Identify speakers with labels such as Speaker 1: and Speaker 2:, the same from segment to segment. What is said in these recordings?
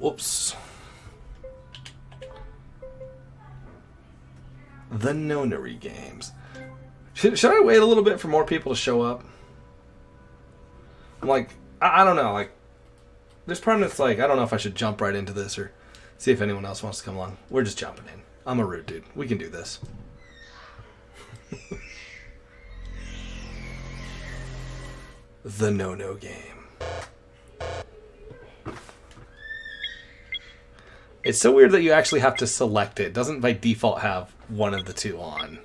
Speaker 1: Whoops. The Nonary games. Should I wait a little bit for more people to show up? I'm like, I don't know. Like, there's part of me that's like, I don't know if I should jump right into this or see if anyone else wants to come along. We're just jumping in. I'm a rude dude. We can do this. The No-No game. It's so weird that you actually have to select it. It doesn't by default have one of the two on.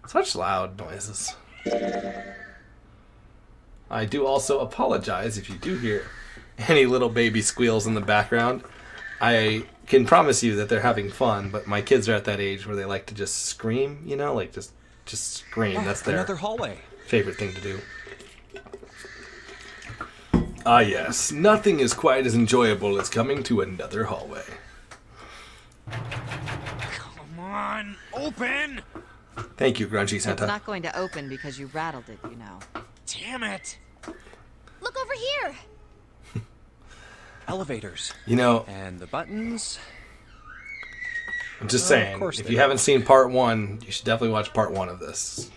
Speaker 1: Such loud noises. I do also apologize if you do hear any little baby squeals in the background. I can promise you that they're having fun, but my kids are at that age where they like to just scream, you know, like just scream. That's their
Speaker 2: another hallway.
Speaker 1: Favorite thing to do. Ah yes, nothing is quite as enjoyable as coming to another hallway.
Speaker 2: Come on, open!
Speaker 1: Thank you, Grungy Santa.
Speaker 3: It's not going to open because you rattled it, you know.
Speaker 2: Damn it!
Speaker 4: Look over here!
Speaker 2: Elevators.
Speaker 1: You know,
Speaker 2: And the buttons.
Speaker 1: I'm just saying,
Speaker 2: course
Speaker 1: if
Speaker 2: they
Speaker 1: you
Speaker 2: are.
Speaker 1: haven't seen part 1, you should definitely watch part 1 of this.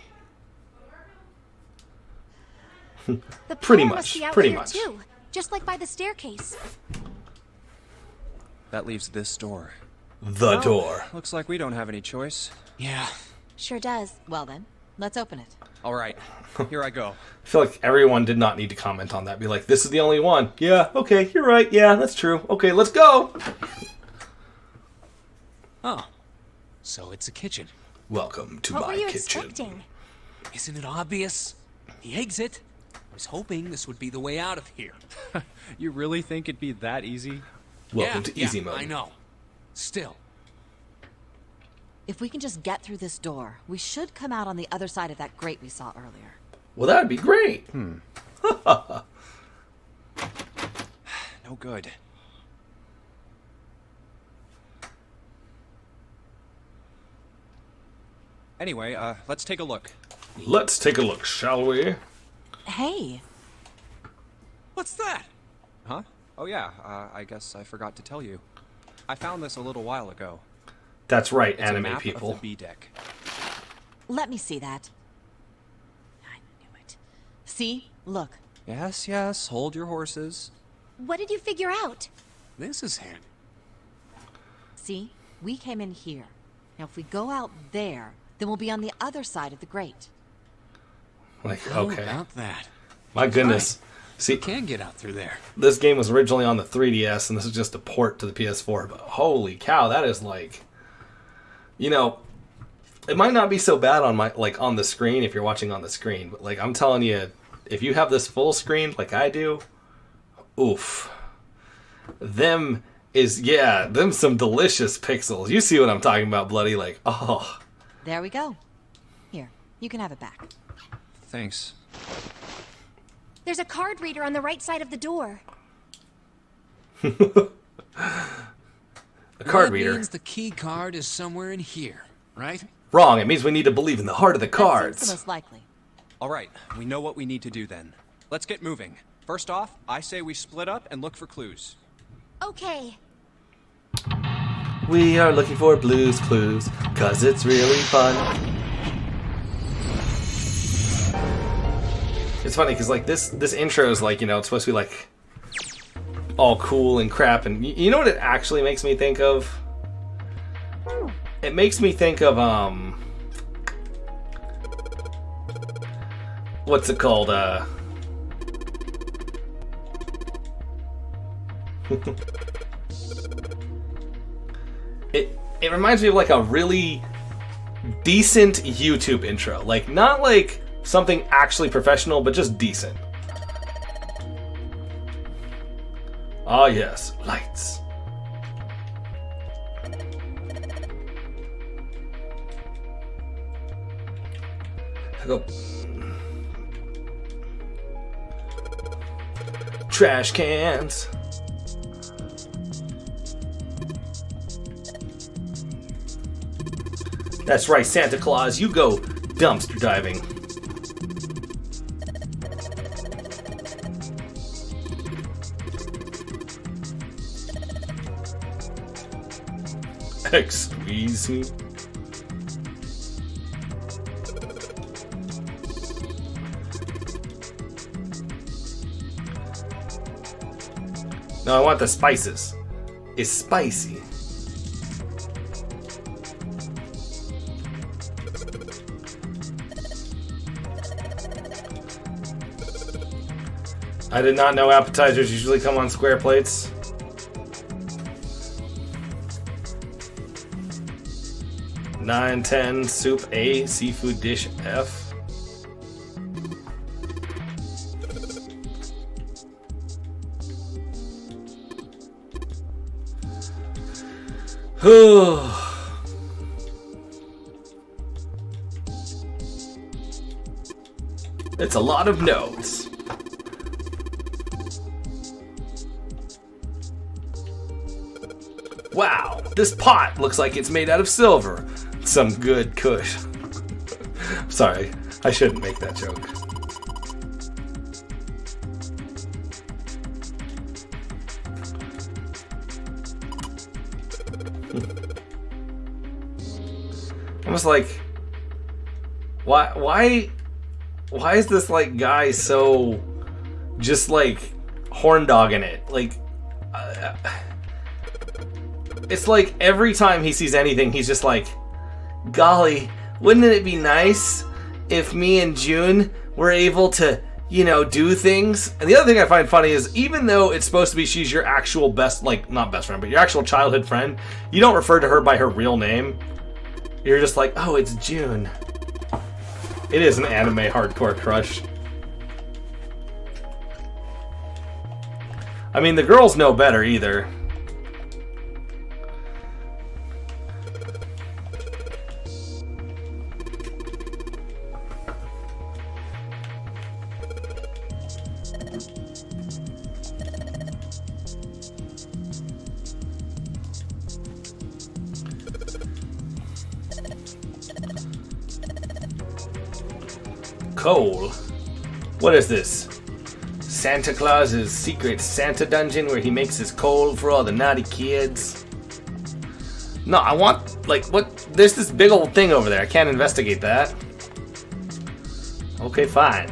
Speaker 4: The
Speaker 1: Pretty
Speaker 4: power
Speaker 1: much,
Speaker 4: must be out
Speaker 1: pretty
Speaker 4: here
Speaker 1: much.
Speaker 4: too, just like by the staircase.
Speaker 2: That leaves this door.
Speaker 1: The door.
Speaker 2: Looks like we don't have any choice. Yeah.
Speaker 4: Sure does.
Speaker 3: Well then, let's open it.
Speaker 2: All right, here I go.
Speaker 1: I feel like everyone did not need to comment on that. Be like, this is the only one. Yeah, okay, you're right. Yeah, that's true. Okay, let's go.
Speaker 2: Oh, so it's a kitchen.
Speaker 1: Welcome to
Speaker 4: What
Speaker 1: my
Speaker 4: were you
Speaker 1: kitchen.
Speaker 4: expecting?
Speaker 2: Isn't it obvious? The exit. I was hoping this would be the way out of here.
Speaker 5: You really think it'd be that easy?
Speaker 1: Welcome to easy
Speaker 2: yeah,
Speaker 1: mode.
Speaker 2: I know. Still.
Speaker 3: If we can just get through this door, we should come out on the other side of that grate we saw earlier.
Speaker 1: Well, that'd be great.
Speaker 2: No good. Anyway, let's take a look.
Speaker 1: Let's take a look, shall we?
Speaker 3: Hey,
Speaker 2: What's that?
Speaker 5: Huh? Oh yeah, I guess I forgot to tell you. I found this a little while ago.
Speaker 1: That's right,
Speaker 5: It's a
Speaker 1: anime
Speaker 5: map
Speaker 1: people.
Speaker 5: of the B deck.
Speaker 3: let me see that. I knew it. See? Look.
Speaker 5: Yes, yes, hold your horses.
Speaker 4: What did you figure out?
Speaker 2: This is handy.
Speaker 3: See? We came in here. Now if we go out there, then we'll be on the other side of the grate.
Speaker 1: Like,
Speaker 2: How
Speaker 1: okay.
Speaker 2: about that?
Speaker 1: My goodness. See,
Speaker 2: Can't get out through there.
Speaker 1: this game was originally on the 3DS, and this is just a port to the PS4. But holy cow, that is like, you know, it might not be so bad on on the screen if you're watching on the screen, but like I'm telling you, if you have this full screen like I do, oof, them some delicious pixels. You see what I'm talking about, bloody? Like, oh,
Speaker 3: There we go. Here, you can have it back.
Speaker 5: Thanks.
Speaker 4: There's a card reader on the right side of the door.
Speaker 1: a card
Speaker 2: That
Speaker 1: reader.
Speaker 2: means the key card is somewhere in here, right?
Speaker 1: Wrong. It means we need to believe in the heart of the
Speaker 3: That seems the
Speaker 1: cards.
Speaker 3: most likely.
Speaker 5: All right, we know what we need to do then. Let's get moving. First off, I say we split up and look for clues.
Speaker 4: Okay.
Speaker 1: We are looking for Blue's Clues, 'cause it's really fun. It's funny, because like this intro is like, you know, it's supposed to be like all cool and crap, and you know what it actually makes me think of? It makes me think of, what's it called? It reminds me of like a really decent YouTube intro. Like, not like something actually professional, but just decent. Ah, yes, lights. I go. Trash cans. That's right, Santa Claus, you go dumpster diving. Excuse me. No, I want the spices. It's spicy. I did not know appetizers usually come on square plates. Nine, 10, soup A, seafood dish F. It's a lot of notes. Wow, this pot looks like it's made out of silver. Some good kush. Sorry, I shouldn't make that joke. I was like, why is this like guy so just like horn dogging it? Like, it's like every time he sees anything, he's just like, golly, wouldn't it be nice if me and June were able to, you know, do things? And the other thing I find funny is, even though it's supposed to be she's your actual best, like, not best friend, but your actual childhood friend, you don't refer to her by her real name. You're just like, oh, it's June. It is an anime hardcore crush. I mean, the girls know better either. Coal. What is this? Santa Claus's secret Santa dungeon where he makes his coal for all the naughty kids? No, I want, like, what? There's this big old thing over there. I can't investigate that. Okay, fine.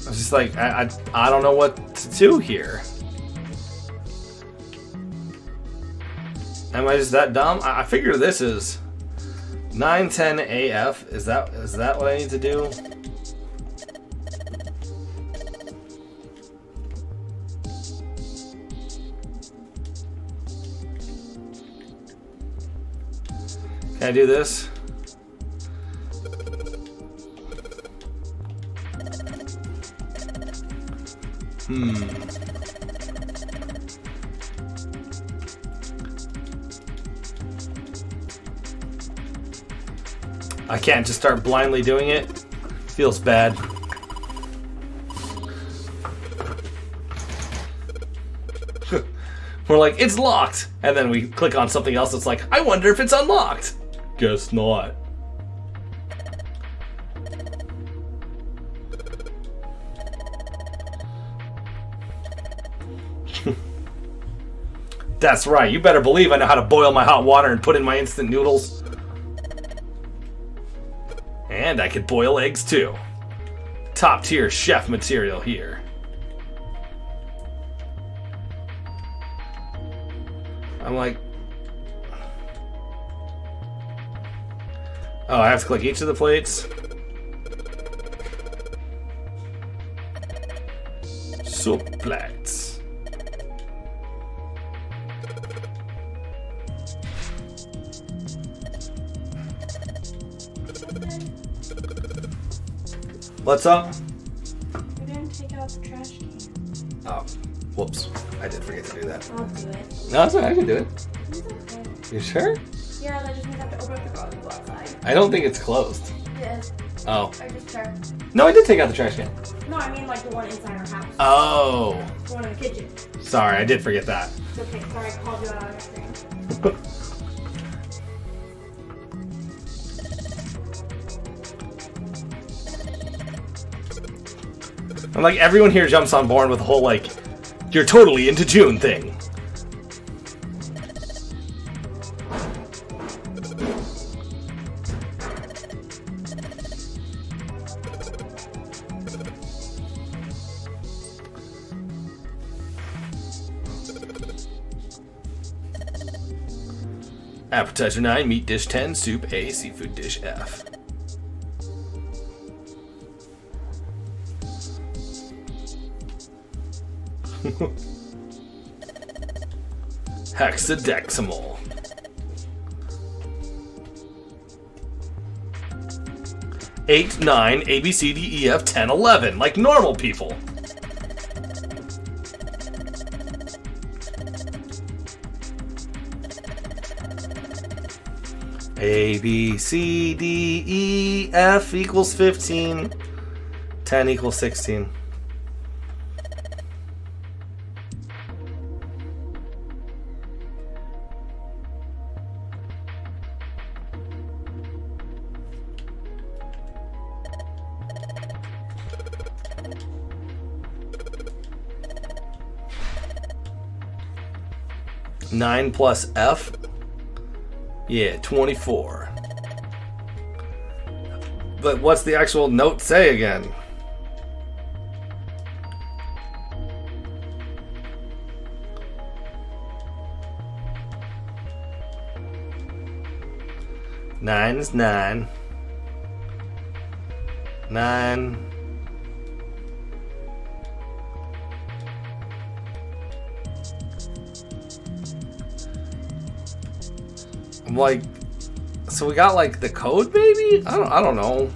Speaker 1: I was just like, I don't know what to do here. Am I just that dumb? I figure this is 910 AF. Is that what I need to do? Can I do this? I can't just start blindly doing it. Feels bad. We're like, it's locked! And then we click on something else that's like, I wonder if it's unlocked! Guess not. That's right, you better believe I know how to boil my hot water and put in my instant noodles. And I could boil eggs too. Top tier chef material here. I'm like... Oh, I have to click each of the plates. Soup plates. What's up?
Speaker 6: We didn't take out the trash can.
Speaker 1: Oh, whoops. I did forget to do that.
Speaker 6: I'll do it.
Speaker 1: No, it's alright, I can do it.
Speaker 6: It's okay.
Speaker 1: You sure?
Speaker 6: Yeah, that just means I have to open up the garden go outside.
Speaker 1: I don't think it's closed.
Speaker 6: Yes.
Speaker 1: Oh.
Speaker 6: I just checked.
Speaker 1: No, I did take out the trash can.
Speaker 6: No, I mean like the one inside our house.
Speaker 1: Oh.
Speaker 6: The one in the kitchen.
Speaker 1: Sorry, I did forget that.
Speaker 6: It's okay. Sorry, I called you out on your screen.
Speaker 1: And like everyone here jumps on board with the whole like, you're totally into June thing. Appetizer 9, meat dish 10, soup A, seafood dish F. Hexadecimal. 8, 9, A, B, C, D, E, F, 10, 11, like normal people. A, B, C, D, E, F equals 15. 10 equals 16. Nine plus F. Yeah, 24. But what's the actual note say again? Nine is 9. 9. I'm like, so we got like the code maybe? I don't know.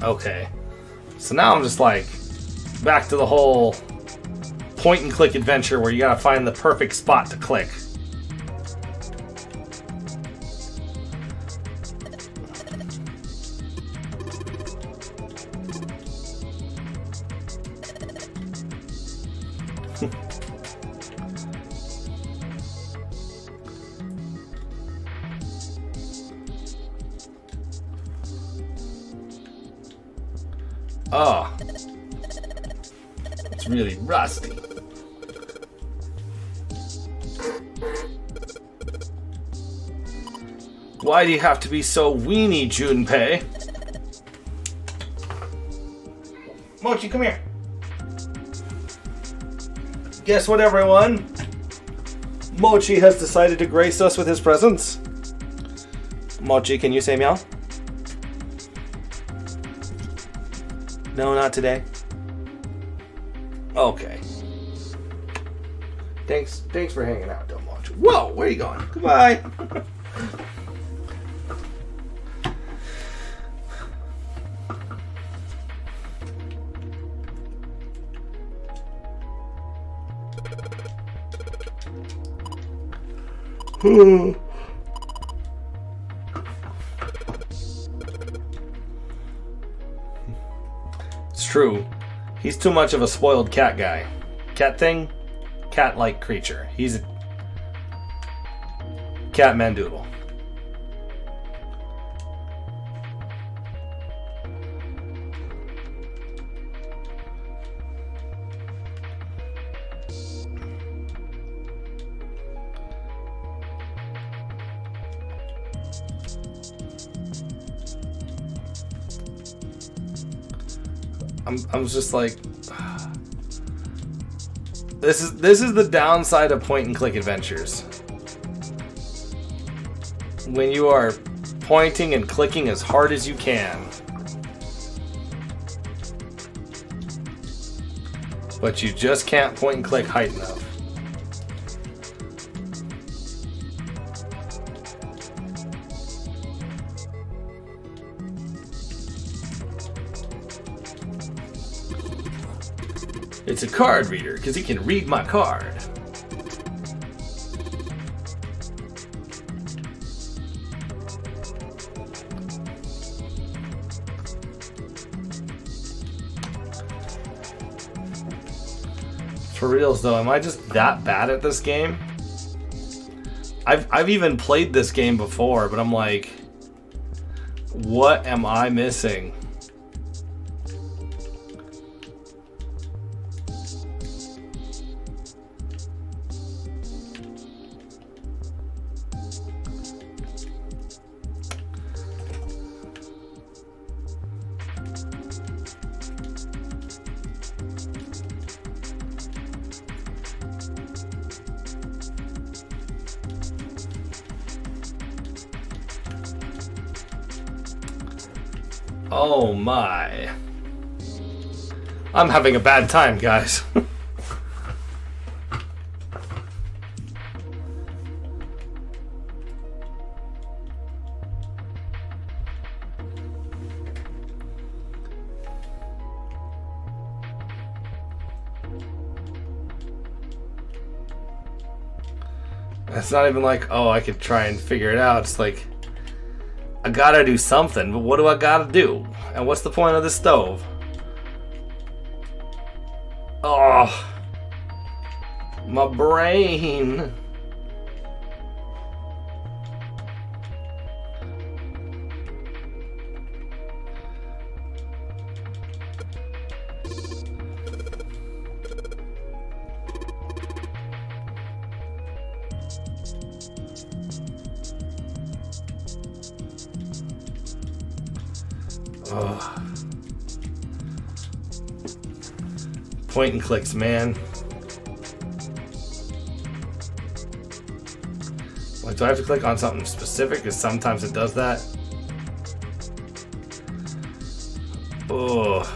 Speaker 1: Okay. So now I'm just like back to the whole point and click adventure where you gotta find the perfect spot to click. Oh. It's really rusty. Why do you have to be so weenie, Junpei? Mochi, come here. Guess what, everyone? Mochi has decided to grace us with his presence. Mochi, can you say meow? No, not today. Okay. Thanks for hanging out, Don't Mochi. Whoa, where are you going? Goodbye. It's true. He's too much of a spoiled cat guy. Cat thing? Cat-like creature. He's a cat mandoodle. I'm just like, this is the downside of point and click adventures. When you are pointing and clicking as hard as you can, but you just can't point and click high enough. It's a card reader, because he can read my card. For reals though, am I just that bad at this game? I've even played this game before, but I'm like, what am I missing? Oh my. I'm having a bad time, guys. It's not even like, oh, I could try and figure it out. It's like, I gotta do something, but what do I gotta do? And what's the point of the stove? Oh, my brain. Oh. Point and clicks, man. Like, do I have to click on something specific? Because sometimes it does that. Oh.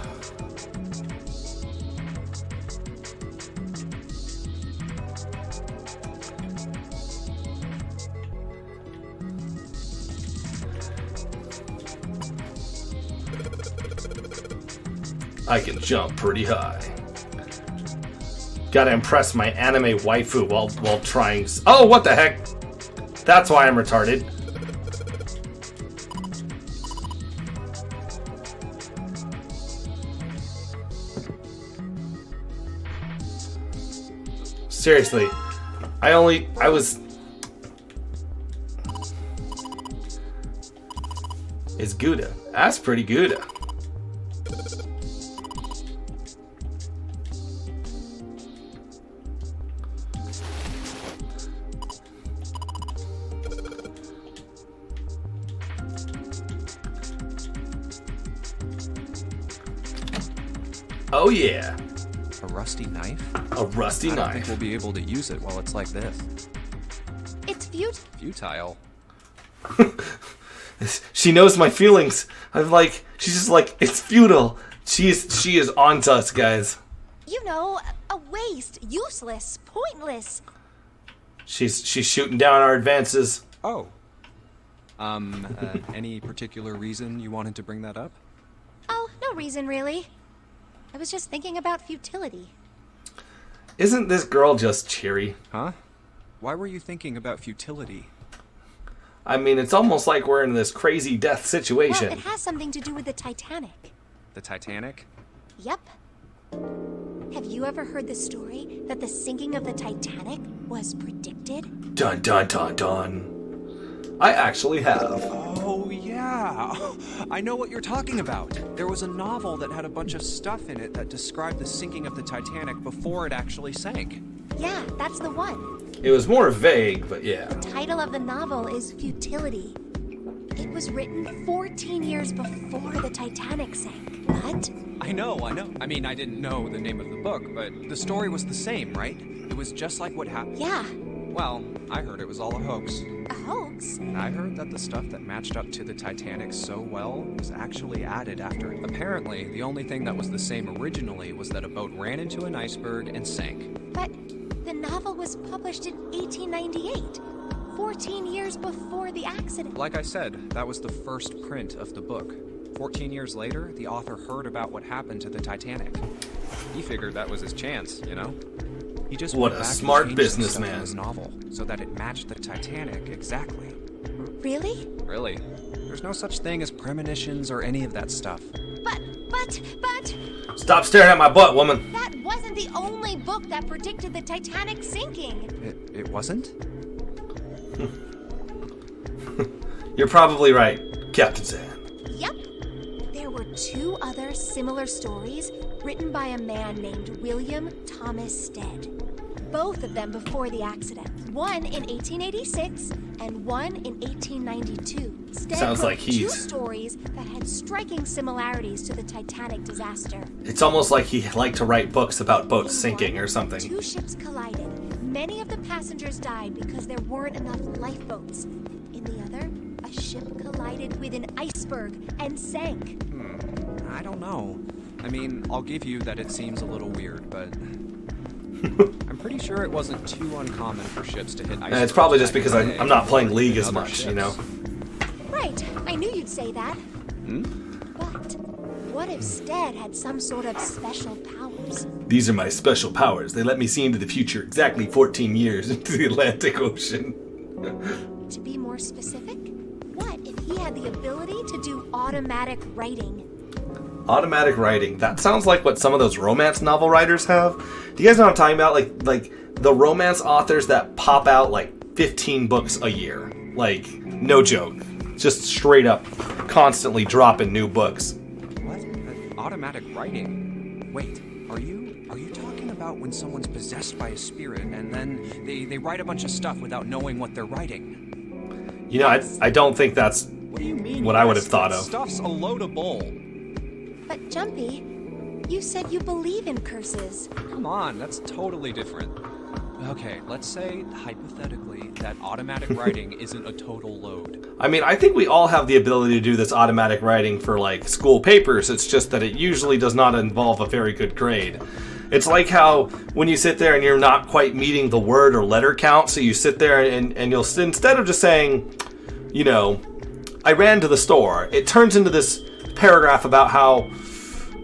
Speaker 1: I can jump pretty high. Gotta impress my anime waifu while trying. Oh, what the heck? That's why I'm retarded. Seriously, I was. It's Gouda. That's pretty Gouda. Oh yeah.
Speaker 5: A rusty knife?
Speaker 1: A rusty
Speaker 5: I don't think
Speaker 1: knife.
Speaker 5: we'll be able to use it while it's like this.
Speaker 4: It's futile.
Speaker 5: Futile.
Speaker 1: She knows my feelings. I'm like, she's just like, it's futile. She is on to us, guys.
Speaker 4: You know, a waste, useless, pointless.
Speaker 1: She's shooting down our advances.
Speaker 5: Oh. Any particular reason you wanted to bring that up?
Speaker 4: Oh, no reason really. I was just thinking about futility.
Speaker 1: Isn't this girl just cheery?
Speaker 5: Huh? Why were you thinking about futility?
Speaker 1: I mean, it's almost like we're in this crazy death situation.
Speaker 4: Well, it has something to do with the Titanic.
Speaker 5: The Titanic?
Speaker 4: Yep. Have you ever heard the story that the sinking of the Titanic was predicted?
Speaker 1: Dun dun dun dun. I actually have.
Speaker 5: Oh, yeah. I know what you're talking about. There was a novel that had a bunch of stuff in it that described the sinking of the Titanic before it actually sank.
Speaker 4: Yeah, that's the one.
Speaker 1: It was more vague, but yeah.
Speaker 4: The title of the novel is Futility. It was written 14 years before the Titanic sank. What?
Speaker 5: I know. I mean, I didn't know the name of the book, but the story was the same, right? It was just like what happened.
Speaker 4: Yeah.
Speaker 5: Well, I heard it was all a hoax.
Speaker 4: A hoax?
Speaker 5: I heard that the stuff that matched up to the Titanic so well was actually added after. Apparently, the only thing that was the same originally was that a boat ran into an iceberg and sank.
Speaker 4: But the novel was published in 1898, 14 years before the accident.
Speaker 5: Like I said, that was the first print of the book. 14 years later, the author heard about what happened to the Titanic. He figured that was his chance, you know? He just
Speaker 1: What
Speaker 5: went
Speaker 1: a
Speaker 5: back and
Speaker 1: smart
Speaker 5: changed some
Speaker 1: businessman.
Speaker 5: stuff in his novel so that it matched the Titanic exactly.
Speaker 4: Really?
Speaker 5: Really? There's no such thing as premonitions or any of that stuff.
Speaker 4: But
Speaker 1: Stop staring at my butt, woman.
Speaker 4: that wasn't the only book that predicted the Titanic sinking.
Speaker 5: It wasn't?
Speaker 1: You're probably right, Captain Zan.
Speaker 4: Yep. There were 2 other similar stories written by a man named William Thomas Stead. Both of them before the accident. One in 1886 and one in 1892. Stead
Speaker 1: Sounds
Speaker 4: wrote
Speaker 1: like
Speaker 4: 2
Speaker 1: he's-
Speaker 4: stories that had striking similarities to the Titanic disaster.
Speaker 1: It's almost like he liked to write books about boats sinking or something.
Speaker 4: 2 ships collided. Many of the passengers died because there weren't enough lifeboats. In the other, a ship collided with an iceberg and sank.
Speaker 5: I don't know. I mean, I'll give you that it seems a little weird, but I'm pretty sure it wasn't too uncommon for ships to hit icebergs.
Speaker 1: It's probably just
Speaker 5: back in
Speaker 1: because
Speaker 5: the day
Speaker 1: I'm not playing League
Speaker 5: than
Speaker 1: as
Speaker 5: other
Speaker 1: much, you know?
Speaker 5: ships.
Speaker 4: Right, I knew you'd say that. But what if Stead had some sort of special powers?
Speaker 1: These are my special powers. They let me see into the future exactly 14 years into the Atlantic Ocean.
Speaker 4: To be more specific, what if he had the ability to do automatic writing?
Speaker 1: Automatic writing. That sounds like what some of those romance novel writers have. Do you guys know what I'm talking about? Like the romance authors that pop out like 15 books a year. Like, no joke. Just straight up constantly dropping new books.
Speaker 5: What? Automatic writing? Wait, are you talking about when someone's possessed by a spirit and then they write a bunch of stuff without knowing what they're writing?
Speaker 1: You know, I don't think that's
Speaker 5: What do you mean?
Speaker 1: what I would have
Speaker 5: Yes,
Speaker 1: thought
Speaker 5: that
Speaker 1: of.
Speaker 5: Stuff's a load of bull.
Speaker 4: But Jumpy, you said you believe in curses.
Speaker 5: Come on, that's totally different. Okay, let's say, hypothetically, that automatic writing isn't a total load.
Speaker 1: I mean, I think we all have the ability to do this automatic writing for like school papers. It's just that it usually does not involve a very good grade. It's like how when you sit there and you're not quite meeting the word or letter count, so you sit there and you'll, instead of just saying, you know, I ran to the store, it turns into this paragraph about how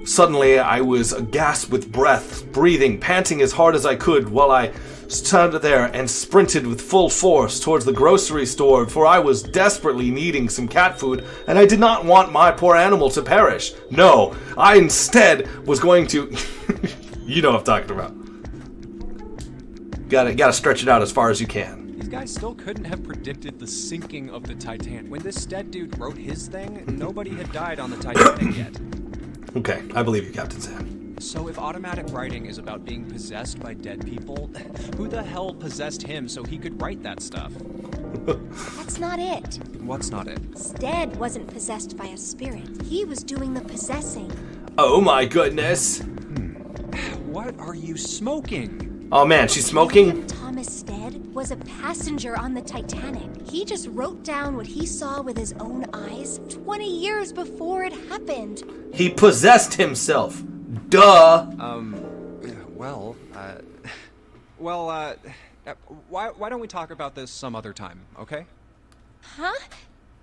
Speaker 1: suddenly I was aghast with breath, breathing, panting as hard as I could while I stood there and sprinted with full force towards the grocery store, for I was desperately needing some cat food and I did not want my poor animal to perish. No, I instead was going to... You know what I'm talking about. Gotta stretch it out as far as you can.
Speaker 5: These guys still couldn't have predicted the sinking of the Titanic. When this Stead dude wrote his thing, nobody had died on the Titanic yet.
Speaker 1: Okay, I believe you, Captain Sam.
Speaker 5: So if automatic writing is about being possessed by dead people, who the hell possessed him so he could write that stuff?
Speaker 4: That's not it.
Speaker 5: What's not it?
Speaker 4: Stead wasn't possessed by a spirit. He was doing the possessing.
Speaker 1: Oh my goodness.
Speaker 5: What are you smoking?
Speaker 1: Oh man, she's smoking?
Speaker 4: William Thomas Stead was a passenger on the Titanic. He just wrote down what he saw with his own eyes 20 years before it happened.
Speaker 1: He possessed himself. Duh.
Speaker 5: Why don't we talk about this some other time, okay?
Speaker 4: Huh?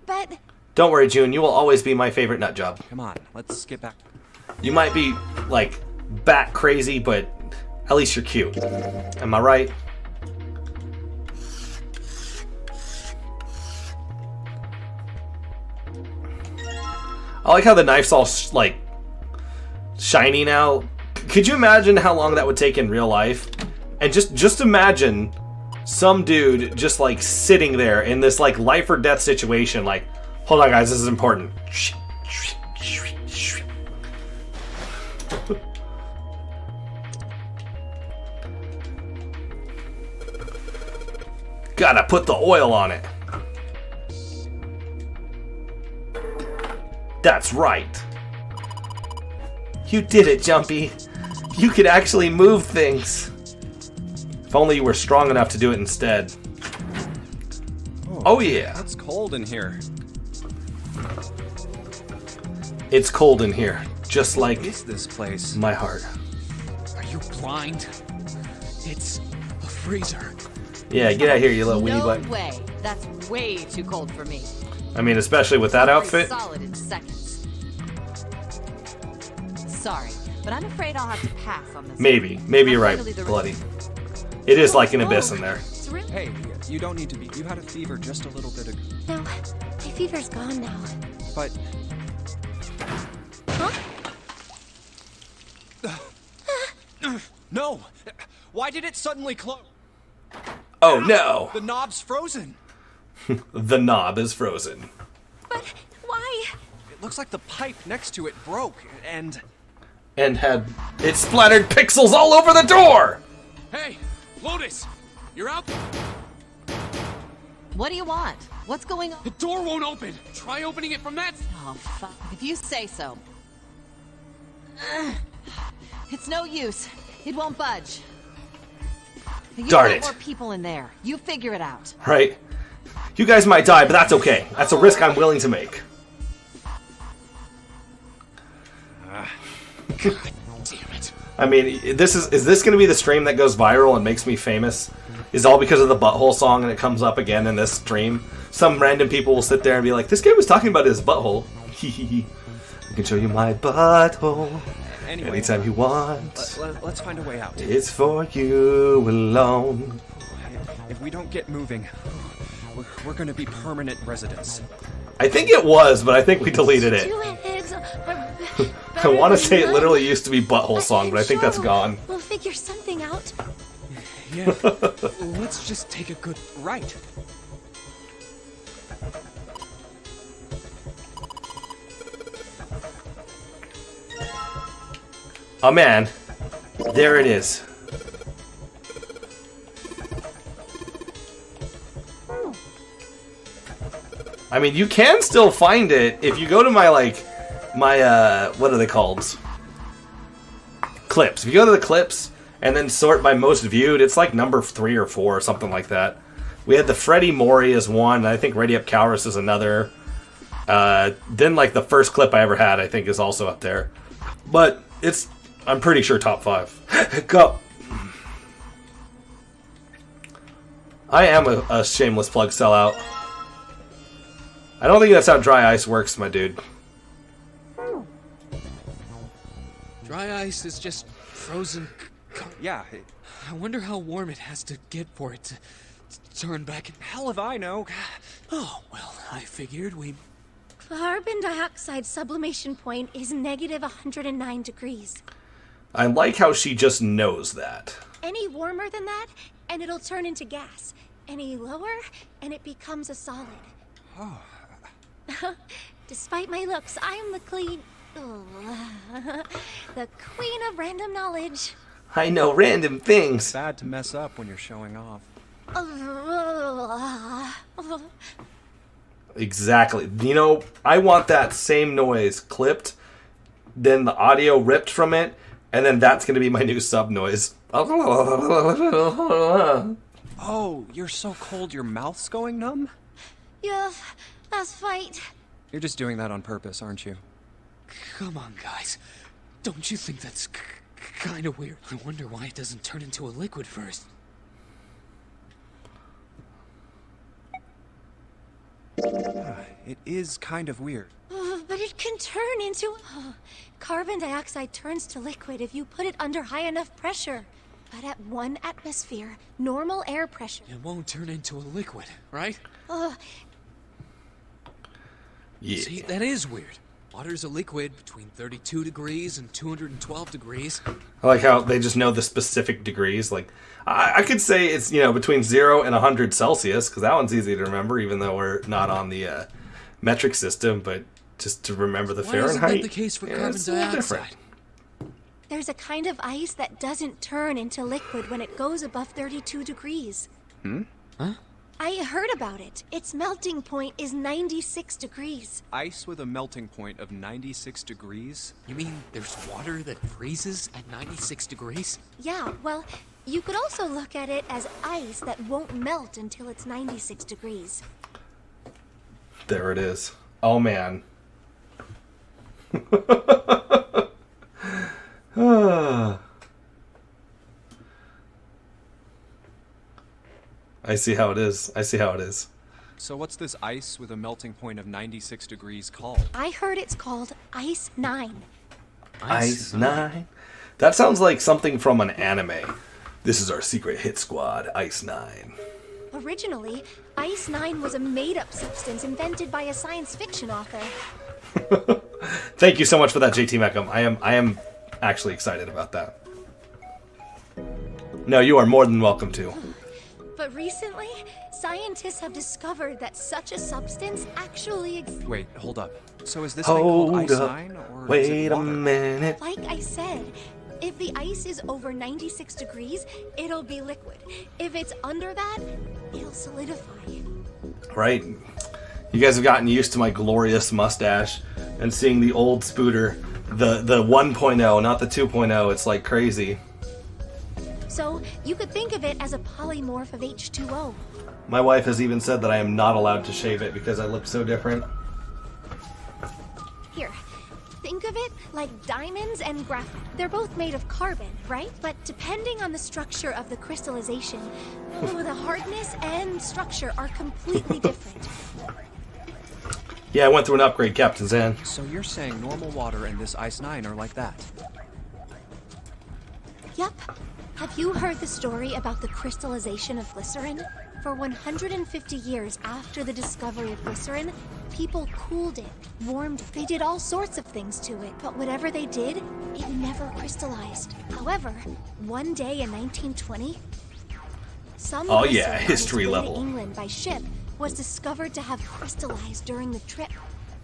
Speaker 4: But
Speaker 1: Don't worry, June. You will always be my favorite nut job.
Speaker 5: Come on, let's get back.
Speaker 1: You might be, like, bat crazy, but at least you're cute. Am I right? I like how the knife's all, like, shiny now. Could you imagine how long that would take in real life? And just imagine some dude just, like, sitting there in this, like, life or death situation. Like, hold on, guys, this is important. Gotta put the oil on it. That's right. You did it, Jumpy. You could actually move things. If only you were strong enough to do it instead. Oh yeah.
Speaker 5: It's cold in here.
Speaker 1: It's cold in here, just like
Speaker 5: What is this place?
Speaker 1: my heart.
Speaker 2: Are you blind? It's a freezer.
Speaker 1: Yeah, get out here, you little weenie
Speaker 3: No
Speaker 1: butt.
Speaker 3: way. That's way too cold for me.
Speaker 1: I mean, especially with that
Speaker 3: Very
Speaker 1: outfit.
Speaker 3: solid in seconds. Sorry, but I'm afraid I'll have to pass on this.
Speaker 1: Maybe you're right, Bloody. It is like an abyss in there.
Speaker 5: Hey, you don't need to be. You had a fever just a little bit ago.
Speaker 4: No, my fever's gone now.
Speaker 5: But
Speaker 4: Huh?
Speaker 5: no! Why did it suddenly close?
Speaker 1: Oh no!
Speaker 5: The knob's frozen.
Speaker 1: The knob is frozen.
Speaker 4: But why?
Speaker 5: It looks like the pipe next to it broke, and
Speaker 1: had it splattered pixels all over the door!
Speaker 2: Hey, Lotus, you're out.
Speaker 3: What do you want? What's going on?
Speaker 2: The door won't open. Try opening it from that.
Speaker 3: Oh, fuck. If you say so. It's no use. It won't budge. You've
Speaker 1: Darn
Speaker 3: got
Speaker 1: it.
Speaker 3: more people in there. You figure it out.
Speaker 1: Right? You guys might die, but that's okay. That's a risk I'm willing to make.
Speaker 2: God damn it.
Speaker 1: I mean, is this going to be the stream that goes viral and makes me famous? Is all because of the butthole song and it comes up again in this stream? Some random people will sit there and be like, this guy was talking about his butthole. I can show you my butthole
Speaker 5: anyway,
Speaker 1: anytime you want.
Speaker 5: let's find a way out.
Speaker 1: It's for you alone.
Speaker 5: If we don't get moving, we're going to be permanent residents.
Speaker 1: I think it was, but I think we deleted it.
Speaker 4: Two eggs are
Speaker 1: I want to say it
Speaker 4: none.
Speaker 1: literally used to be butthole song, but I think that's
Speaker 4: Sure,
Speaker 1: gone.
Speaker 4: We'll figure something out.
Speaker 5: Yeah, let's just take a good right.
Speaker 1: Oh man, there it is. I mean, you can still find it if you go to my what are they called? Clips. If you go to the clips and then sort by most viewed, it's like number 3 or 4 or something like that. We had the Freddie Mori as one, and I think Ready Up Calrus is another. Then like the first clip I ever had, I think, is also up there. But it's, I'm pretty sure, top 5. Go. I am a shameless plug sellout. I don't think that's how dry ice works, my dude.
Speaker 2: Dry ice is just frozen.
Speaker 5: Yeah,
Speaker 2: I wonder how warm it has to get for it to turn back.
Speaker 5: hell if I know.
Speaker 2: Oh, well, I figured we...
Speaker 4: Carbon dioxide sublimation point is negative 109 degrees.
Speaker 1: I like how she just knows that.
Speaker 4: Any warmer than that, and it'll turn into gas. Any lower, and it becomes a solid.
Speaker 5: Oh.
Speaker 4: Despite my looks, I am the the queen of random knowledge.
Speaker 1: I know random things.
Speaker 5: Bad to mess up when you're showing off.
Speaker 1: Exactly. You know, I want that same noise clipped, then the audio ripped from it, and then that's going to be my new sub noise.
Speaker 5: Oh, you're so cold your mouth's going numb?
Speaker 4: Yeah, that's right.
Speaker 5: You're just doing that on purpose, aren't you?
Speaker 2: Come on, guys. Don't you think that's kind of weird? I wonder why it doesn't turn into a liquid first.
Speaker 5: It is kind of weird.
Speaker 4: But it can turn into... carbon dioxide turns to liquid if you put it under high enough pressure. But at 1 atmosphere, normal air pressure...
Speaker 2: It won't turn into a liquid, right?
Speaker 1: Yeah.
Speaker 2: See, that is weird. Water's a liquid between 32 degrees and 212 degrees.
Speaker 1: I like how they just know the specific degrees. Like, I could say it's, you know, between 0 and 100 Celsius, because that one's easy to remember, even though we're not on the metric system, but just to remember the
Speaker 2: Why
Speaker 1: Fahrenheit.
Speaker 2: isn't that the case for carbon
Speaker 1: it's a little
Speaker 2: dioxide?
Speaker 1: different.
Speaker 4: There's a kind of ice that doesn't turn into liquid when it goes above 32 degrees.
Speaker 2: Huh?
Speaker 4: I heard about it. Its melting point is 96 degrees.
Speaker 5: Ice with a melting point of 96 degrees?
Speaker 2: You mean there's water that freezes at 96 degrees?
Speaker 4: Yeah, well, you could also look at it as ice that won't melt until it's 96 degrees.
Speaker 1: There it is. Oh, man. I see how it is. I see how it is.
Speaker 5: So what's this ice with a melting point of 96 degrees called?
Speaker 4: I heard it's called Ice 9.
Speaker 1: Ice 9. That sounds like something from an anime. This is our secret hit squad, Ice 9.
Speaker 4: Originally, Ice 9 was a made-up substance invented by a science fiction author.
Speaker 1: Thank you so much for that, JT Meckham. I am actually excited about that. No, you are more than welcome to.
Speaker 4: But recently, scientists have discovered that such a substance actually exists.
Speaker 5: Wait, hold up. So is this thing called
Speaker 1: Hold
Speaker 5: Ice
Speaker 1: up.
Speaker 5: 9 or is
Speaker 1: Wait
Speaker 5: it
Speaker 1: a
Speaker 5: water?
Speaker 1: minute.
Speaker 4: Like I said, if the ice is over 96 degrees, it'll be liquid. If it's under that, it'll solidify.
Speaker 1: Right? You guys have gotten used to my glorious mustache and seeing the old Spooter, the 1.0, not the 2.0. It's like crazy.
Speaker 4: So you could think of it as a polymorph of H2O.
Speaker 1: My wife has even said that I am not allowed to shave it because I look so different.
Speaker 4: Here, think of it like diamonds and graphite. They're both made of carbon, right? But depending on the structure of the crystallization, the hardness and structure are completely different.
Speaker 1: Yeah, I went through an upgrade, Captain Zan.
Speaker 5: So you're saying normal water and this Ice 9 are like that?
Speaker 4: Yep. Have you heard the story about the crystallization of glycerin? For 150 years after the discovery of glycerin, people cooled it, warmed it. They did all sorts of things to it, but whatever they did, it never crystallized. However, one day in 1920, some
Speaker 1: Oh,
Speaker 4: glycerin
Speaker 1: yeah,
Speaker 4: on its
Speaker 1: history
Speaker 4: way to
Speaker 1: level.
Speaker 4: England by ship was discovered to have crystallized during the trip.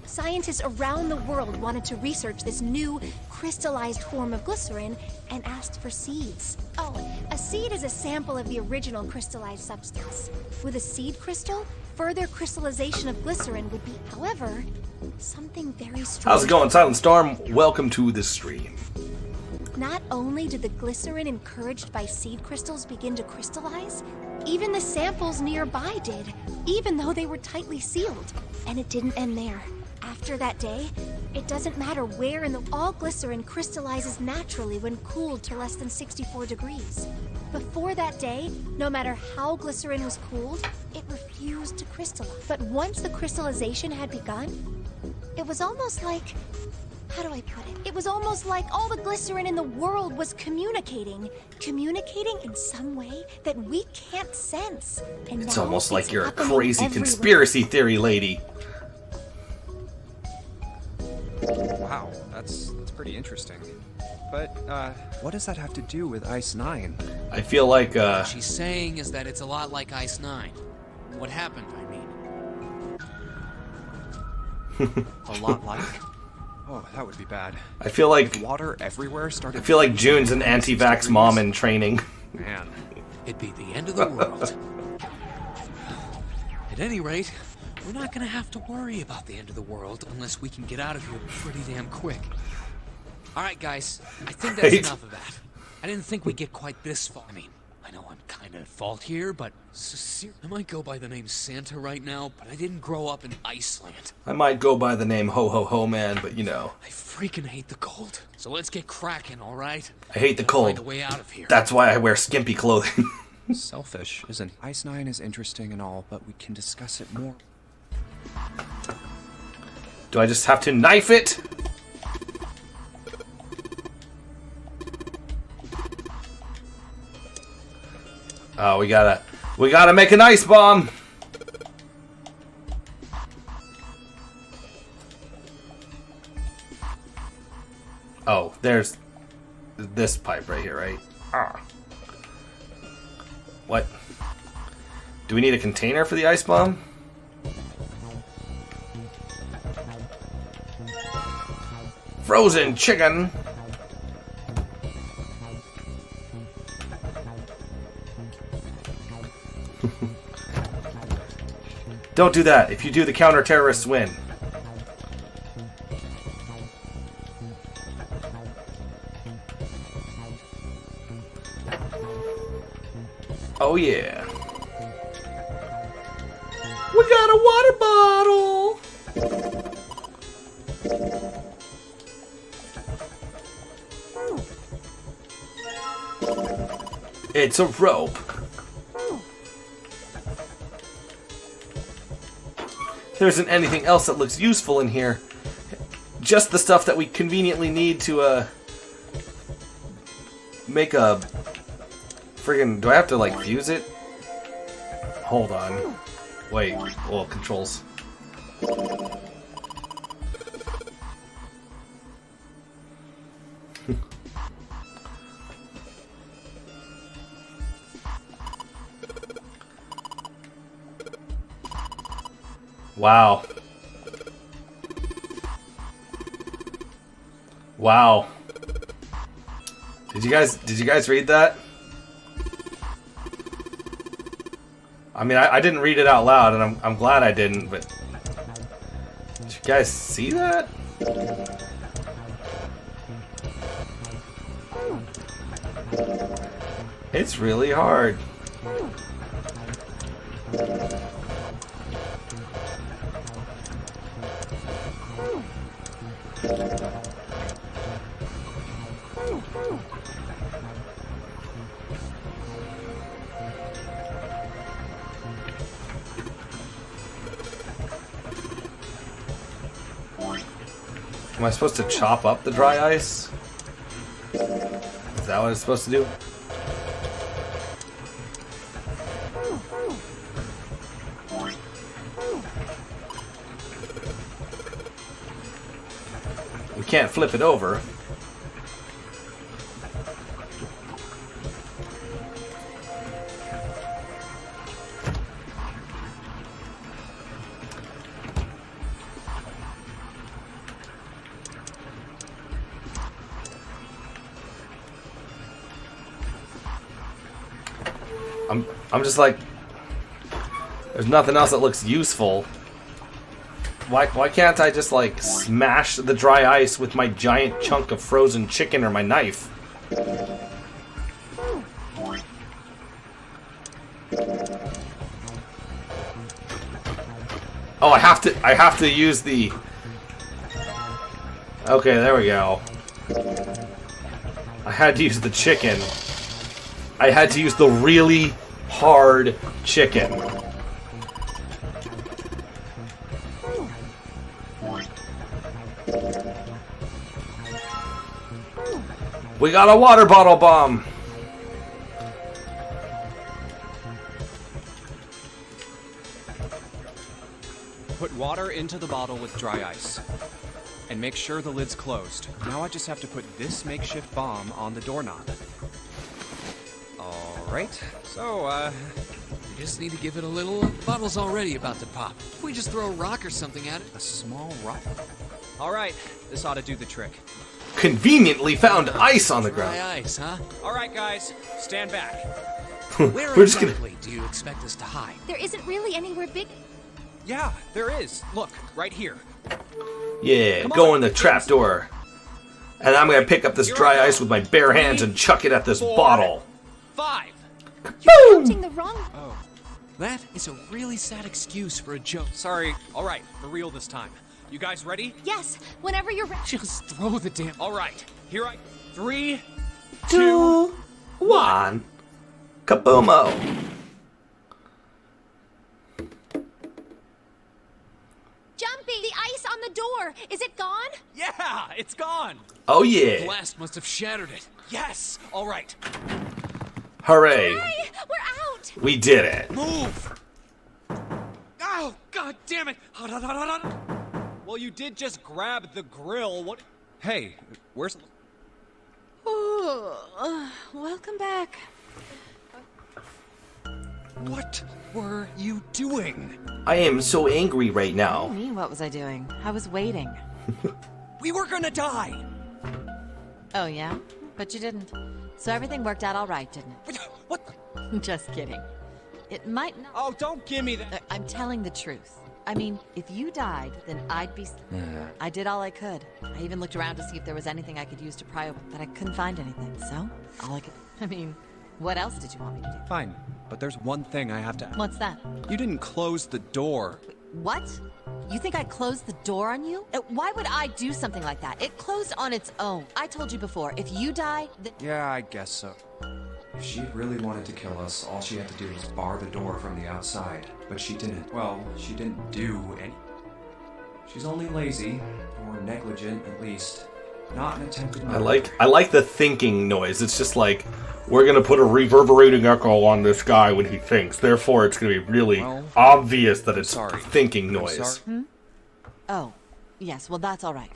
Speaker 4: Scientists around the world wanted to research this new crystallized form of glycerin and asked for seeds. Oh, a seed is a sample of the original crystallized substance. With a seed crystal, further crystallization of glycerin would be, however, something very strange.
Speaker 1: How's it going, Silent Storm? Welcome to the stream.
Speaker 4: Not only did the glycerin encouraged by seed crystals begin to crystallize, even the samples nearby did, even though they were tightly sealed. And it didn't end there. After that day, it doesn't matter where in the all glycerin crystallizes naturally when cooled to less than 64 degrees. Before that day, no matter how glycerin was cooled, it refused to crystallize. But once the crystallization had begun, it was almost like, how do I put it? It was almost like all the glycerin in the world was communicating in some way that we can't sense. And
Speaker 1: It's
Speaker 4: now
Speaker 1: almost like you're a
Speaker 4: happening
Speaker 1: crazy
Speaker 4: everywhere.
Speaker 1: conspiracy theory lady.
Speaker 5: Wow, that's pretty interesting. But, what does that have to do with Ice 9?
Speaker 1: I feel like,
Speaker 2: What she's saying is that it's a lot like Ice 9. What happened, I mean.
Speaker 5: A lot like? Oh, that would be bad.
Speaker 1: I feel like,
Speaker 5: Water everywhere
Speaker 1: I
Speaker 5: started...
Speaker 1: feel like June's an anti-vax mom in training.
Speaker 5: Man.
Speaker 2: It'd be the end of the world. At any rate, we're not gonna have to worry about the end of the world unless we can get out of here pretty damn quick. Alright guys, I think that's
Speaker 1: Right.
Speaker 2: enough of that. I didn't think we'd get quite this far. I mean, I know I'm kinda at fault here, but I might go by the name Santa right now, but I didn't grow up in Iceland.
Speaker 1: I might go by the name Ho Ho Ho Man, but you know,
Speaker 2: I freaking hate the cold. So let's get cracking, alright?
Speaker 1: I hate the
Speaker 2: Find a
Speaker 1: cold.
Speaker 2: way out of here.
Speaker 1: That's why I wear skimpy clothing.
Speaker 5: Selfish, isn't it? Ice 9 is interesting and all, but we can discuss it more.
Speaker 1: Do I just have to knife it? Oh, we gotta make an ice bomb. Oh, there's this pipe right here, right? Ah. What? Do we need a container for the ice bomb? Frozen chicken. Don't do that. If you do, the counter-terrorists win. Oh yeah. We got a water bottle. It's a rope. There isn't anything else that looks useful in here. just the stuff that we conveniently need to make a friggin'. Do I have to like fuse it? Hold on. Wait. Well, controls. Wow. Wow. Did you guys read that? I mean, I didn't read it out loud, and I'm glad I didn't, but did you guys see that? It's really hard. Am I supposed to chop up the dry ice? Is that what it's supposed to do? We can't flip it over. I'm just like, there's nothing else that looks useful. Why can't I just like smash the dry ice with my giant chunk of frozen chicken or my knife? Oh, I have to use the. Okay, there we go. I had to use the chicken. I had to use the really hard chicken. We got a water bottle bomb.
Speaker 5: Put water into the bottle with dry ice. And make sure the lid's closed. Now I just have to put this makeshift bomb on the doorknob. Alright, so,
Speaker 2: We just need to give it a little. Bottle's already about to pop. If we just throw a rock or something at it.
Speaker 5: a small rock. Alright, this ought to do the trick.
Speaker 1: Conveniently found ice on the
Speaker 2: Dry
Speaker 1: ground.
Speaker 2: ice, huh?
Speaker 5: Alright, guys, stand back.
Speaker 2: Where
Speaker 1: We're just gonna.
Speaker 2: exactly do you expect us to hide?
Speaker 4: There isn't really anywhere big.
Speaker 5: Yeah, there is. Look, right here.
Speaker 1: Yeah,
Speaker 5: Come
Speaker 1: go
Speaker 5: on,
Speaker 1: in the trapdoor. And I'm gonna pick up this dry ice with my bare hands and chuck it at this
Speaker 5: 4,
Speaker 1: bottle.
Speaker 5: 5.
Speaker 4: You're counting the wrong.
Speaker 5: Oh,
Speaker 2: That is a really sad excuse for a joke.
Speaker 5: sorry. Alright, for real this time. You guys ready?
Speaker 4: Yes, whenever you're ready.
Speaker 2: Just throw the damn.
Speaker 5: Alright, here I. 3,
Speaker 1: 2, 1. Kaboomo.
Speaker 4: Jumpy, the ice on the door. Is it gone?
Speaker 5: Yeah, it's gone.
Speaker 1: Oh yeah.
Speaker 2: Blast must have shattered it.
Speaker 5: Yes, alright.
Speaker 1: Hooray.
Speaker 4: Hey, we're out.
Speaker 1: We did it.
Speaker 5: Move! Oh, god damn it! Well, you did just grab the grill. What? Hey, where's.
Speaker 3: Welcome back.
Speaker 5: What were you doing?
Speaker 1: I am so angry right
Speaker 3: I
Speaker 1: now.
Speaker 3: mean, what was I doing? I was waiting.
Speaker 5: We were gonna die!
Speaker 3: Oh, yeah? But you didn't. So everything worked out all right, didn't
Speaker 5: What?
Speaker 3: it? Just kidding. It might not.
Speaker 5: Oh, don't give me that.
Speaker 3: I'm telling the truth. I mean, if you died, then I'd be. I did all I could. I even looked around to see if there was anything I could use to pry open, but I couldn't find anything. So, all I could. I mean, what else did you want me to do?
Speaker 5: Fine, but there's one thing I have to.
Speaker 3: What's that?
Speaker 5: You didn't close the door.
Speaker 3: What? You think I closed the door on you? Why would I do something like that? It closed on its own. I told you before, if you die, then.
Speaker 5: Yeah, I guess so. If she really wanted to kill us, all she had to do was bar the door from the outside. But she didn't. Well, she didn't do any. She's only lazy, or negligent at least. Not an attempted murder.
Speaker 1: I like the thinking noise. It's just like, we're gonna put a reverberating echo on this guy when he thinks. Therefore, it's gonna be really obvious that it's thinking noise.
Speaker 3: Oh, yes, well, that's all right.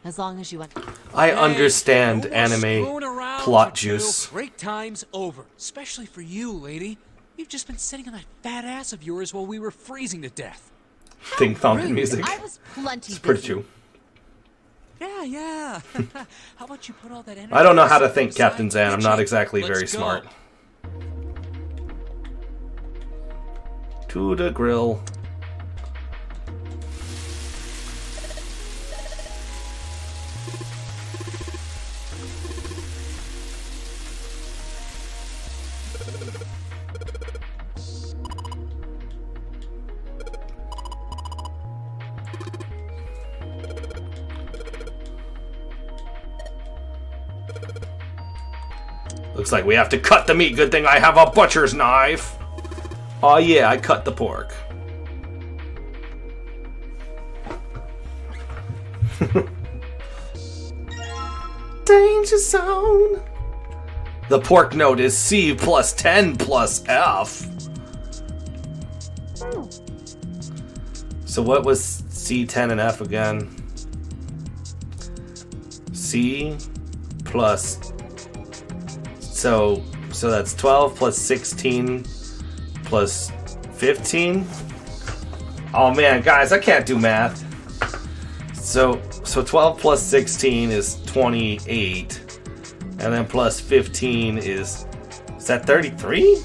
Speaker 3: As long as you...
Speaker 1: I understand
Speaker 2: No more
Speaker 1: anime
Speaker 2: screwing around,
Speaker 1: plot
Speaker 2: Tattoo.
Speaker 1: juice.
Speaker 2: Break time's over. Especially for you, lady. You've just been sitting on that fat ass of yours while we were freezing to death.
Speaker 1: Thing thumping music.
Speaker 3: I was plenty
Speaker 1: It's pretty
Speaker 3: busy.
Speaker 1: true.
Speaker 2: Yeah. How about you put all that energy...
Speaker 1: I don't know how to
Speaker 2: aside,
Speaker 1: think, Captain Zan. I'm not
Speaker 2: Richie?
Speaker 1: exactly
Speaker 2: Let's
Speaker 1: very
Speaker 2: go.
Speaker 1: smart. To the grill. Looks like we have to cut the meat. Good thing I have a butcher's knife. Oh yeah, I cut the pork. Danger zone. The pork note is C plus 10 plus F. So what was C10 and F again? C plus... So that's 12 plus 16 plus 15. Oh man, guys, I can't do math. So 12 plus 16 is 28. And then plus 15 is that 33?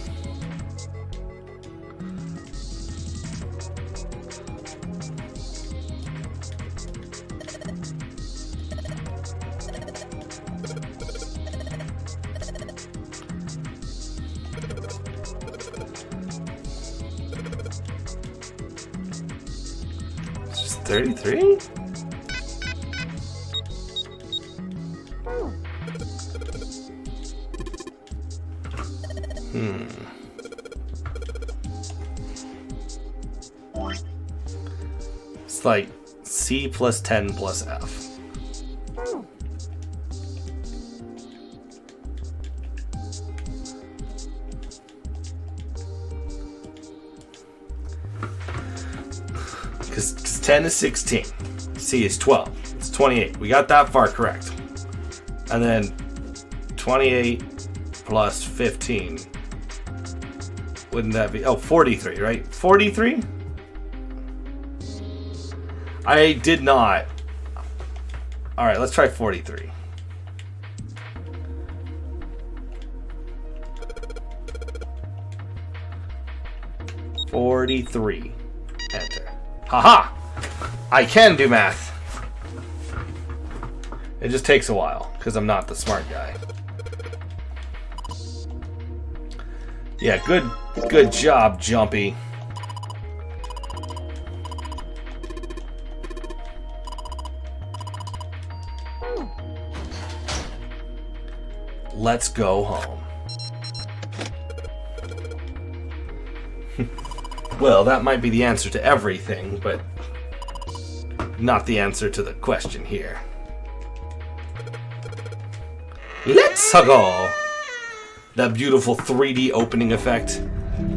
Speaker 1: It's just 33? It's like C plus 10 plus F. Because 10 is 16. C is 12. It's 28. We got that far correct. And then 28 plus 15. Wouldn't that be... Oh, 43, right? 43? I did not. Alright, let's try 43. Enter. Haha! I can do math. It just takes a while, because I'm not the smart guy. Yeah, good job, Jumpy. Let's go home. Well, that might be the answer to everything, but not the answer to the question here. Let's go! That beautiful 3D opening effect.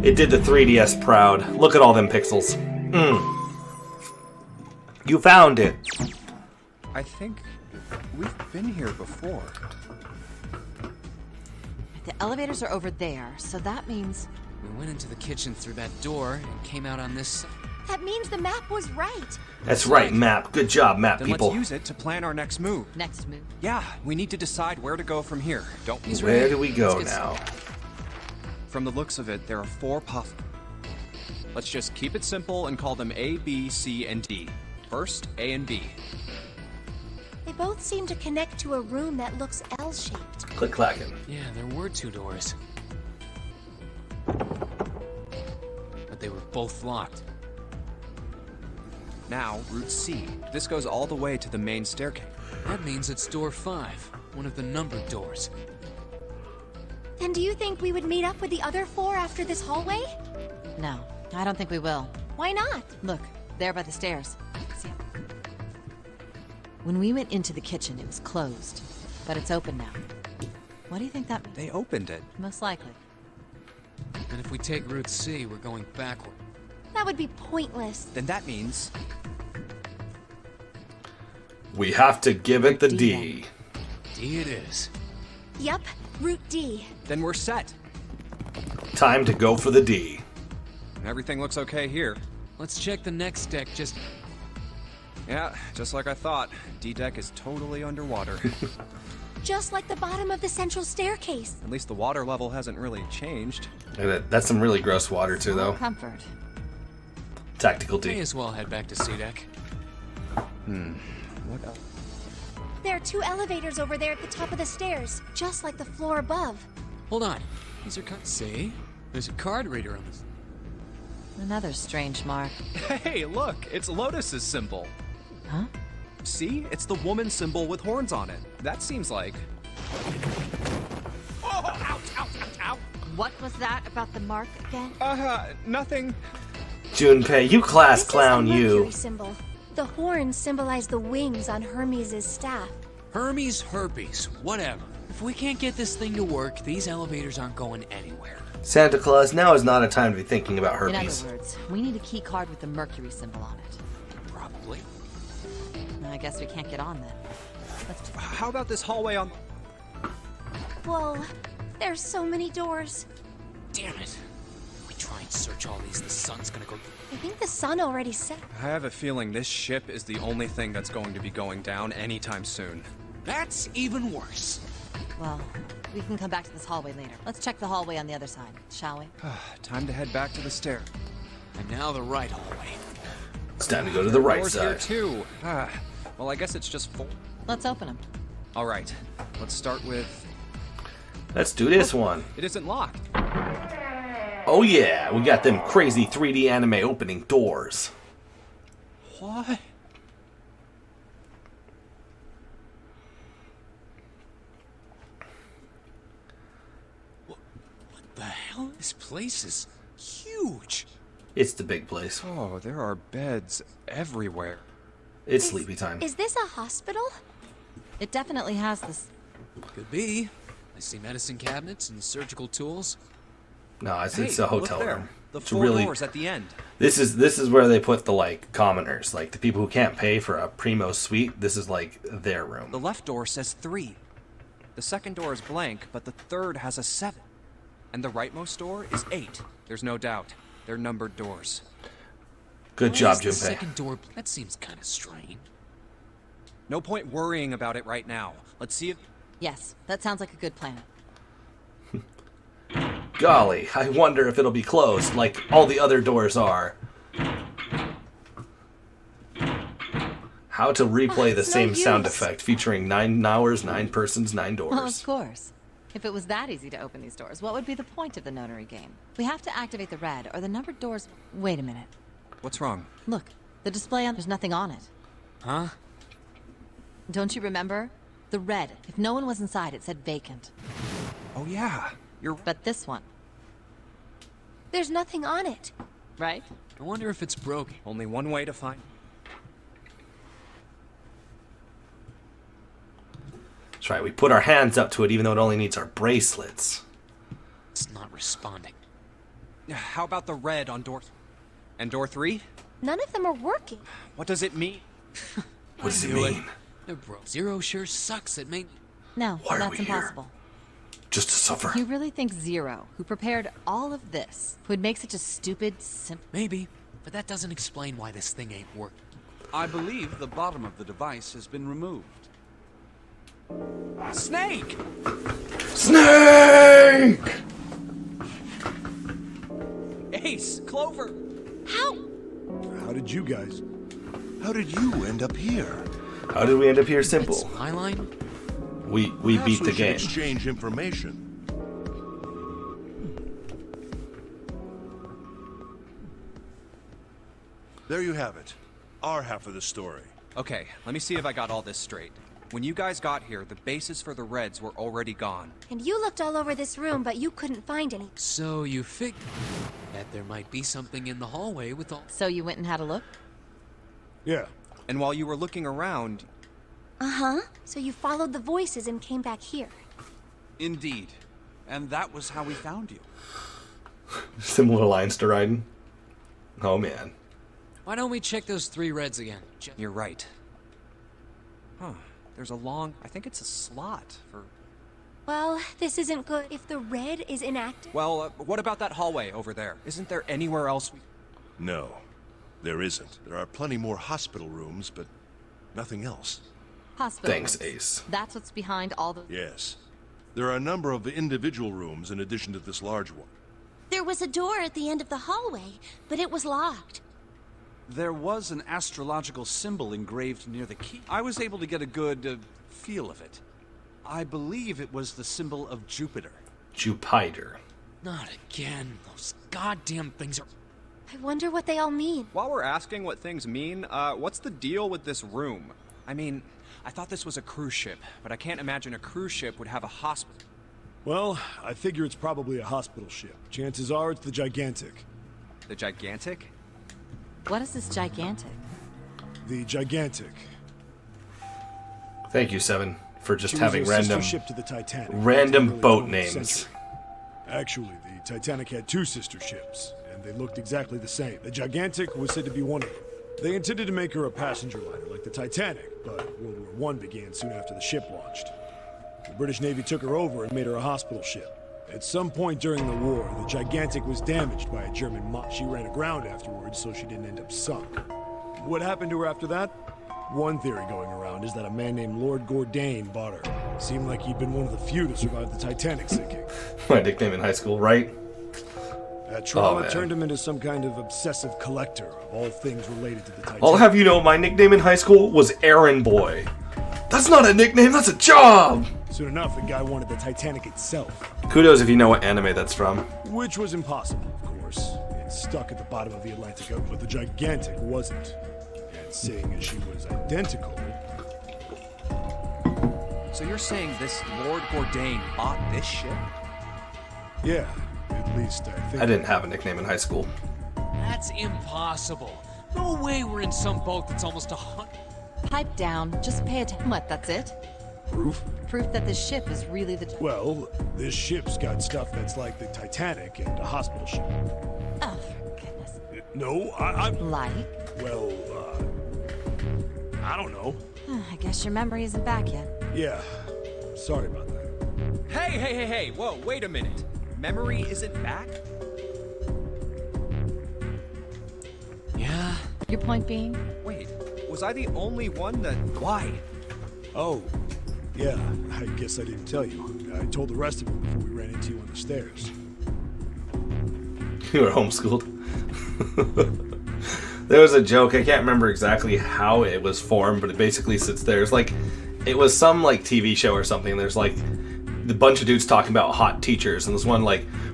Speaker 1: It did the 3DS proud. Look at all them pixels. You found it.
Speaker 5: I think we've been here before.
Speaker 3: The elevators are over there, so that means...
Speaker 2: We went into the kitchen through that door and came out on this side.
Speaker 4: That means the map was right.
Speaker 1: That's right, map. Good job, map
Speaker 5: Then
Speaker 1: people.
Speaker 5: let's use it to plan our next move.
Speaker 3: Next move.
Speaker 5: Yeah, we need to decide where to go from here, don't we?
Speaker 1: Where do we go
Speaker 2: Let's get
Speaker 1: now?
Speaker 5: From the looks of it, there are 4 possible. Let's just keep it simple and call them A, B, C, and D. First, A and B.
Speaker 4: They both seem to connect to a room that looks L-shaped.
Speaker 1: Click clacking.
Speaker 2: Yeah, there were 2 doors. But they were both locked.
Speaker 5: Now, route C. This goes all the way to the main staircase.
Speaker 2: That means it's door 5, one of the numbered doors.
Speaker 4: Then do you think we would meet up with the other 4 after this hallway?
Speaker 3: No, I don't think we will.
Speaker 4: Why not?
Speaker 3: Look, there by the stairs. See? When we went into the kitchen, it was closed, but it's open now. What do you think that means?
Speaker 5: They opened it.
Speaker 3: Most likely.
Speaker 2: And if we take Route C, we're going backward.
Speaker 4: That would be pointless.
Speaker 5: Then that means
Speaker 1: We have to give it the D.
Speaker 2: D it is.
Speaker 4: Yep, Route D.
Speaker 5: then we're set.
Speaker 1: Time to go for the D.
Speaker 5: Everything looks okay here.
Speaker 2: Let's check the next deck just...
Speaker 5: Yeah, just like I thought. D-deck is totally underwater.
Speaker 4: Just like the bottom of the central staircase.
Speaker 5: At least the water level hasn't really changed.
Speaker 1: That's some really gross water too, though.
Speaker 3: Comfort.
Speaker 1: Tactical
Speaker 2: May
Speaker 1: D.
Speaker 2: as well head back to C deck.
Speaker 5: What else?
Speaker 4: There are 2 elevators over there at the top of the stairs, just like the floor above.
Speaker 2: Hold on. These are see? There's a card reader on this.
Speaker 3: Another strange mark.
Speaker 5: Hey, look! It's Lotus's symbol.
Speaker 3: Huh?
Speaker 5: See? It's the woman symbol with horns on it. That seems like... Oh, ouch, ouch, ouch, ouch!
Speaker 3: What was that about the mark again?
Speaker 5: Nothing.
Speaker 1: Junpei, you class
Speaker 4: This
Speaker 1: clown,
Speaker 4: is a Mercury
Speaker 1: you.
Speaker 4: symbol. The horns symbolize the wings on Hermes' staff.
Speaker 2: Hermes, herpes, whatever. If we can't get this thing to work, these elevators aren't going anywhere.
Speaker 1: Santa Claus, now is not a time to be thinking about
Speaker 3: In
Speaker 1: herpes.
Speaker 3: other words, we need a key card with the Mercury symbol on it.
Speaker 2: Probably.
Speaker 3: I guess we can't get on then. Let's do
Speaker 5: How about this hallway on...
Speaker 4: Whoa, there's so many doors.
Speaker 2: Damn it. If we try and search all these, the sun's gonna go...
Speaker 4: I think the sun already set.
Speaker 5: I have a feeling this ship is the only thing that's going to be going down anytime soon.
Speaker 2: That's even worse.
Speaker 3: Well, we can come back to this hallway later. Let's check the hallway on the other side, shall we?
Speaker 5: Time to head back to the stair.
Speaker 2: And now the right hallway.
Speaker 1: It's time to go to the right
Speaker 5: Doors here
Speaker 1: side.
Speaker 5: too. Well, I guess it's just 4.
Speaker 3: Let's open them.
Speaker 5: All right, let's start with...
Speaker 1: Let's do this one.
Speaker 5: It isn't locked.
Speaker 1: Oh yeah, we got them crazy 3D anime opening doors.
Speaker 5: What?
Speaker 2: What the hell? This place is huge.
Speaker 1: It's the big place.
Speaker 5: Oh, there are beds everywhere.
Speaker 1: It's sleepy time.
Speaker 4: Is this a hospital?
Speaker 3: It definitely has this.
Speaker 2: Could be. I see medicine cabinets and surgical tools.
Speaker 1: No, it's
Speaker 5: Hey,
Speaker 1: a
Speaker 5: look
Speaker 1: hotel
Speaker 5: there.
Speaker 1: room.
Speaker 5: The
Speaker 1: It's
Speaker 5: 4
Speaker 1: really
Speaker 5: doors at the end.
Speaker 1: this is where they put the like commoners, like the people who can't pay for a primo suite. This is like their room.
Speaker 5: The left door says 3. The second door is blank, but the third has a 7. And the rightmost door is 8. There's no doubt. They're numbered doors.
Speaker 1: Good
Speaker 2: Why
Speaker 1: job,
Speaker 2: is the
Speaker 1: Junpei.
Speaker 2: second door... That seems kind of strange.
Speaker 5: No point worrying about it right now. Let's see if...
Speaker 3: Yes, that sounds like a good plan.
Speaker 1: Golly, I wonder if it'll be closed like all the other doors are. How to replay the
Speaker 4: it's no
Speaker 1: same sound
Speaker 4: use.
Speaker 1: effect featuring 9 hours, 9 persons, 9 doors.
Speaker 3: Well, of course. If it was that easy to open these doors, what would be the point of the notary game? We have to activate the red, or the numbered doors... Wait a minute.
Speaker 5: What's wrong?
Speaker 3: Look, the display on... There's nothing on it.
Speaker 2: Huh?
Speaker 3: Don't you remember? The red. If no one was inside, it said vacant.
Speaker 5: Oh, yeah. You're...
Speaker 3: But this one,
Speaker 4: There's nothing on it.
Speaker 3: right?
Speaker 2: I wonder if it's broken.
Speaker 5: Only one way to find...
Speaker 1: That's right, we put our hands up to it even though it only needs our bracelets.
Speaker 2: It's not responding.
Speaker 5: How about the red on door... And door 3?
Speaker 4: None of them are working.
Speaker 5: What does it mean?
Speaker 1: What does it
Speaker 2: knew it.
Speaker 1: mean?
Speaker 2: They're broke. Zero sure sucks at main...
Speaker 3: No,
Speaker 1: Why are
Speaker 3: that's
Speaker 1: we here?
Speaker 3: impossible.
Speaker 1: Just to suffer.
Speaker 3: You really think Zero, who prepared all of this, would make such a stupid, simple...
Speaker 2: Maybe, but that doesn't explain why this thing ain't working.
Speaker 7: I believe the bottom of the device has been removed.
Speaker 5: Snake!
Speaker 1: Snake!
Speaker 5: Ace! Clover!
Speaker 4: How?
Speaker 8: How did you end up here?
Speaker 1: How did we end up here?
Speaker 2: It's
Speaker 1: Simple.
Speaker 2: my line?
Speaker 1: We
Speaker 8: Perhaps
Speaker 1: beat the
Speaker 8: we should
Speaker 1: game.
Speaker 8: exchange information. There you have it. Our half of the story.
Speaker 5: Okay, let me see if I got all this straight. When you guys got here, the bases for the Reds were already gone.
Speaker 4: And you looked all over this room, but you couldn't find any.
Speaker 2: So you figured that there might be something in the hallway with all...
Speaker 3: So you went and had a look?
Speaker 8: Yeah.
Speaker 5: And while you were looking around,
Speaker 4: Uh-huh. So you followed the voices and came back here.
Speaker 7: Indeed. And that was how we found you.
Speaker 1: Similar lines to Raiden. Oh man.
Speaker 2: Why don't we check those 3 reds again?
Speaker 5: You're right. Huh. There's a long... I think it's a slot for...
Speaker 4: Well, this isn't good. If the red is inactive...
Speaker 5: Well, what about that hallway over there? Isn't there anywhere else we...
Speaker 8: No, there isn't. There are plenty more hospital rooms, but nothing else.
Speaker 3: Hospital.
Speaker 1: Thanks, Ace.
Speaker 3: That's what's behind all the...
Speaker 8: Yes. There are a number of individual rooms in addition to this large one.
Speaker 4: There was a door at the end of the hallway, but it was locked.
Speaker 7: There was an astrological symbol engraved near the key. I was able to get a good feel of it. I believe it was the symbol of Jupiter.
Speaker 1: Jupiter.
Speaker 2: Not again. Those goddamn things are...
Speaker 4: I wonder what they all mean.
Speaker 9: While we're asking what things mean, what's the deal with this room?
Speaker 5: I mean, I thought this was a cruise ship, but I can't imagine a cruise ship would have a hospital.
Speaker 8: Well, I figure it's probably a hospital ship. Chances are it's the Gigantic.
Speaker 9: The Gigantic?
Speaker 3: What is this gigantic?
Speaker 8: The Gigantic.
Speaker 1: Thank you, Seven, for just
Speaker 8: She
Speaker 1: having
Speaker 8: was a
Speaker 1: random
Speaker 8: sister ship to the Titanic.
Speaker 1: random
Speaker 8: in the early
Speaker 1: boat
Speaker 8: 20th
Speaker 1: names.
Speaker 8: century. Actually, the Titanic had 2 sister ships, and they looked exactly the same. The Gigantic was said to be one of them. They intended to make her a passenger liner like the Titanic, but World War I began soon after the ship launched. The British Navy took her over and made her a hospital ship. At some point during the war, the Gigantic was damaged by a German mob. She ran aground afterwards, so she didn't end up sunk. What happened to her after that? One theory going around is that a man named Lord Gourdane bought her. Seemed like he'd been one of the few to survive the Titanic sinking.
Speaker 1: My nickname in high school, right?
Speaker 8: That trauma
Speaker 1: man.
Speaker 8: turned him into some kind of obsessive collector of all things related to the Titanic.
Speaker 1: I'll have you know my nickname in high school was Errand Boy. That's not a nickname, that's a job!
Speaker 8: Soon enough, the guy wanted the Titanic itself,
Speaker 1: Kudos if you know what anime that's from.
Speaker 8: which was impossible, of course. It's stuck at the bottom of the Atlantic Ocean, but the Gigantic wasn't. And seeing as she was identical...
Speaker 5: So you're saying this Lord Gourdane bought this ship?
Speaker 8: Yeah, at least I think...
Speaker 1: I didn't have a nickname in high school.
Speaker 2: That's impossible. No way we're in some boat that's almost 100...
Speaker 3: Pipe down. Just pay attention. What, that's it?
Speaker 8: Proof?
Speaker 3: Proof that this ship is really the...
Speaker 8: Well, this ship's got stuff that's like the Titanic and a hospital ship.
Speaker 3: Oh, for goodness.
Speaker 8: No, I'm...
Speaker 3: Like?
Speaker 8: Well, I don't know.
Speaker 3: I guess your memory isn't back yet.
Speaker 8: Yeah, sorry about that.
Speaker 9: Hey, whoa, wait a minute. Memory isn't back?
Speaker 2: Yeah?
Speaker 3: Your point being?
Speaker 9: Wait, was I the only one that...
Speaker 5: Why?
Speaker 8: Oh, yeah, I guess I didn't tell you. I told the rest of them before we ran into you on the stairs.
Speaker 1: You were homeschooled. There was a joke, I can't remember exactly how it was formed, but it basically sits there. It's like, it was some like TV show or something. There's like a bunch of dudes talking about hot teachers, and this one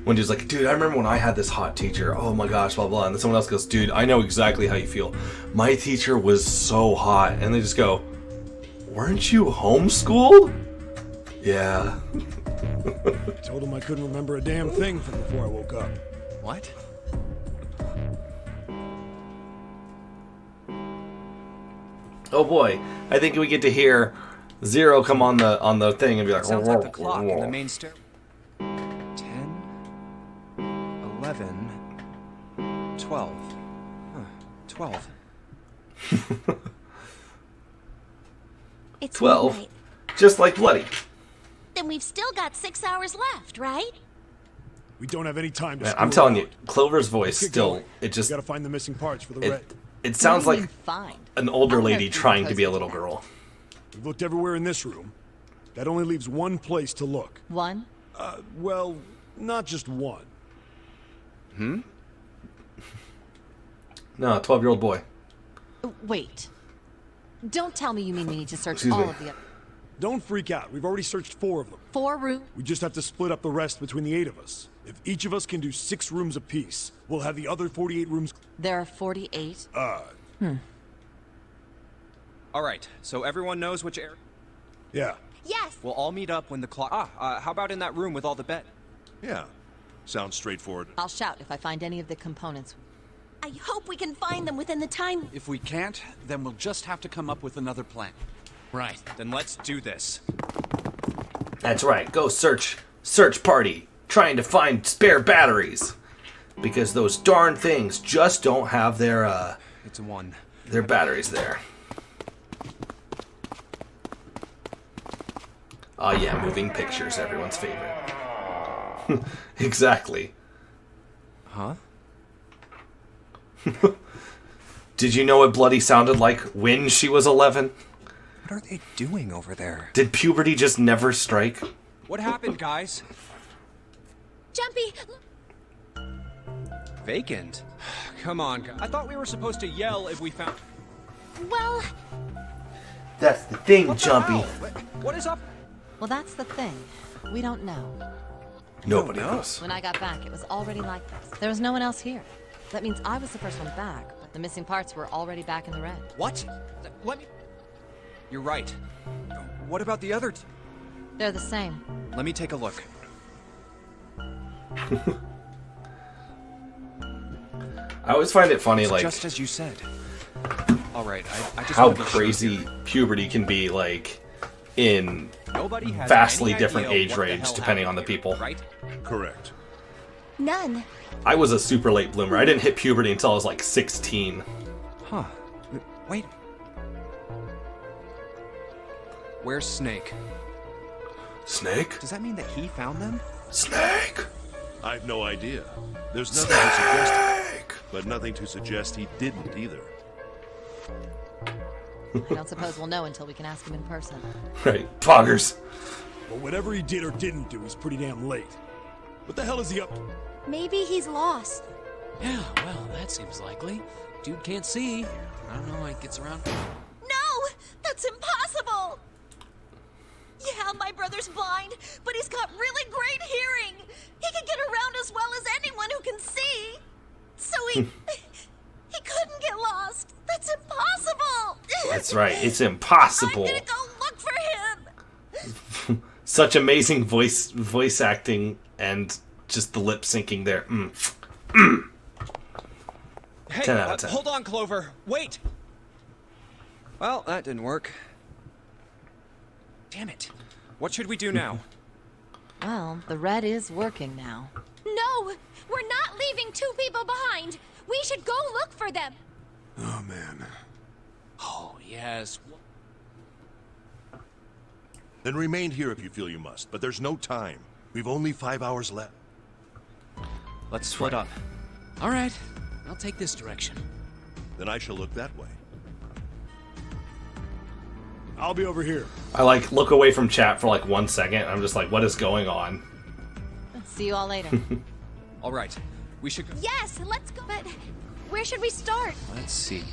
Speaker 1: dude's like, dude, I remember when I had this hot teacher. Oh my gosh, blah blah. And then someone else goes, dude, I know exactly how you feel. My teacher was so hot. And they just go, weren't you homeschooled? Yeah.
Speaker 8: I told him I couldn't remember a damn thing from before I woke up.
Speaker 5: What?
Speaker 1: Oh boy, I think we get to hear Zero come on the thing and be like,
Speaker 5: Sounds like the clock in the main stair. 10, 11, 12. Huh, 12.
Speaker 4: It's
Speaker 1: 12.
Speaker 4: midnight.
Speaker 1: Just like Bloody.
Speaker 4: Then we've still got 6 hours left, right?
Speaker 8: We don't have any time to
Speaker 1: Man,
Speaker 8: screw
Speaker 1: I'm telling
Speaker 8: around.
Speaker 1: you, Clover's voice
Speaker 8: Get
Speaker 1: still,
Speaker 8: going.
Speaker 1: it just,
Speaker 8: We gotta find the missing parts for the
Speaker 1: it,
Speaker 8: red.
Speaker 1: it sounds
Speaker 3: What do you
Speaker 1: like
Speaker 3: mean find?
Speaker 1: an older
Speaker 3: I don't know
Speaker 1: lady
Speaker 3: if you
Speaker 1: trying to be a
Speaker 3: supposed
Speaker 1: little
Speaker 3: to do
Speaker 1: girl.
Speaker 8: We've looked everywhere in this room. That only leaves one place to look.
Speaker 3: One?
Speaker 8: Well, not just one.
Speaker 1: No, 12-year-old boy.
Speaker 3: Wait. Don't tell me you mean we need to search
Speaker 1: Excuse
Speaker 3: all
Speaker 1: me.
Speaker 3: of the...
Speaker 8: Don't freak out. We've already searched 4 of them.
Speaker 3: 4 rooms?
Speaker 8: We just have to split up the rest between the 8 of us. If each of us can do 6 rooms apiece, we'll have the other 48 rooms...
Speaker 3: There are 48?
Speaker 9: All right, so everyone knows which area...
Speaker 8: Yeah.
Speaker 4: Yes.
Speaker 9: We'll all meet up when the clock... how about in that room with all the bed?
Speaker 8: Yeah. Sounds straightforward.
Speaker 3: I'll shout if I find any of the components.
Speaker 4: I hope we can find them within the time.
Speaker 7: If we can't, then we'll just have to come up with another plan.
Speaker 2: Right.
Speaker 5: Then let's do this.
Speaker 1: That's right. Go search party, trying to find spare batteries, because those darn things just don't have their
Speaker 5: It's a 1.
Speaker 1: their batteries there. Oh yeah, moving pictures, everyone's favorite. Exactly.
Speaker 5: Huh?
Speaker 1: Did you know what Bloody sounded like when she was 11?
Speaker 5: What are they doing over there?
Speaker 1: Did puberty just never strike?
Speaker 5: What happened, guys?
Speaker 4: Jumpy,
Speaker 5: Vacant? Come on, I thought we were supposed to yell if we found...
Speaker 4: well,
Speaker 1: That's the thing,
Speaker 5: What the
Speaker 1: Jumpy.
Speaker 5: hell? What is up?
Speaker 3: Well, that's the thing. We don't know.
Speaker 1: Nobody
Speaker 5: No.
Speaker 1: knows.
Speaker 3: When I got back, it was already like this. There was no one else here. That means I was the first one back, but the missing parts were already back in the red.
Speaker 5: What? Let me... You're right. What about the other two?
Speaker 3: They're the same.
Speaker 5: Let me take a look.
Speaker 1: I always find it funny,
Speaker 5: It's
Speaker 1: like,
Speaker 5: just as you said. All right, I just
Speaker 1: how
Speaker 5: want to be sure
Speaker 1: crazy
Speaker 5: here.
Speaker 1: puberty can be, like, in
Speaker 5: Nobody has
Speaker 1: vastly
Speaker 5: any
Speaker 1: different
Speaker 5: idea
Speaker 1: age
Speaker 5: what the
Speaker 1: range
Speaker 5: hell
Speaker 1: depending on the
Speaker 5: happened
Speaker 1: people.
Speaker 5: here, right?
Speaker 8: Correct.
Speaker 4: none.
Speaker 1: I was a super late bloomer. I didn't hit puberty until I was like 16.
Speaker 5: Huh. Wait. Where's Snake?
Speaker 1: Snake?
Speaker 5: Does that mean that he found them?
Speaker 1: Snake!
Speaker 10: I've no idea. There's nothing to suggest it,
Speaker 1: Snake!
Speaker 10: but nothing to suggest he didn't either.
Speaker 3: I don't suppose we'll know until we can ask him in person.
Speaker 1: Right, poggers.
Speaker 8: But whatever he did or didn't do, he's pretty damn late. What the hell is he up to?
Speaker 4: Maybe he's lost.
Speaker 2: Yeah, well, that seems likely. Dude can't see. I don't know how he gets around.
Speaker 11: No! That's impossible! Yeah, my brother's blind, but he's got really great hearing. He can get around as well as anyone who can see. So he couldn't get lost. That's impossible.
Speaker 1: That's right, it's
Speaker 11: I'm
Speaker 1: impossible.
Speaker 11: gonna go look for him.
Speaker 1: Such amazing voice acting and just the lip syncing there.
Speaker 5: Hey,
Speaker 1: 10 out of 10.
Speaker 5: hold on, Clover. Wait. Well, that didn't work. Damn it. What should we do now?
Speaker 3: Well, the red is working now.
Speaker 4: No, we're not leaving two people behind. We should go look for them.
Speaker 8: Oh, man.
Speaker 2: Oh, yes.
Speaker 10: Then remain here if you feel you must, but there's no time. We've only 5 hours left.
Speaker 5: Let's split up.
Speaker 2: All right, I'll take this direction.
Speaker 10: Then I shall look that way.
Speaker 8: I'll be over here.
Speaker 1: I like look away from chat for like 1 second. I'm just like, what is going on?
Speaker 3: See you all later.
Speaker 5: All right, we should go.
Speaker 4: Yes, let's go. But where should we start?
Speaker 5: Let's see.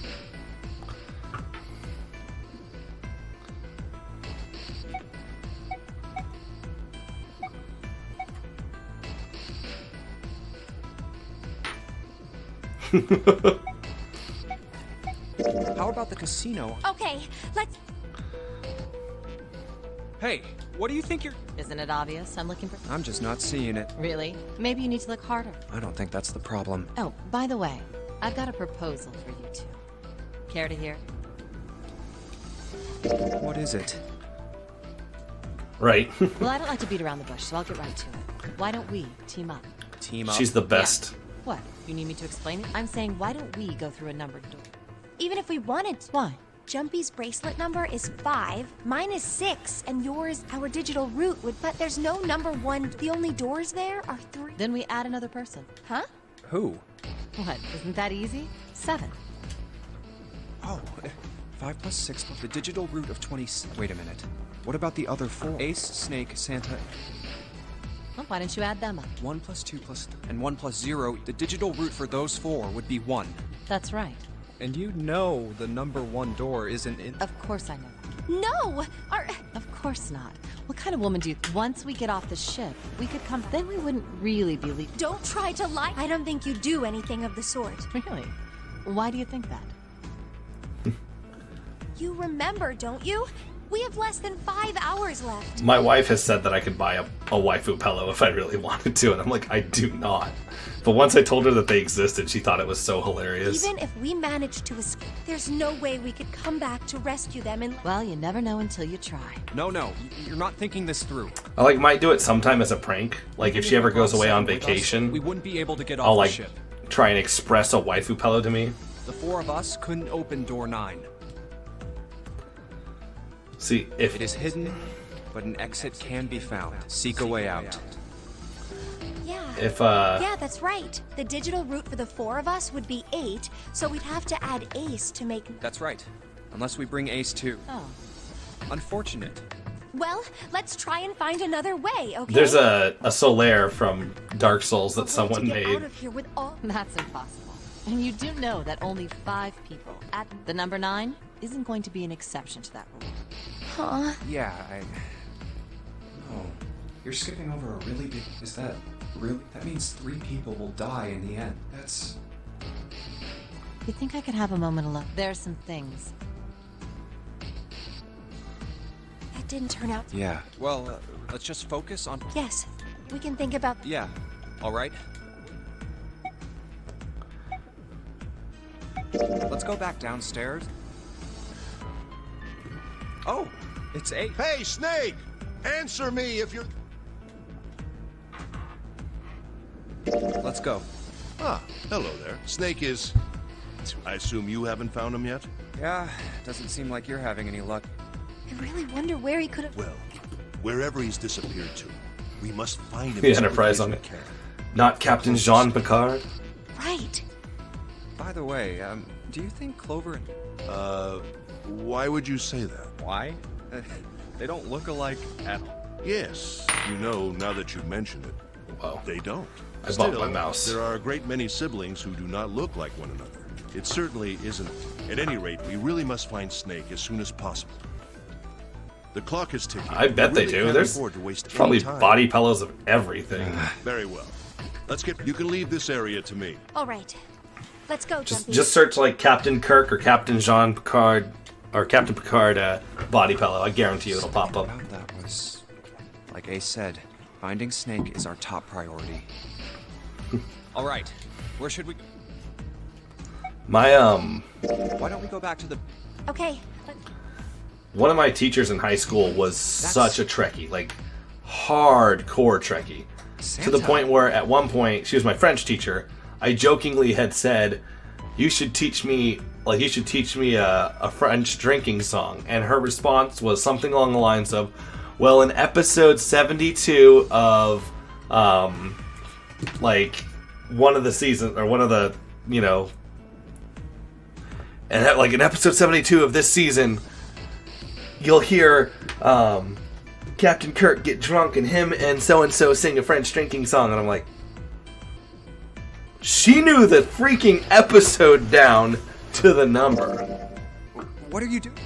Speaker 5: How about the casino?
Speaker 4: Okay, let's.
Speaker 5: Hey, what do you think you're...
Speaker 3: Isn't it obvious? I'm looking for...
Speaker 5: I'm just not seeing it.
Speaker 3: Really? Maybe you need to look harder.
Speaker 5: I don't think that's the problem.
Speaker 3: Oh, by the way, I've got a proposal for you two. Care to hear?
Speaker 5: What is it?
Speaker 1: Right.
Speaker 3: Well, I don't like to beat around the bush, so I'll get right to it. Why don't we team up?
Speaker 5: Team up?
Speaker 1: She's the best.
Speaker 3: What? You need me to explain it? I'm saying, why don't we go through a numbered door?
Speaker 4: Even if we wanted to.
Speaker 3: Why?
Speaker 4: Jumpy's bracelet number is 5, mine is 6, and yours, our digital route would. But there's no number 1. The only doors there are 3.
Speaker 3: Then we add another person.
Speaker 4: Huh?
Speaker 5: Who?
Speaker 3: What? Isn't that easy? 7.
Speaker 5: Oh, 5 plus 6 plus the digital root of 20... Wait a minute. What about the other 4? Ace, Snake, Santa...
Speaker 3: Well, why don't you add them up?
Speaker 5: 1 plus 2 plus... and 1 plus 0. The digital root for those 4 would be 1.
Speaker 3: That's right.
Speaker 5: And you know the number 1 door isn't in...
Speaker 3: Of course I know.
Speaker 4: No!
Speaker 3: Of course not. What kind of woman do you... Once we get off the ship, we could come... Then we wouldn't really be leaving.
Speaker 4: Don't try to lie. I don't think you do anything of the sort.
Speaker 3: Really? Why do you think that?
Speaker 4: You remember, don't you? We have less than 5 hours left.
Speaker 1: My wife has said that I could buy a waifu pillow if I really wanted to, and I'm like, I do not. But once I told her that they existed, she thought it was so hilarious.
Speaker 4: Even if we managed to escape, there's no way we could come back to rescue them and...
Speaker 3: Well, you never know until you try.
Speaker 5: No, you're not thinking this through.
Speaker 1: I might do it sometime as a prank. Like if she ever goes away on vacation,
Speaker 5: We wouldn't be able to get off
Speaker 1: I'll
Speaker 5: the
Speaker 1: like
Speaker 5: ship.
Speaker 1: try and express a waifu pillow to me.
Speaker 5: The 4 of us couldn't open door 9.
Speaker 1: See, if
Speaker 5: It is hidden, but an exit can be found. Seek a way out.
Speaker 4: Yeah.
Speaker 1: if
Speaker 4: Yeah, that's right. The digital route for the 4 of us would be 8, so we'd have to add Ace to make...
Speaker 5: That's right. Unless we bring Ace too.
Speaker 3: Oh.
Speaker 5: Unfortunate.
Speaker 4: Well, let's try and find another way, okay?
Speaker 1: there's a Solaire from Dark Souls that
Speaker 4: To
Speaker 1: someone
Speaker 4: get
Speaker 1: made.
Speaker 4: out of here with all...
Speaker 3: That's impossible. And you do know that only 5 people at the number 9 isn't going to be an exception to that rule.
Speaker 4: Huh?
Speaker 5: Yeah, Oh. You're skipping over a really big... Is that really... That means 3 people will die in the end. That's...
Speaker 3: You think I could have a moment alone? There's some things.
Speaker 4: That didn't turn out...
Speaker 5: Yeah. Well, let's just focus on...
Speaker 4: Yes, we can think about...
Speaker 5: Yeah. All right. Let's go back downstairs. Oh, it's 8.
Speaker 10: Hey, Snake! Answer me if you're...
Speaker 5: Let's go.
Speaker 10: Ah, hello there. Snake is... I assume you haven't found him yet?
Speaker 5: Yeah, doesn't seem like you're having any luck.
Speaker 4: I really wonder where he could have...
Speaker 10: Well, wherever he's disappeared to, we must find him.
Speaker 1: The
Speaker 10: as
Speaker 1: Enterprise
Speaker 10: quickly
Speaker 1: on
Speaker 10: as
Speaker 1: it.
Speaker 10: we can.
Speaker 1: Not Captain Jean Picard.
Speaker 4: Right.
Speaker 5: By the way, do you think Clover and...
Speaker 10: Why would you say that?
Speaker 9: Why? They don't look alike at all.
Speaker 10: Yes, you know, now that you mention it,
Speaker 1: Whoa.
Speaker 10: they don't.
Speaker 1: I bumped my mouse.
Speaker 10: There are a great many siblings who do not look like one another. It certainly isn't. At any rate, we really must find Snake as soon as possible. The clock is ticking.
Speaker 1: I bet
Speaker 10: We
Speaker 1: they
Speaker 10: really
Speaker 1: do.
Speaker 10: can't
Speaker 1: There's
Speaker 10: afford to waste any
Speaker 1: probably
Speaker 10: time.
Speaker 1: body pillows of everything.
Speaker 10: Very well. Let's get... You can leave this area to me.
Speaker 4: All right. Let's go, Jumpy.
Speaker 1: Just search like Captain Kirk or Captain Jean Picard or Captain Picard body pillow. I guarantee you it'll pop up.
Speaker 5: About that was... Like Ace said, finding Snake is our top priority. All right, where should we...
Speaker 1: My
Speaker 5: Why don't we go back to the...
Speaker 4: Okay.
Speaker 1: one of my teachers in high school was such a Trekkie, like hardcore Trekkie, to the
Speaker 5: Santa.
Speaker 1: point where at one point she was my French teacher. I jokingly had said, "You should teach me a French drinking song," and her response was something along the lines of, "Well, in episode 72 of like one of the seasons or one of the and like in episode 72 of this season, you'll hear Captain Kirk get drunk and him and so sing a French drinking song," and I'm like, she knew the freaking episode down to the number.
Speaker 5: What are you doing?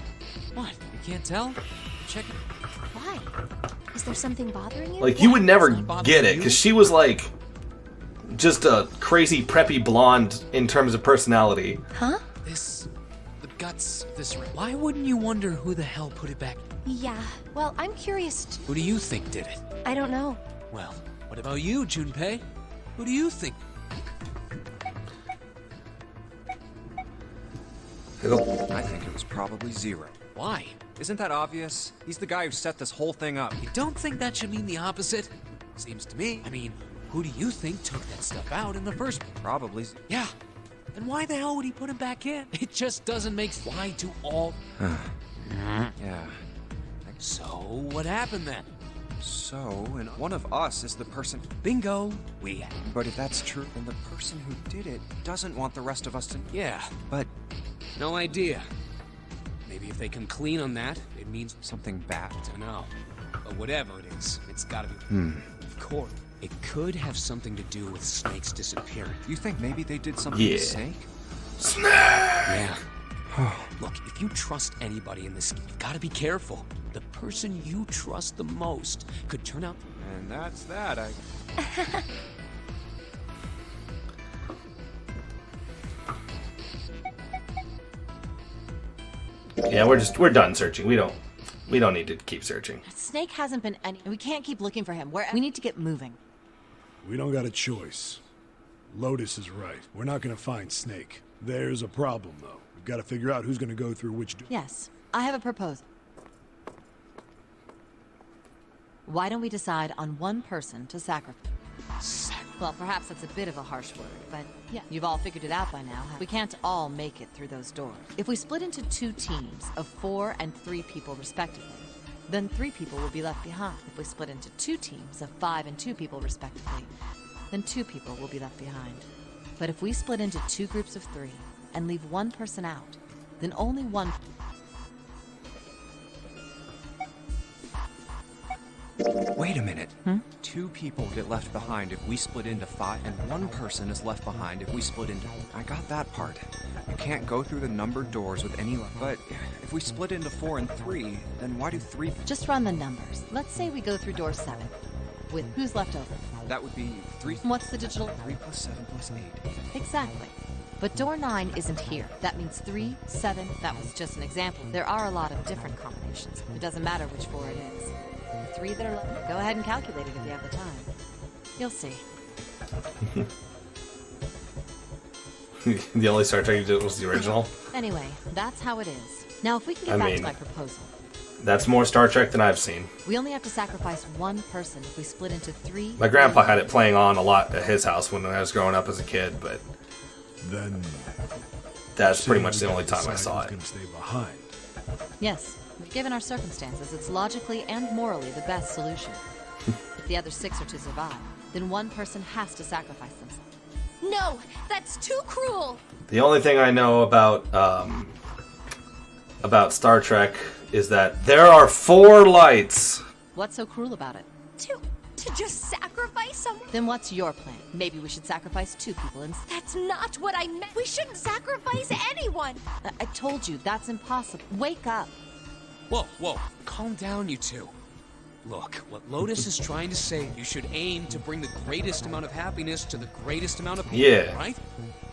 Speaker 2: What? You can't tell? Check it.
Speaker 4: Why? Is there something bothering you?
Speaker 1: Like, you would never
Speaker 2: It's not bothering
Speaker 1: get it,
Speaker 2: you?
Speaker 1: because she was like just a crazy preppy blonde in terms of personality.
Speaker 4: Huh?
Speaker 2: The guts of this... Why wouldn't you wonder who the hell put it back?
Speaker 4: Yeah. Well, I'm curious.
Speaker 2: Who do you think did it?
Speaker 4: I don't know.
Speaker 2: Well, what about you, Junpei? Who do you think?
Speaker 5: I think it was probably Zero.
Speaker 2: Why?
Speaker 5: Isn't that obvious? He's the guy who set this whole thing up.
Speaker 2: You don't think that should mean the opposite? Seems to me. I mean, who do you think took that stuff out in the first place?
Speaker 5: Probably.
Speaker 2: Yeah. And why the hell would he put him back in? It just doesn't make... Why do all...
Speaker 5: Yeah.
Speaker 2: So, what happened then?
Speaker 5: So, and one of us is the person...
Speaker 2: Bingo. We...
Speaker 5: But if that's true, then the person who did it doesn't want the rest of us to...
Speaker 2: Yeah.
Speaker 5: But
Speaker 2: No idea. Maybe if they can clean on that, it means...
Speaker 5: something bad.
Speaker 2: I know. But whatever it is, it's gotta be... Of course. It could have something to do with Snake's disappearance.
Speaker 5: You think maybe they did something
Speaker 1: Yeah.
Speaker 5: to Snake?
Speaker 2: Yeah. Look, if you trust anybody in this, you've gotta be careful. The person you trust the most could turn out...
Speaker 5: And that's that,
Speaker 1: Yeah, we're done searching. We don't We don't need to keep searching.
Speaker 3: Snake hasn't been any. We can't keep looking for him. We need to get moving.
Speaker 8: We don't got a choice. Lotus is right. We're not gonna find Snake. There's a problem, though. We've got to figure out who's gonna go through which door.
Speaker 3: Yes, I have a proposal. Why don't we decide on one person to sacrifice? Well, perhaps that's a bit of a harsh word, but yeah, you've all figured it out by now. We can't all make it through those doors. If we split into 2 teams of 4 and 3 people respectively, then 3 people will be left behind. If we split into 2 teams of 5 and 2 people respectively, then 2 people will be left behind. But if we split into 2 groups of 3 and leave 1 person out, then only one...
Speaker 5: Wait a minute. 2 people get left behind if we split into 5, and 1 person is left behind if we split into... I got that part. You can't go through the numbered doors with any... But if we split into 4 and 3, then why do 3...
Speaker 3: Just run the numbers. Let's say we go through door 7. With who's left over?
Speaker 5: That would be 3...
Speaker 3: What's the digital?
Speaker 5: 3 plus 7 plus 8.
Speaker 3: Exactly. But door 9 isn't here. That means 3, 7... That was just an example. There are a lot of different combinations. It doesn't matter which 4 it is. The 3 that are left... Go ahead and calculate it if you have the time. You'll see.
Speaker 1: The only Star Trek you did was the original.
Speaker 3: Anyway, that's how it is. Now, if we can get back to my proposal.
Speaker 1: That's more Star Trek than I've seen.
Speaker 3: We only have to sacrifice 1 person if we split into 3...
Speaker 1: My grandpa had it playing on a lot at his house when I was growing up as a kid, but...
Speaker 8: Then...
Speaker 1: That's pretty much the only time I saw it.
Speaker 8: Gonna stay behind.
Speaker 3: Yes. Given our circumstances, it's logically and morally the best solution. If the other 6 are to survive, then 1 person has to sacrifice themselves.
Speaker 4: No, that's too cruel.
Speaker 1: The only thing I know about Star Trek is that there are 4 lights.
Speaker 3: What's so cruel about it?
Speaker 4: To just sacrifice someone?
Speaker 3: Then what's your plan? Maybe we should sacrifice 2 people instead.
Speaker 4: That's not what I meant. We shouldn't sacrifice anyone.
Speaker 3: I told you, that's impossible. Wake up.
Speaker 2: Whoa. Calm down, you 2. Look, what Lotus is trying to say, you should aim to bring the greatest amount of happiness to the greatest amount of people,
Speaker 1: Yeah.
Speaker 2: right?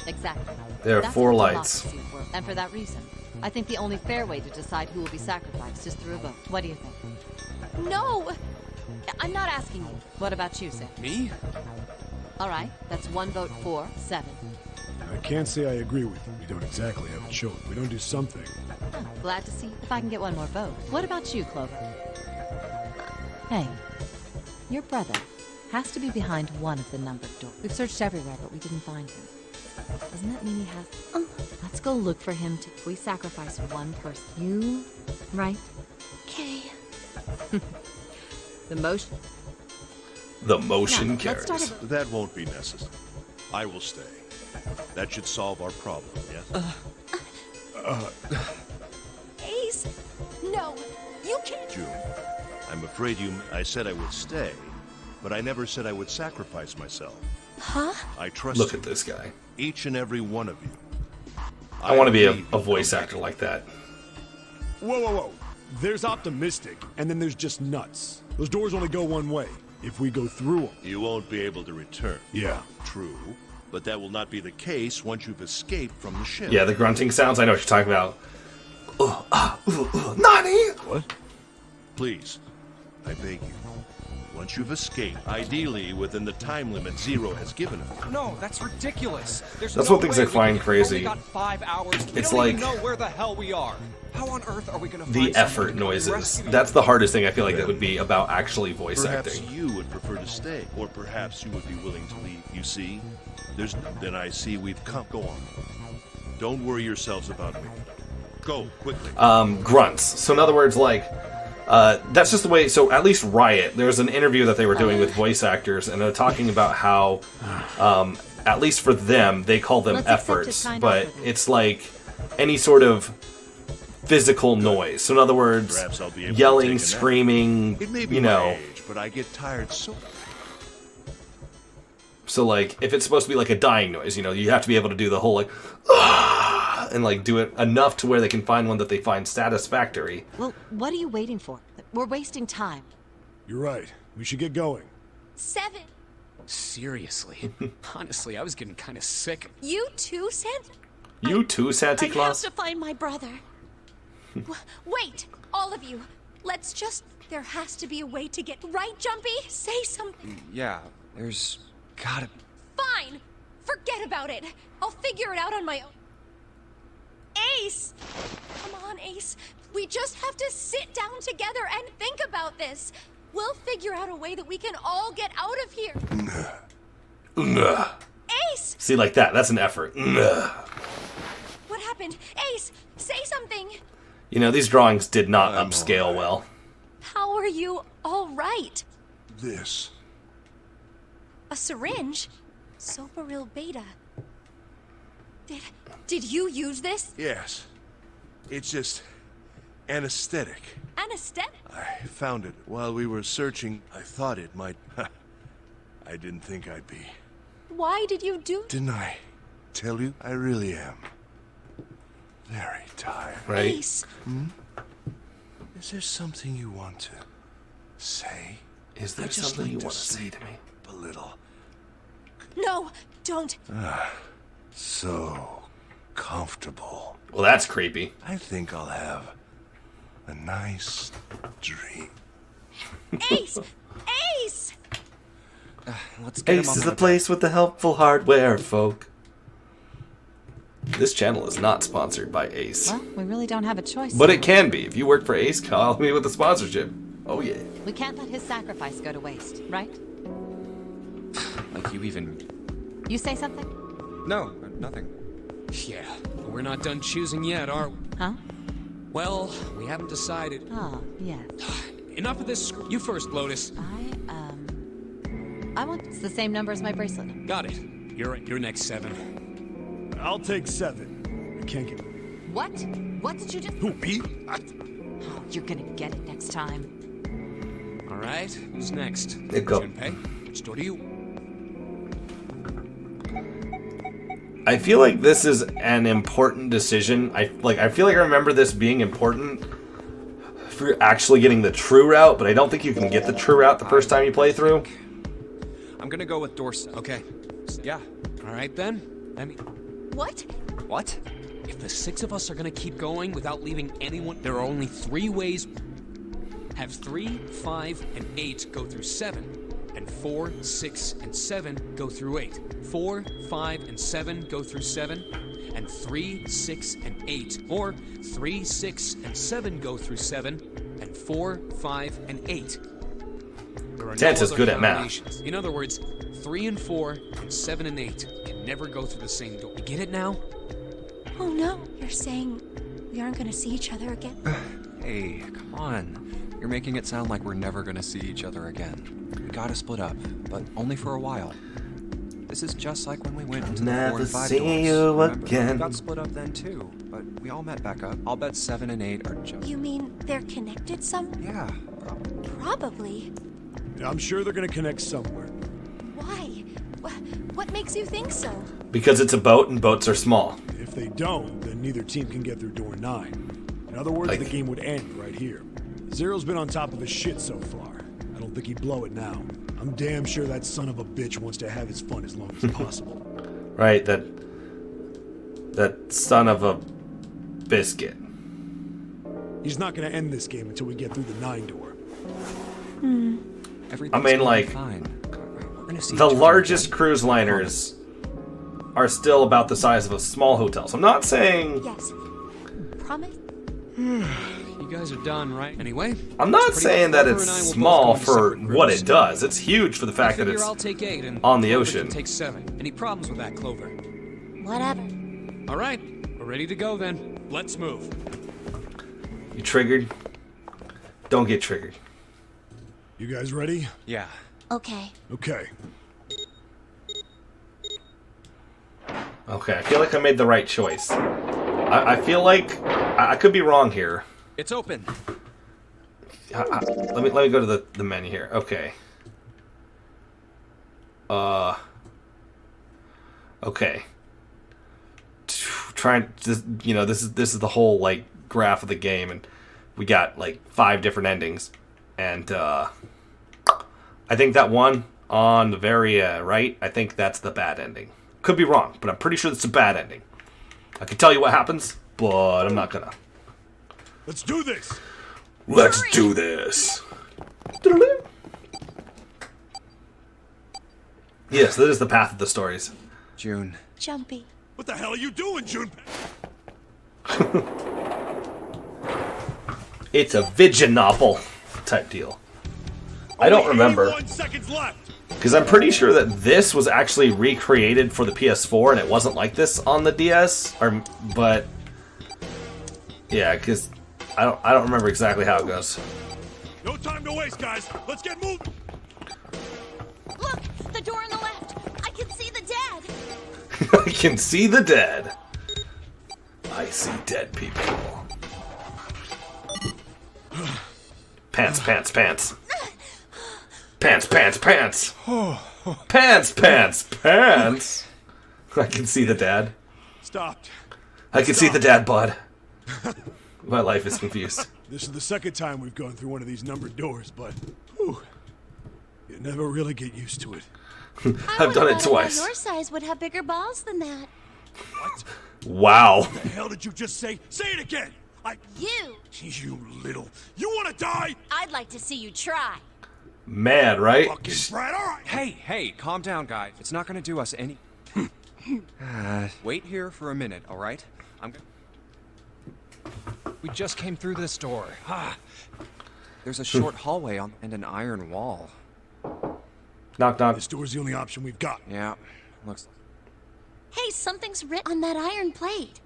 Speaker 3: Exactly.
Speaker 1: There are
Speaker 3: That's
Speaker 1: 4
Speaker 3: how
Speaker 1: lights.
Speaker 3: democracy works. And for that reason, I think the only fair way to decide who will be sacrificed is through a vote. What do you think?
Speaker 4: No, I'm not asking you.
Speaker 3: What about you, Sam?
Speaker 2: Me?
Speaker 3: All right, that's 1 vote for 7.
Speaker 8: I can't say I agree with you. We don't exactly have a choice. We don't do something.
Speaker 3: Oh, glad to see if I can get 1 more vote. What about you, Clover? Hey, your brother has to be behind one of the numbered doors. We've searched everywhere, but we didn't find him. Doesn't that mean he has... Let's go look for him too. We sacrifice 1 person. You, right?
Speaker 4: Okay.
Speaker 3: The motion...
Speaker 1: The motion
Speaker 3: Now,
Speaker 1: carries.
Speaker 3: let's start
Speaker 10: That won't be necessary. I will stay. That should solve our problem, yes?
Speaker 4: Ace, no, you can't.
Speaker 10: June, I'm afraid I said I would stay, but I never said I would sacrifice myself.
Speaker 4: Huh?
Speaker 10: I trust
Speaker 1: Look
Speaker 10: you,
Speaker 1: at this guy.
Speaker 10: each and every one of you.
Speaker 1: I want to be a
Speaker 10: believe
Speaker 1: voice
Speaker 10: you'll
Speaker 1: actor
Speaker 10: make it.
Speaker 1: like that.
Speaker 8: Whoa. There's optimistic, and then there's just nuts. Those doors only go one way. If we go through them.
Speaker 10: You won't be able to return.
Speaker 8: Yeah.
Speaker 10: True, but that will not be the case once you've escaped from the ship.
Speaker 1: Yeah, the grunting sounds. I know what you're talking about. Nani?
Speaker 8: What?
Speaker 10: Please, I beg you. Once you've escaped, ideally within the time limit Zero has given us.
Speaker 5: No, that's ridiculous. There's
Speaker 1: That's
Speaker 5: no
Speaker 1: one thing
Speaker 5: way
Speaker 1: I
Speaker 5: we
Speaker 1: find
Speaker 5: can-
Speaker 1: crazy.
Speaker 5: We've only got 5 hours. We
Speaker 1: It's
Speaker 5: don't even
Speaker 1: like-
Speaker 5: know where the hell we are. How on earth are we going to find
Speaker 1: The
Speaker 5: someone
Speaker 1: effort
Speaker 5: who can
Speaker 1: noises.
Speaker 5: rescue you?
Speaker 1: That's the hardest thing I feel like that would be about actually voice
Speaker 10: Perhaps
Speaker 1: acting.
Speaker 10: you would prefer to stay, or perhaps you would be willing to leave. You see? Then I see we've come. Go on. Don't worry yourselves about me. Go, quickly.
Speaker 1: Grunts. So in other words, like, that's just the way. So at least Riot, there was an interview that they were doing with voice actors, and they're talking about how, at least for them, they call them
Speaker 3: Let's accept it
Speaker 1: efforts,
Speaker 3: kind of
Speaker 1: but
Speaker 3: for them.
Speaker 1: it's like any sort of physical noise. So in other words,
Speaker 10: Perhaps I'll be able to
Speaker 1: yelling,
Speaker 10: take a nap.
Speaker 1: screaming,
Speaker 10: It may be
Speaker 1: you
Speaker 10: my
Speaker 1: know.
Speaker 10: age, but I get tired so.
Speaker 1: So like, if it's supposed to be like a dying noise, you know, you have to be able to do the whole like, and like do it enough to where they can find one that they find satisfactory.
Speaker 3: Well, what are you waiting for? We're wasting time.
Speaker 8: You're right. We should get going.
Speaker 4: 7.
Speaker 2: Seriously. Honestly, I was getting kind of sick.
Speaker 4: You too, Santa?
Speaker 1: You too, Santa
Speaker 4: I have
Speaker 1: Claus?
Speaker 4: to find my brother. Wait, all of you. Let's just... There has to be a way to get... Right, Jumpy? Say something.
Speaker 5: Yeah, there's gotta be.
Speaker 4: Fine! Forget about it. I'll figure it out on my own. Ace! Come on, Ace. We just have to sit down together and think about this. We'll figure out a way that we can all get out of here. Ace!
Speaker 1: See, like that. That's an effort.
Speaker 4: What happened? Ace, say something.
Speaker 1: You know, these drawings did not upscale well.
Speaker 4: How are you all right?
Speaker 10: This.
Speaker 4: A syringe? Soparil beta. Did you use this?
Speaker 10: Yes. It's just anesthetic.
Speaker 4: Anesthetic?
Speaker 10: I found it while we were searching. I thought it might... I didn't think I'd be.
Speaker 4: Why did you do...
Speaker 10: Didn't I tell you? I really am. Very tired.
Speaker 1: Right?
Speaker 4: Ace.
Speaker 10: Is there something you want to say?
Speaker 1: Is there
Speaker 10: just
Speaker 1: something
Speaker 10: like
Speaker 1: you
Speaker 10: to
Speaker 1: want to say
Speaker 10: sleep
Speaker 1: to me?
Speaker 10: a little.
Speaker 4: No, don't.
Speaker 10: So comfortable.
Speaker 1: Well, that's creepy.
Speaker 10: I think I'll have a nice dream.
Speaker 4: Ace! Ace!
Speaker 5: Let's get him
Speaker 1: Ace
Speaker 5: on
Speaker 1: is
Speaker 5: my
Speaker 1: the place with the helpful hardware, folk. This channel is not sponsored by Ace.
Speaker 3: Well, we really don't have a choice.
Speaker 1: But it can be. If you work for Ace, call me with a sponsorship. Oh, yeah.
Speaker 3: We can't let his sacrifice go to waste, right?
Speaker 5: Like you even.
Speaker 3: You say something?
Speaker 5: No, nothing.
Speaker 2: Yeah, but we're not done choosing yet, are we?
Speaker 3: Huh?
Speaker 2: Well, we haven't decided.
Speaker 3: Oh, yeah.
Speaker 2: Enough of this. You first, Lotus.
Speaker 3: I want it's the same number as my bracelet.
Speaker 2: Got it. You're next, 7.
Speaker 8: I'll take 7. I can't get...
Speaker 3: What? What did you just...
Speaker 8: Who, me?
Speaker 3: Oh, you're gonna get it next time.
Speaker 2: All right, who's next?
Speaker 1: Go.
Speaker 2: Junpei, which door do you...
Speaker 1: I feel like this is an important decision. I feel like I remember this being important if you're actually getting the true route, but I don't think you can get the true route the first time you play through.
Speaker 5: I'm gonna go with door 7.
Speaker 2: Okay.
Speaker 5: Yeah.
Speaker 2: All right, then. I mean,
Speaker 4: What?
Speaker 5: What?
Speaker 2: if the 6 of us are gonna keep going without leaving anyone, there are only 3 ways. Have 3, 5, and 8 go through 7. And 4, 6, and 7 go through 8. 4, 5, and 7 go through 7. And 3, 6, and 8. Or 3, 6, and 7 go through 7. And 4, 5, and 8. There are
Speaker 1: Tense
Speaker 2: no
Speaker 1: is
Speaker 2: other
Speaker 1: good at math.
Speaker 2: combinations. In other words, 3 and 4 and 7 and 8 can never go through the same door. You get it now?
Speaker 4: Oh no, you're saying we aren't gonna see each other again?
Speaker 5: Hey, come on. You're making it sound like we're never gonna see each other again. We gotta split up, but only for a while. This is just like when we went into the 4
Speaker 1: Never
Speaker 5: and 5
Speaker 1: see
Speaker 5: doors.
Speaker 1: you
Speaker 5: Remember?
Speaker 1: again.
Speaker 5: We got split up then too, but we all met back up. I'll bet 7 and 8 are just.
Speaker 4: You mean they're connected some?
Speaker 5: Yeah.
Speaker 4: Probably.
Speaker 8: I'm sure they're gonna connect somewhere.
Speaker 4: Why? What makes you think so?
Speaker 1: Because it's a boat and boats are small.
Speaker 8: If they don't, then neither team can get through door 9. In other words,
Speaker 1: Like-
Speaker 8: the game would end right here. Zero's been on top of his shit so far. I don't think he'd blow it now. I'm damn sure that son of a bitch wants to have his fun as long as possible.
Speaker 1: Right? That son of a biscuit.
Speaker 8: He's not gonna end this game until we get through the 9 door.
Speaker 5: Everything's
Speaker 1: I mean,
Speaker 5: gonna
Speaker 1: like,
Speaker 5: be fine. We're gonna see
Speaker 1: The
Speaker 5: each other
Speaker 1: largest
Speaker 5: again.
Speaker 1: cruise liners are still about the size of a small hotel. So I'm not saying...
Speaker 4: Yes. Promise?
Speaker 2: You guys are done, right? Anyway,
Speaker 1: I'm not
Speaker 2: pretty
Speaker 1: saying
Speaker 2: much
Speaker 1: that
Speaker 2: Clover
Speaker 1: it's
Speaker 2: and I will both
Speaker 1: small
Speaker 2: go into
Speaker 1: for
Speaker 2: separate
Speaker 1: what
Speaker 2: groups.
Speaker 1: it does. It's huge for the fact that
Speaker 2: Figure
Speaker 1: it's
Speaker 2: I'll take 8 and
Speaker 1: on the
Speaker 2: Clover
Speaker 1: ocean.
Speaker 2: can take 7. Any problems with that, Clover?
Speaker 4: Whatever.
Speaker 2: All right, we're ready to go then. Let's move.
Speaker 1: You triggered? Don't get triggered.
Speaker 8: You guys ready?
Speaker 5: Yeah.
Speaker 4: Okay.
Speaker 8: Okay.
Speaker 1: Okay, I feel like I made the right choice. I feel like I could be wrong here.
Speaker 5: It's open.
Speaker 1: Let me go to the menu here. Okay. Okay. Trying to, you know, this is the whole like graph of the game, and we got like 5 different endings, and I think that one on the very right, I think that's the bad ending. Could be wrong, but I'm pretty sure it's a bad ending. I can tell you what happens, but I'm not gonna.
Speaker 8: Let's do this!
Speaker 1: Let's do this. Yes, that is the path of the stories.
Speaker 5: June.
Speaker 11: Jumpy.
Speaker 8: What the hell are you doing, June?
Speaker 1: It's a Viginople type deal. I don't remember.
Speaker 8: 81 seconds left.
Speaker 1: Because I'm pretty sure that this was actually recreated for the PS4 and it wasn't like this on the DS. But yeah, because I don't remember exactly how it goes.
Speaker 8: No time to waste, guys. Let's get moving.
Speaker 11: Look, the door on the left. I can see the dead.
Speaker 1: I can see the dead. I see dead people. Pants, pants, pants. Pants, pants, pants. Pants, pants, pants. I can see the dad.
Speaker 8: Stopped.
Speaker 1: I can see the dad, bud. My life is confused.
Speaker 8: This is the second time we've gone through one of these numbered doors, but whew, you never really get used to it.
Speaker 1: I've done it twice.
Speaker 4: Your size would have bigger balls than that.
Speaker 8: What?
Speaker 1: Wow.
Speaker 8: The hell did you just say? Say it again.
Speaker 4: You.
Speaker 8: You little. You want to die?
Speaker 4: I'd like to see you try.
Speaker 1: Mad, right?
Speaker 8: Fucking brat. All right.
Speaker 5: Hey, calm down, guys. It's not gonna do us any. Wait here for a minute, all right? We just came through this door. There's a short hallway and an iron wall.
Speaker 1: Knock, knock.
Speaker 8: This door's the only option we've got.
Speaker 5: Yeah, looks.
Speaker 4: Hey, something's written on that iron plate.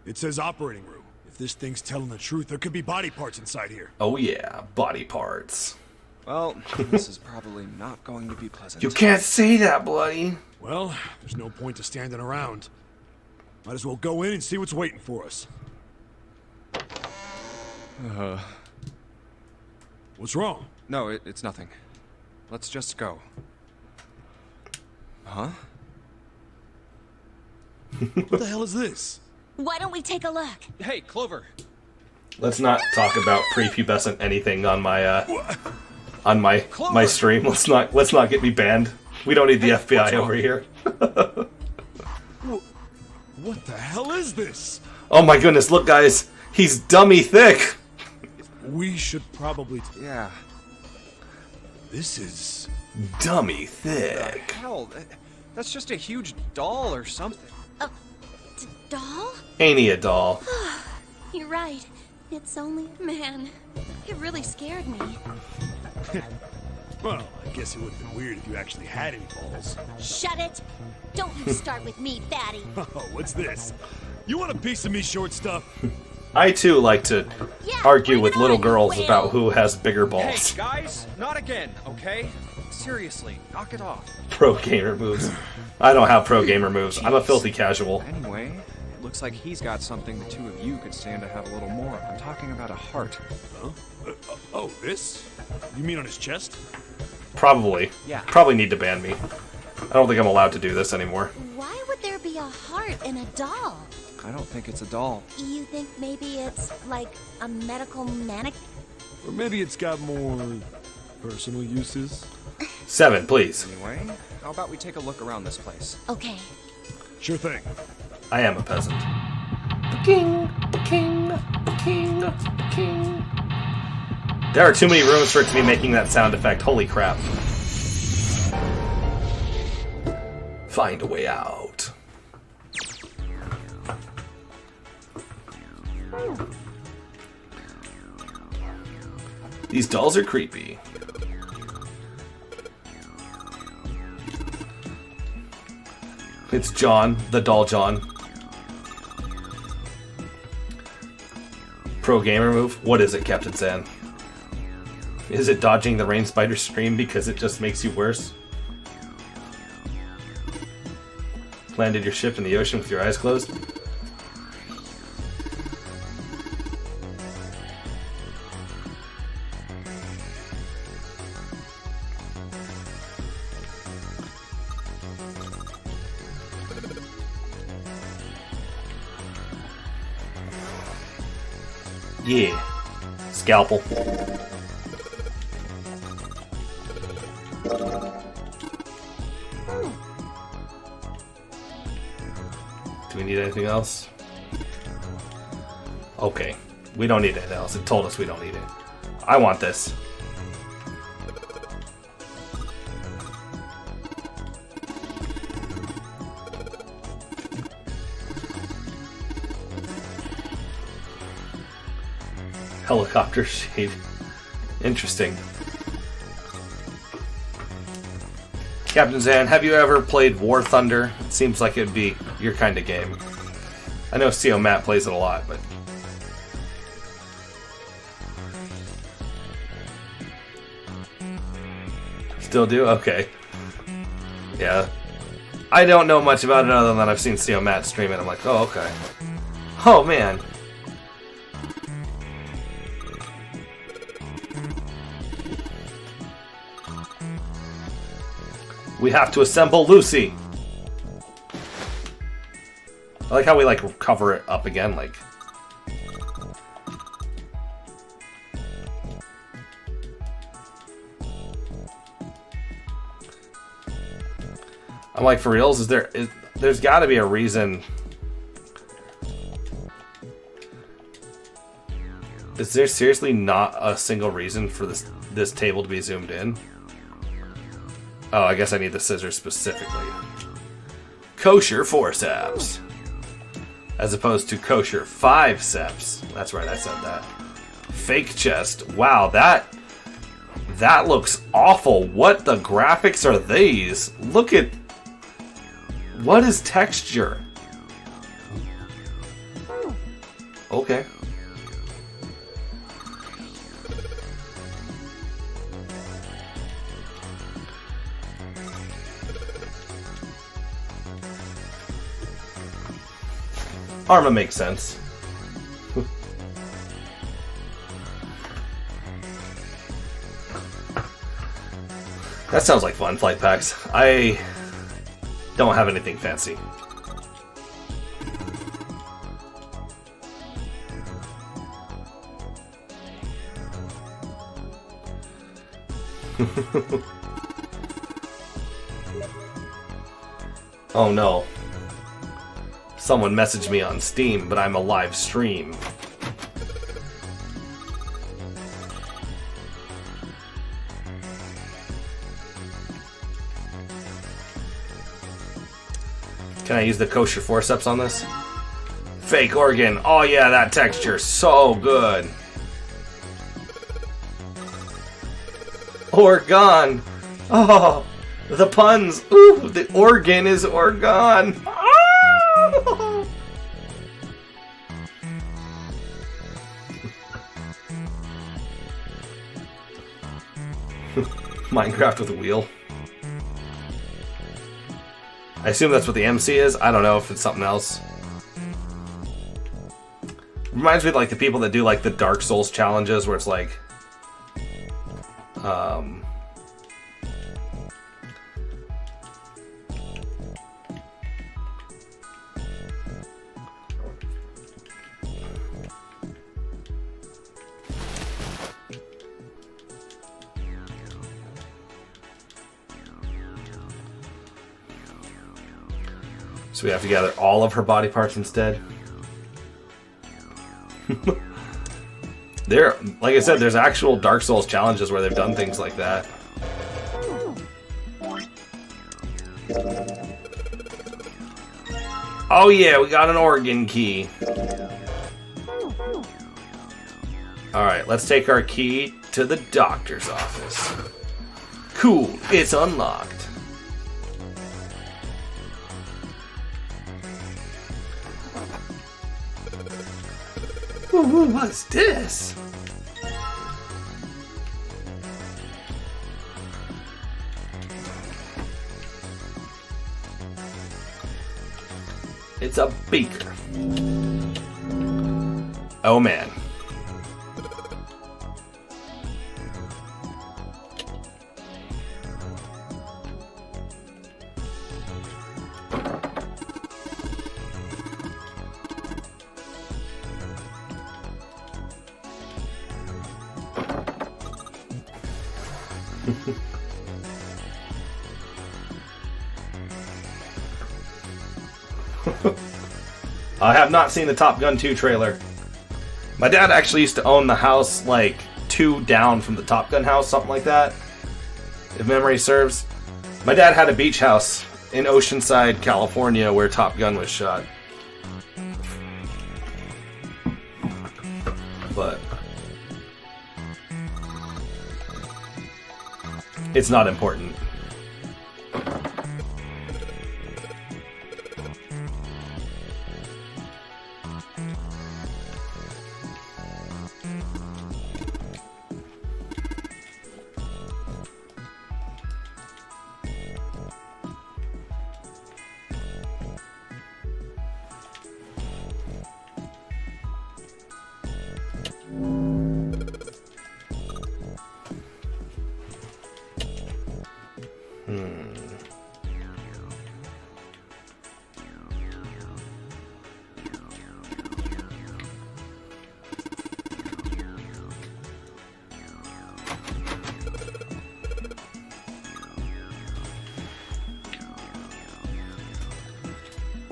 Speaker 8: It says operating room. If this thing's telling the truth, there could be body parts inside here.
Speaker 1: Oh yeah, body parts.
Speaker 5: Well, this is probably not going to be pleasant.
Speaker 1: You can't say that, bloody.
Speaker 8: Well, there's no point to standing around. Might as well go in and see what's waiting for us. What's wrong?
Speaker 5: No, it's nothing. Let's just go. Huh?
Speaker 8: What the hell is this?
Speaker 11: Why don't we take a look?
Speaker 5: Hey, Clover.
Speaker 1: Let's not talk about prepubescent anything on my my stream. Let's not get me banned. We don't need the FBI over here.
Speaker 8: What the hell is this?
Speaker 1: Oh my goodness, look guys. He's dummy thick.
Speaker 8: We should probably...
Speaker 5: Yeah.
Speaker 8: This is...
Speaker 1: Dummy thick.
Speaker 5: Hell, that's just a huge doll or something.
Speaker 4: Doll?
Speaker 1: Ain't he a doll?
Speaker 4: You're right. It's only... Man, it really scared me.
Speaker 8: Well, I guess it would have been weird if you actually had any balls.
Speaker 4: Shut it! Don't you start with me, fatty.
Speaker 8: Oh, what's this? You want a piece of me, short stuff?
Speaker 1: I too like to argue with little girls about who has bigger balls.
Speaker 5: Hey, guys, not again, okay? Seriously, knock it off.
Speaker 1: Pro gamer moves. I don't have pro gamer moves. I'm a filthy casual.
Speaker 5: Anyway, it looks like he's got something the two of you could stand to have a little more. I'm talking about a heart.
Speaker 8: Huh? Oh, this? You mean on his chest?
Speaker 1: Probably.
Speaker 5: Yeah.
Speaker 1: Probably need to ban me. I don't think I'm allowed to do this anymore.
Speaker 4: Why would there be a heart in a doll?
Speaker 5: I don't think it's a doll.
Speaker 4: You think maybe it's like a medical mannequin?
Speaker 8: Or maybe it's got more personal uses?
Speaker 1: 7, please.
Speaker 5: Anyway, how about we take a look around this place?
Speaker 4: Okay.
Speaker 8: Sure thing.
Speaker 1: I am a peasant. King, king, king, king. There are too many rooms for it to be making that sound effect. Holy crap. Find a way out. These dolls are creepy. It's John, the doll John. Pro gamer move? What is it, Captain San? Is it dodging the rain spider scream because it just makes you worse? Landed your ship in the ocean with your eyes closed? Yeah. Scalpel. Do we need anything else? Okay. We don't need anything else. It told us we don't need it. I want this. Helicopter shade. Interesting. Captain Zan, have you ever played War Thunder? It seems like it'd be your kind of game. I know CO Matt plays it a lot, but... Still do? Okay. Yeah. I don't know much about it other than I've seen CO Matt stream it. I'm like, oh, okay. Oh, man. We have to assemble Lucy. I like how we like cover it up again, like. I'm like, for reals? There's got to be a reason. Is there seriously not a single reason for this table to be zoomed in? Oh, I guess I need the scissors specifically. Kosher forceps. As opposed to kosher biceps. That's right, I said that. Fake chest. Wow, that looks awful. What the graphics are these? Look at... What is texture? Okay. Arma makes sense. That sounds like fun, flight packs. I don't have anything fancy. Oh no. Someone messaged me on Steam, but I'm a live stream. Can I use the kosher forceps on this? Fake organ. Oh yeah, that texture, so good. Organ. Oh, the puns. Ooh, the organ is organ. Oh! Minecraft with a wheel. I assume that's what the MC is. I don't know if it's something else. Reminds me of like the people that do like the Dark Souls challenges where it's like so we have to gather all of her body parts instead. There, like I said, there's actual Dark Souls challenges where they've done things like that. Oh yeah, we got an organ key. Alright, let's take our key to the doctor's office. Cool, it's unlocked. Ooh, what's this? It's a beaker. Oh man. I have not seen the Top Gun 2 trailer. My dad actually used to own the house like 2 down from the Top Gun house, something like that, if memory serves. My dad had a beach house in Oceanside, California, where Top Gun was shot. But it's not important.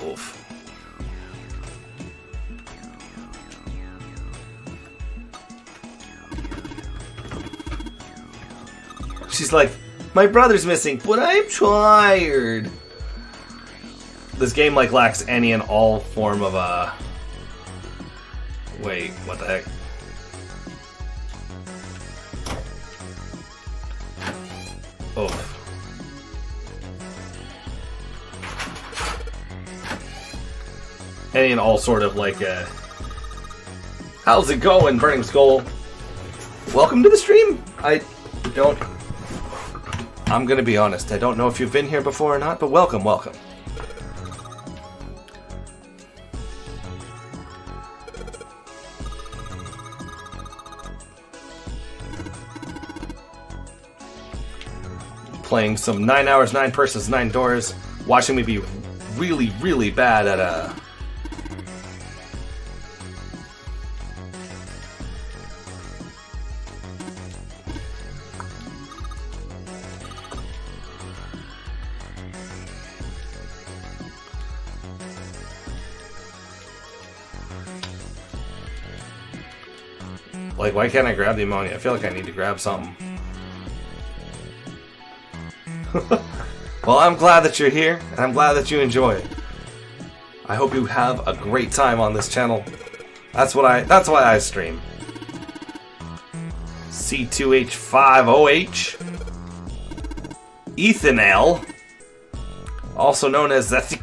Speaker 1: Oof. She's like, my brother's missing, but I'm tired. This game like lacks any and all form of wait, what the heck? Oh. Any and all sort of like how's it going, Burning Skull? Welcome to the stream. I'm gonna be honest, I don't know if you've been here before or not, but welcome, welcome. Playing some 9 hours, 9 persons, 9 doors, watching me be really, really bad at like, why can't I grab the ammonia? I feel like I need to grab something. Well, I'm glad that you're here, and I'm glad that you enjoy it. I hope you have a great time on this channel. That's why I stream. C2H5OH Ethanol, also known as the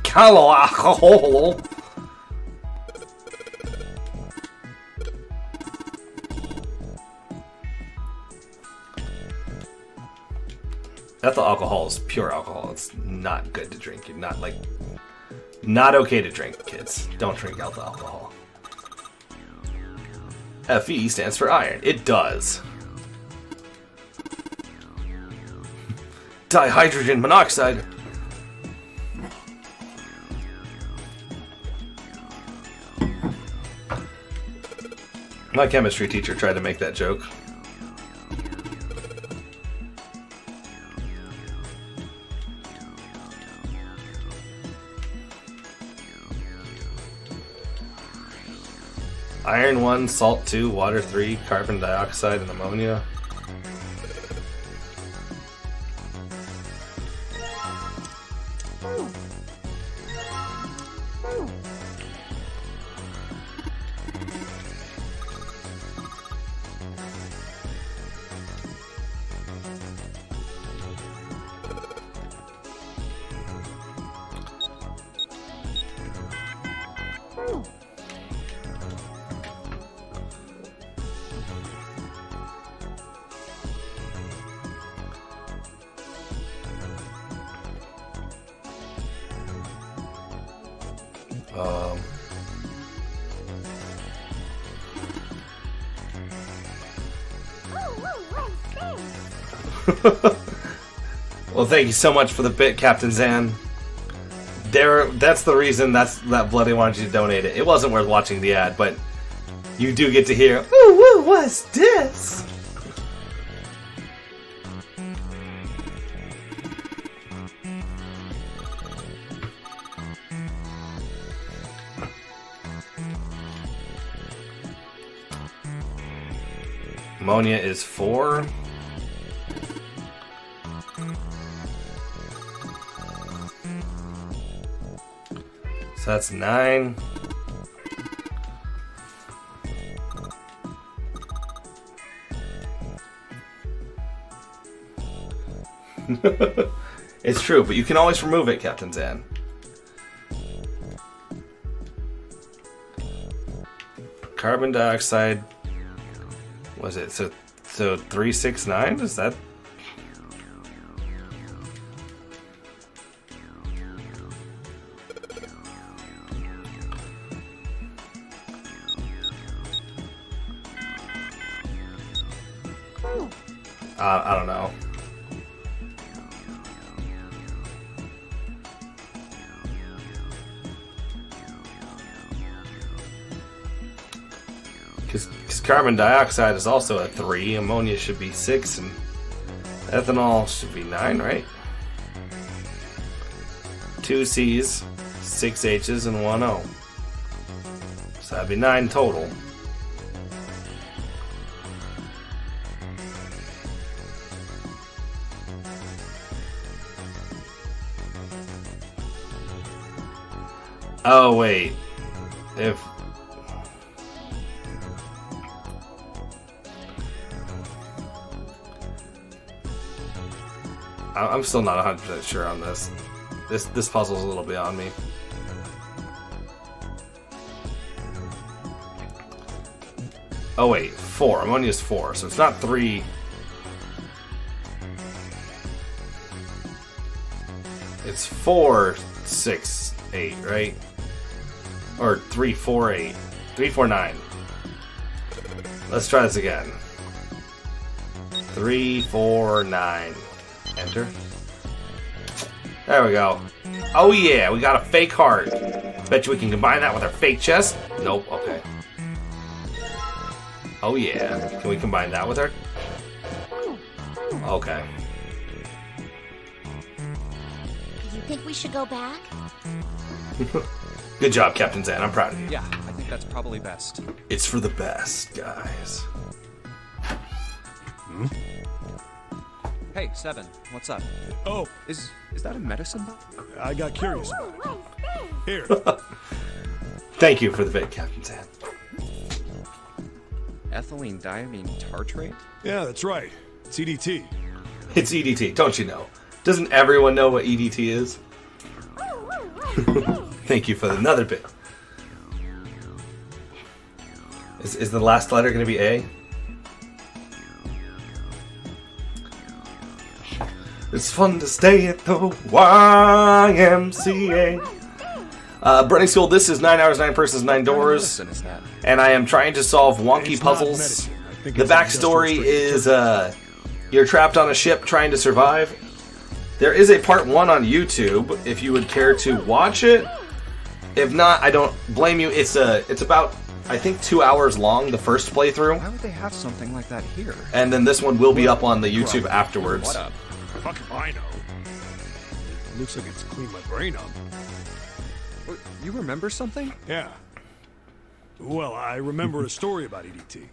Speaker 1: ethyl alcohol is pure alcohol. It's not good to drink. You're not okay to drink, kids. Don't drink ethyl alcohol. Fe stands for iron. It does. Dihydrogen monoxide. My chemistry teacher tried to make that joke. Iron 1, salt 2, water 3, carbon dioxide, and ammonia. Well, thank you so much for the bit, Captain Zan. That's the reason that Bloody wanted you to donate it. It wasn't worth watching the ad, but you do get to hear, "Ooh, woo, what's this?" Ammonia is 4. So that's 9. It's true, but you can always remove it, Captain Zan. Carbon dioxide. Was it so 369? Is that? I don't know. Because carbon dioxide is also a 3, ammonia should be 6, and ethanol should be 9, right? 2 C's, 6 H's, and 1 O. So that'd be 9 total. Oh, wait. If... I'm still not 100% sure on this. This puzzle's a little beyond me. Oh wait, 4. Ammonia's 4, so it's not 3. It's 4, 6, 8, right? Or 3, 4, 8. 3, 4, 9. Let's try this again. 3, 4, 9. Enter. There we go. Oh yeah, we got a fake heart. Bet you we can combine that with our fake chest? Nope, okay. Oh yeah. Can we combine that with her? Okay.
Speaker 4: You think we should go back?
Speaker 1: Good job, Captain Zan. I'm proud of you.
Speaker 5: Yeah, I think that's probably best.
Speaker 1: It's for the best, guys.
Speaker 5: Hmm? Hey, Seven, what's up?
Speaker 8: Oh,
Speaker 5: is that a medicine box?
Speaker 8: I got curious. Here.
Speaker 1: Thank you for the bit, Captain Zan.
Speaker 5: Ethylene diamine tartrate?
Speaker 8: Yeah, that's right. It's EDT.
Speaker 1: It's EDT, don't you know? Doesn't everyone know what EDT is? Thank you for another bit. Is the last letter going to be A? It's fun to stay at the YMCA. Burning School, this is 9 Hours, 9 Persons, 9 Doors. And I am trying to solve wonky puzzles. The backstory is you're trapped on a ship trying to survive. There is a part 1 on YouTube if you would care to watch it. If not, I don't blame you. It's about, I think, 2 hours long, the first playthrough.
Speaker 5: Why would they have something like that here?
Speaker 1: And then this one will be up on the YouTube afterwards.
Speaker 5: What up?
Speaker 8: Fuck if I know. It looks like it's cleaned my brain up.
Speaker 5: You remember something?
Speaker 8: Yeah. Well, I remember a story about EDT.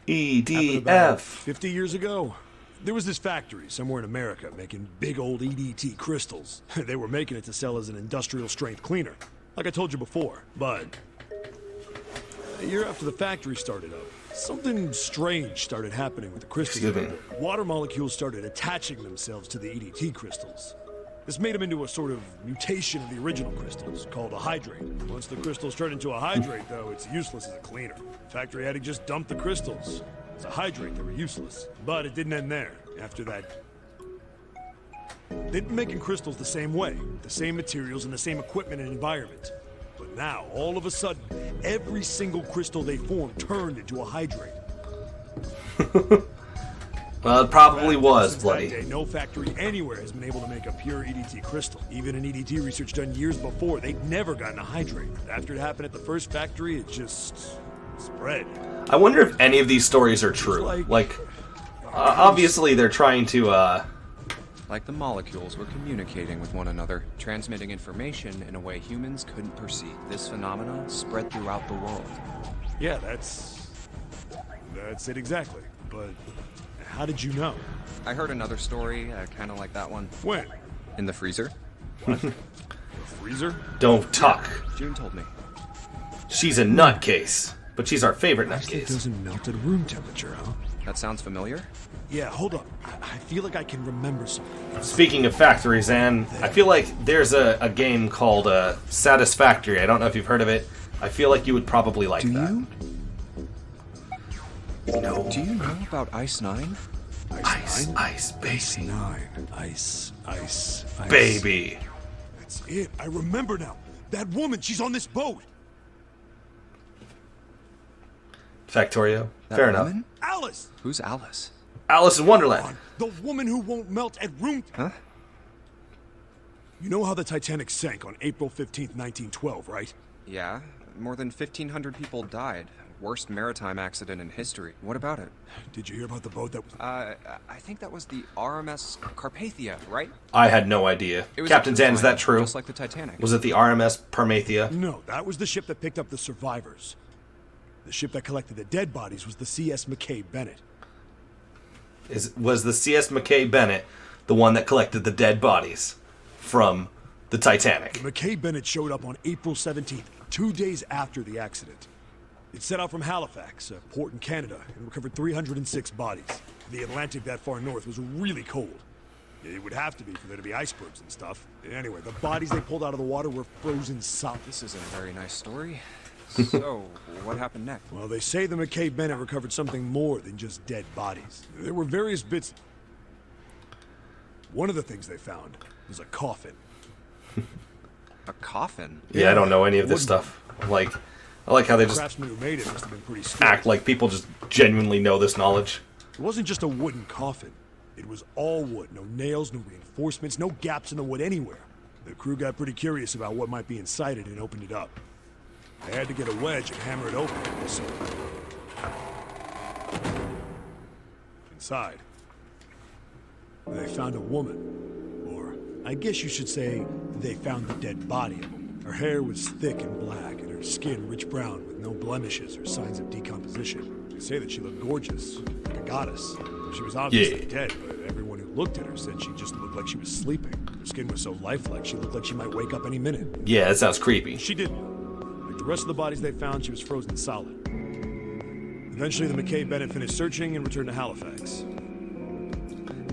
Speaker 1: EDF.
Speaker 8: 50 years ago, there was this factory somewhere in America making big old EDT crystals. They were making it to sell as an industrial strength cleaner, like I told you before. But a year after the factory started up, something strange started happening with the crystals.
Speaker 1: Excuse me.
Speaker 8: Water molecules started attaching themselves to the EDT crystals. This made them into a sort of mutation of the original crystals, called a hydrate. Once the crystals turn into a hydrate, though, it's useless as a cleaner. The factory had to just dump the crystals. As a hydrate, they were useless. But it didn't end there. After that, they'd been making crystals the same way, with the same materials and the same equipment and environment. But now, all of a sudden, every single crystal they formed turned into a hydrate.
Speaker 1: Well, it probably was, bloody.
Speaker 8: That day, no factory anywhere has been able to make a pure EDT crystal. Even in EDT research done years before, they'd never gotten a hydrate. After it happened at the first factory, it just spread.
Speaker 1: I wonder if any of these stories are true. Like obviously they're trying to,
Speaker 5: Like the molecules were communicating with one another, transmitting information in a way humans couldn't perceive. This phenomenon spread throughout the world.
Speaker 8: Yeah, that's it exactly. but how did you know?
Speaker 5: I heard another story, kind of like that one.
Speaker 8: When?
Speaker 5: In the freezer.
Speaker 8: The freezer?
Speaker 1: Don't talk.
Speaker 5: June told me.
Speaker 1: She's a nutcase, but she's our favorite
Speaker 8: It
Speaker 1: nutcase.
Speaker 8: doesn't melt at room temperature, huh?
Speaker 5: That sounds familiar?
Speaker 8: Yeah, hold up. I feel like I can remember something.
Speaker 1: Speaking of factories, Anne, I feel like there's a game called Satisfactory. I don't know if you've heard of it. I feel like you would probably like that. No.
Speaker 5: Do you know about Ice 9?
Speaker 1: Ice, baby.
Speaker 8: 9. Ice.
Speaker 1: Baby.
Speaker 8: That's it. I remember now. That woman, she's on this boat.
Speaker 1: Factorio.
Speaker 5: That
Speaker 1: Fair enough.
Speaker 5: woman?
Speaker 8: Alice!
Speaker 5: Who's Alice?
Speaker 1: Alice in Wonderland.
Speaker 8: The woman who won't melt at room...
Speaker 5: Huh?
Speaker 8: You know how the Titanic sank on April 15th, 1912, right?
Speaker 5: Yeah, more than 1,500 people died. Worst maritime accident in history. What about it?
Speaker 8: Did you hear about the boat that was...
Speaker 5: I think that was the RMS Carpathia, right?
Speaker 1: I had no idea.
Speaker 5: It was
Speaker 1: Captain
Speaker 5: a
Speaker 1: Zan, is that true?
Speaker 5: Just like the Titanic.
Speaker 1: Was it the RMS Parmathia?
Speaker 8: No, that was the ship that picked up the survivors. The ship that collected the dead bodies was the CS McKay Bennett.
Speaker 1: Was the CS McKay Bennett the one that collected the dead bodies from the Titanic?
Speaker 8: The McKay Bennett showed up on April 17th, 2 days after the accident. It set out from Halifax, a port in Canada, and recovered 306 bodies. The Atlantic that far north was really cold. It would have to be for there to be icebergs and stuff. Anyway, the bodies they pulled out of the water were frozen solid.
Speaker 5: This isn't a very nice story. So, what happened next?
Speaker 8: Well, they say the McKay Bennett recovered something more than just dead bodies. There were various bits. One of the things they found was a coffin.
Speaker 5: A coffin?
Speaker 1: Yeah, I don't know any of this stuff. I like how they
Speaker 8: The
Speaker 1: just
Speaker 8: craftsman who made it must have been pretty skilled.
Speaker 1: act like people just genuinely know this knowledge.
Speaker 8: It wasn't just a wooden coffin. It was all wood. No nails, no reinforcements, no gaps in the wood anywhere. The crew got pretty curious about what might be inside it and opened it up. They had to get a wedge and hammer it open. So... Inside, they found a woman. Or, I guess you should say, they found the dead body of a woman. Her hair was thick and black, and her skin rich brown with no blemishes or signs of decomposition. They say that she looked gorgeous, like a goddess. She was obviously dead, but everyone who looked at her said she just looked like she was sleeping. Her skin was so lifelike, she looked like she might wake up any minute.
Speaker 1: Yeah, that sounds creepy.
Speaker 8: She didn't. Like the rest of the bodies they found, she was frozen solid. Eventually, the McKay Bennett finished searching and returned to Halifax.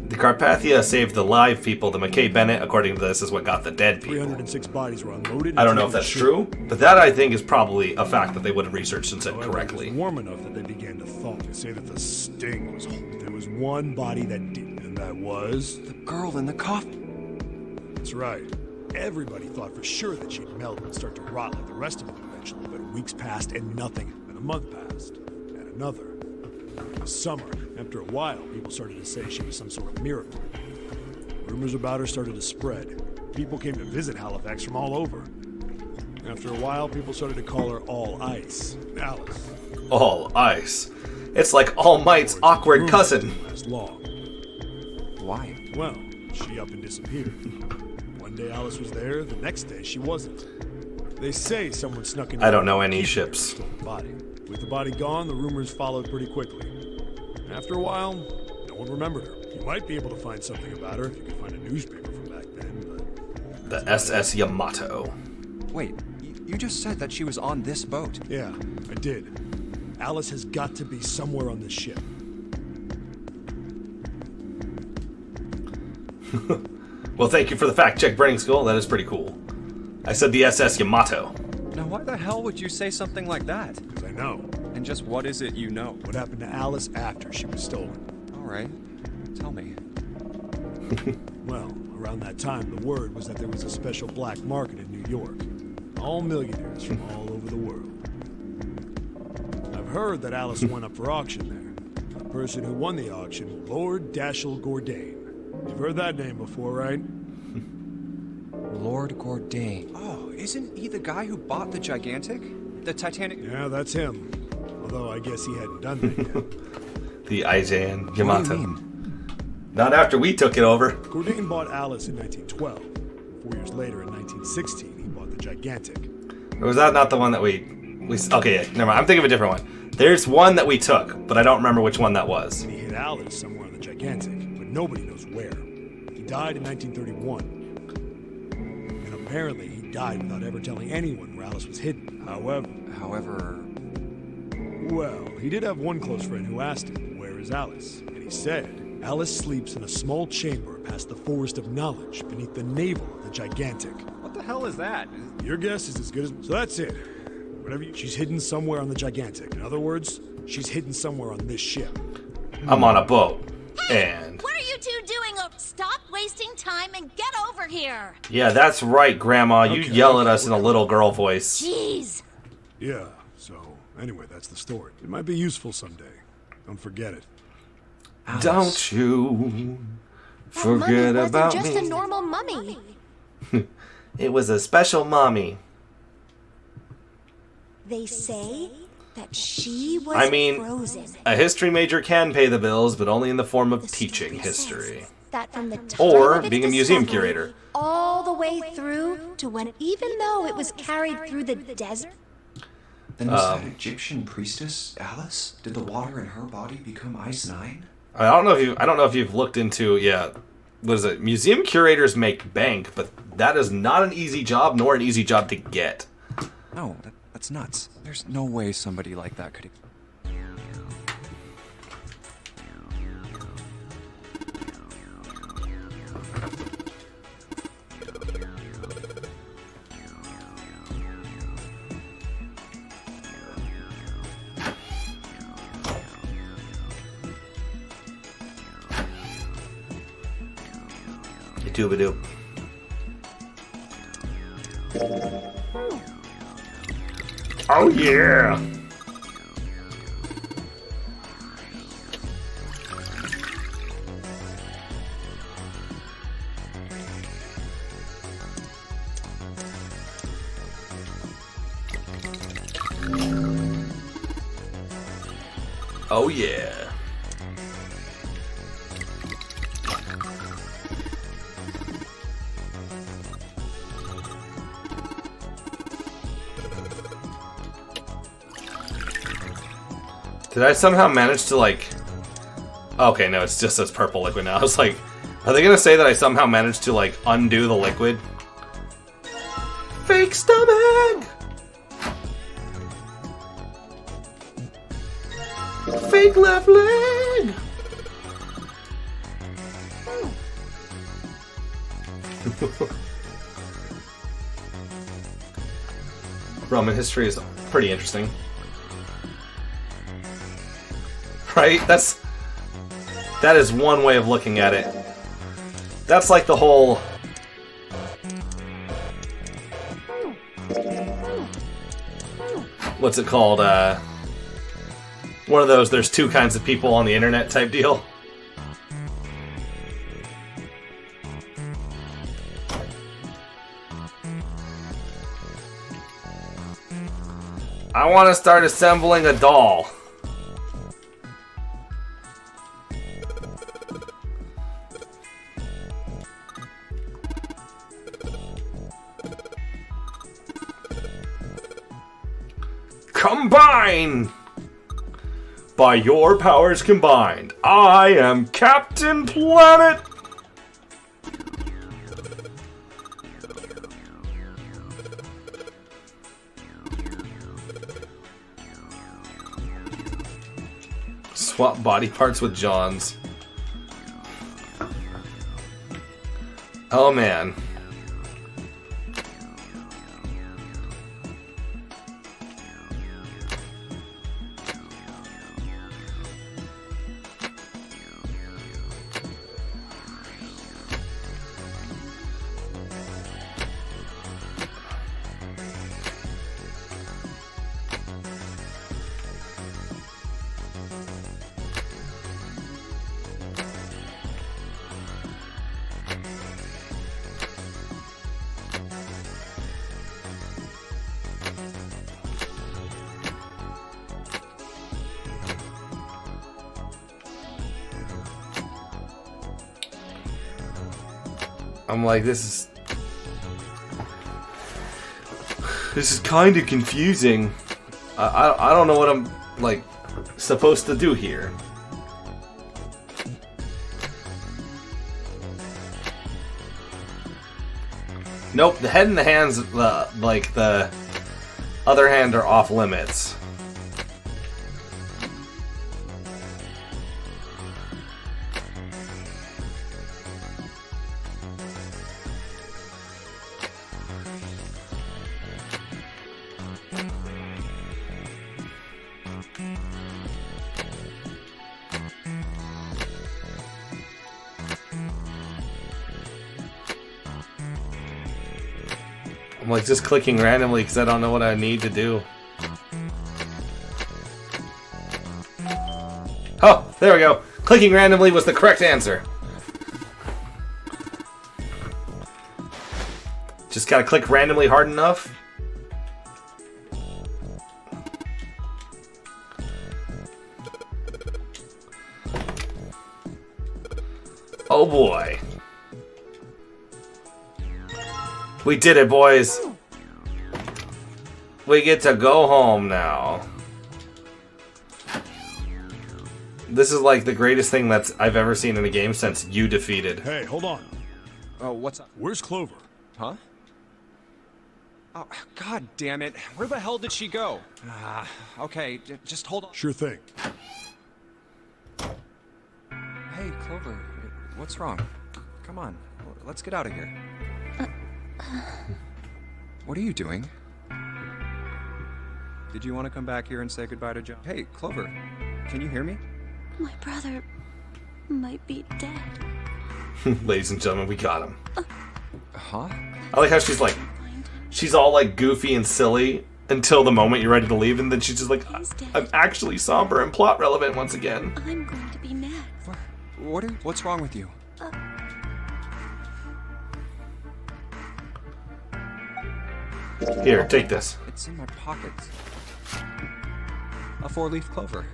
Speaker 1: The Carpathia saved the live people. The McKay Bennett, according to this, is what got the dead people.
Speaker 8: 306 bodies were unloaded.
Speaker 1: I don't know if that's true, but that I think is probably a fact that they would have researched and said correctly.
Speaker 8: It was warm enough that they began to thaw. They say that the sting was... There was one body that didn't, and that was...
Speaker 5: The girl in the coffin.
Speaker 8: That's right. Everybody thought for sure that she'd melt and start to rot like the rest of them eventually, but weeks passed and nothing. Then a month passed, and another. In the summer, after a while, people started to say she was some sort of miracle. Rumors about her started to spread. People came to visit Halifax from all over. After a while, people started to call her All Ice. Alice.
Speaker 1: All Ice. It's like All Might's awkward cousin.
Speaker 8: Last long.
Speaker 5: Why?
Speaker 8: Well, she up and disappeared. One day Alice was there, the next day she wasn't. They say someone snuck in.
Speaker 1: I don't know any ships.
Speaker 8: Stole the body. With the body gone, the rumors followed pretty quickly. After a while, no one remembered her. You might be able to find something about her if you could find a newspaper from back then, but...
Speaker 1: The SS Yamato.
Speaker 5: Wait, you just said that she was on this boat.
Speaker 8: Yeah, I did. Alice has got to be somewhere on this ship.
Speaker 1: Well, thank you for the fact check, Burning Skull. That is pretty cool. I said the SS Yamato.
Speaker 5: Now, why the hell would you say something like that?
Speaker 8: Because I know.
Speaker 5: And just what is it you know?
Speaker 8: What happened to Alice after she was stolen?
Speaker 5: All right, tell me.
Speaker 8: Well, around that time, the word was that there was a special black market in New York. All millionaires from all over the world. I've heard that Alice went up for auction there. The person who won the auction, Lord Dashiell Gordain. You've heard that name before, right?
Speaker 5: Lord Gordain. Oh, isn't he the guy who bought the Gigantic? The Titanic?
Speaker 8: Yeah, that's him. Although I guess he hadn't done that yet.
Speaker 1: The Aijan
Speaker 5: What do
Speaker 1: Yamato.
Speaker 5: you mean?
Speaker 1: Not after we took it over.
Speaker 8: Gordain bought Alice in 1912. 4 years later, in 1916, he bought the Gigantic.
Speaker 1: Or was that not the one that we Okay, yeah, never mind. I'm thinking of a different one. There's one that we took, but I don't remember which one that was.
Speaker 8: And he hit Alice somewhere on the Gigantic, but nobody knows where. He died in 1931. And apparently he died without ever telling anyone where Alice was hidden.
Speaker 5: However...
Speaker 8: Well, he did have one close friend who asked him, where is Alice? And he said, Alice sleeps in a small chamber past the Forest of Knowledge beneath the navel of the Gigantic.
Speaker 9: What the hell is that?
Speaker 8: Your guess is as good as... So that's it. She's hidden somewhere on the Gigantic. In other words, she's hidden somewhere on this ship.
Speaker 1: I'm on a boat.
Speaker 11: Hey,
Speaker 1: And...
Speaker 11: what are you two doing? Stop wasting time and get over here.
Speaker 1: Yeah, that's right, Grandma. You yell at us in a little girl voice.
Speaker 11: Jeez.
Speaker 8: Yeah, so anyway, that's the story. It might be useful someday. Don't forget it.
Speaker 1: Alice. Don't you forget
Speaker 4: that
Speaker 1: about
Speaker 4: wasn't just
Speaker 1: me.
Speaker 4: a normal mummy.
Speaker 1: It was a special mommy.
Speaker 4: They say that she was frozen.
Speaker 1: A history major can pay the bills, but only in the form of teaching history.
Speaker 4: That from the time
Speaker 1: Or
Speaker 4: of its
Speaker 1: being a museum
Speaker 4: discovery
Speaker 1: curator.
Speaker 4: all the way through to when, even though it was carried through the desert.
Speaker 5: Then was that Egyptian priestess, Alice? Did the water in her body become Ice 9?
Speaker 1: I don't know if you've looked into what is it? Museum curators make bank, but that is not an easy job nor an easy job to get.
Speaker 5: No, that's nuts. There's no way somebody like that could...
Speaker 1: Dooba-doop. Oh yeah! Oh yeah! Did I somehow manage to, like... Okay, no, it's just this purple liquid now. I was like, are they gonna say that I somehow managed to, like, undo the liquid? Fake stomach! Fake left leg! Roman history is pretty interesting. Right? That is one way of looking at it. That's like the whole... What's it called? One of those, there's two kinds of people on the internet type deal. I want to start assembling a doll. Combine! By your powers combined, I am Captain Planet! Swap body parts with John's. Oh man. I'm like, this is kind of confusing. I don't know what I'm, like, supposed to do here. Nope, the head and the hands, like, the other hand are off limits. I'm like just clicking randomly because I don't know what I need to do. Oh, there we go. Clicking randomly was the correct answer. Just gotta click randomly hard enough. Oh boy. We did it, boys. We get to go home now. This is like the greatest thing I've ever seen in a game since you defeated.
Speaker 8: Hey, hold on.
Speaker 5: Oh, what's up?
Speaker 8: Where's Clover?
Speaker 5: Huh? Oh, god damn it. Where the hell did she go? Okay, just hold on.
Speaker 8: Sure thing.
Speaker 5: Hey, Clover, what's wrong? Come on, let's get out of here. What are you doing? Did you want to come back here and say goodbye to John? Hey, Clover, can you hear me?
Speaker 11: My brother might be dead.
Speaker 1: Ladies and gentlemen, we got him.
Speaker 5: Huh?
Speaker 1: I like how she's all like goofy and silly until the moment you're ready to leave, and then she's just like, I'm actually somber and plot relevant once again.
Speaker 11: I'm going to be mad.
Speaker 5: What's wrong with you?
Speaker 1: Here, take this.
Speaker 5: It's in my pockets. A 4-leaf clover.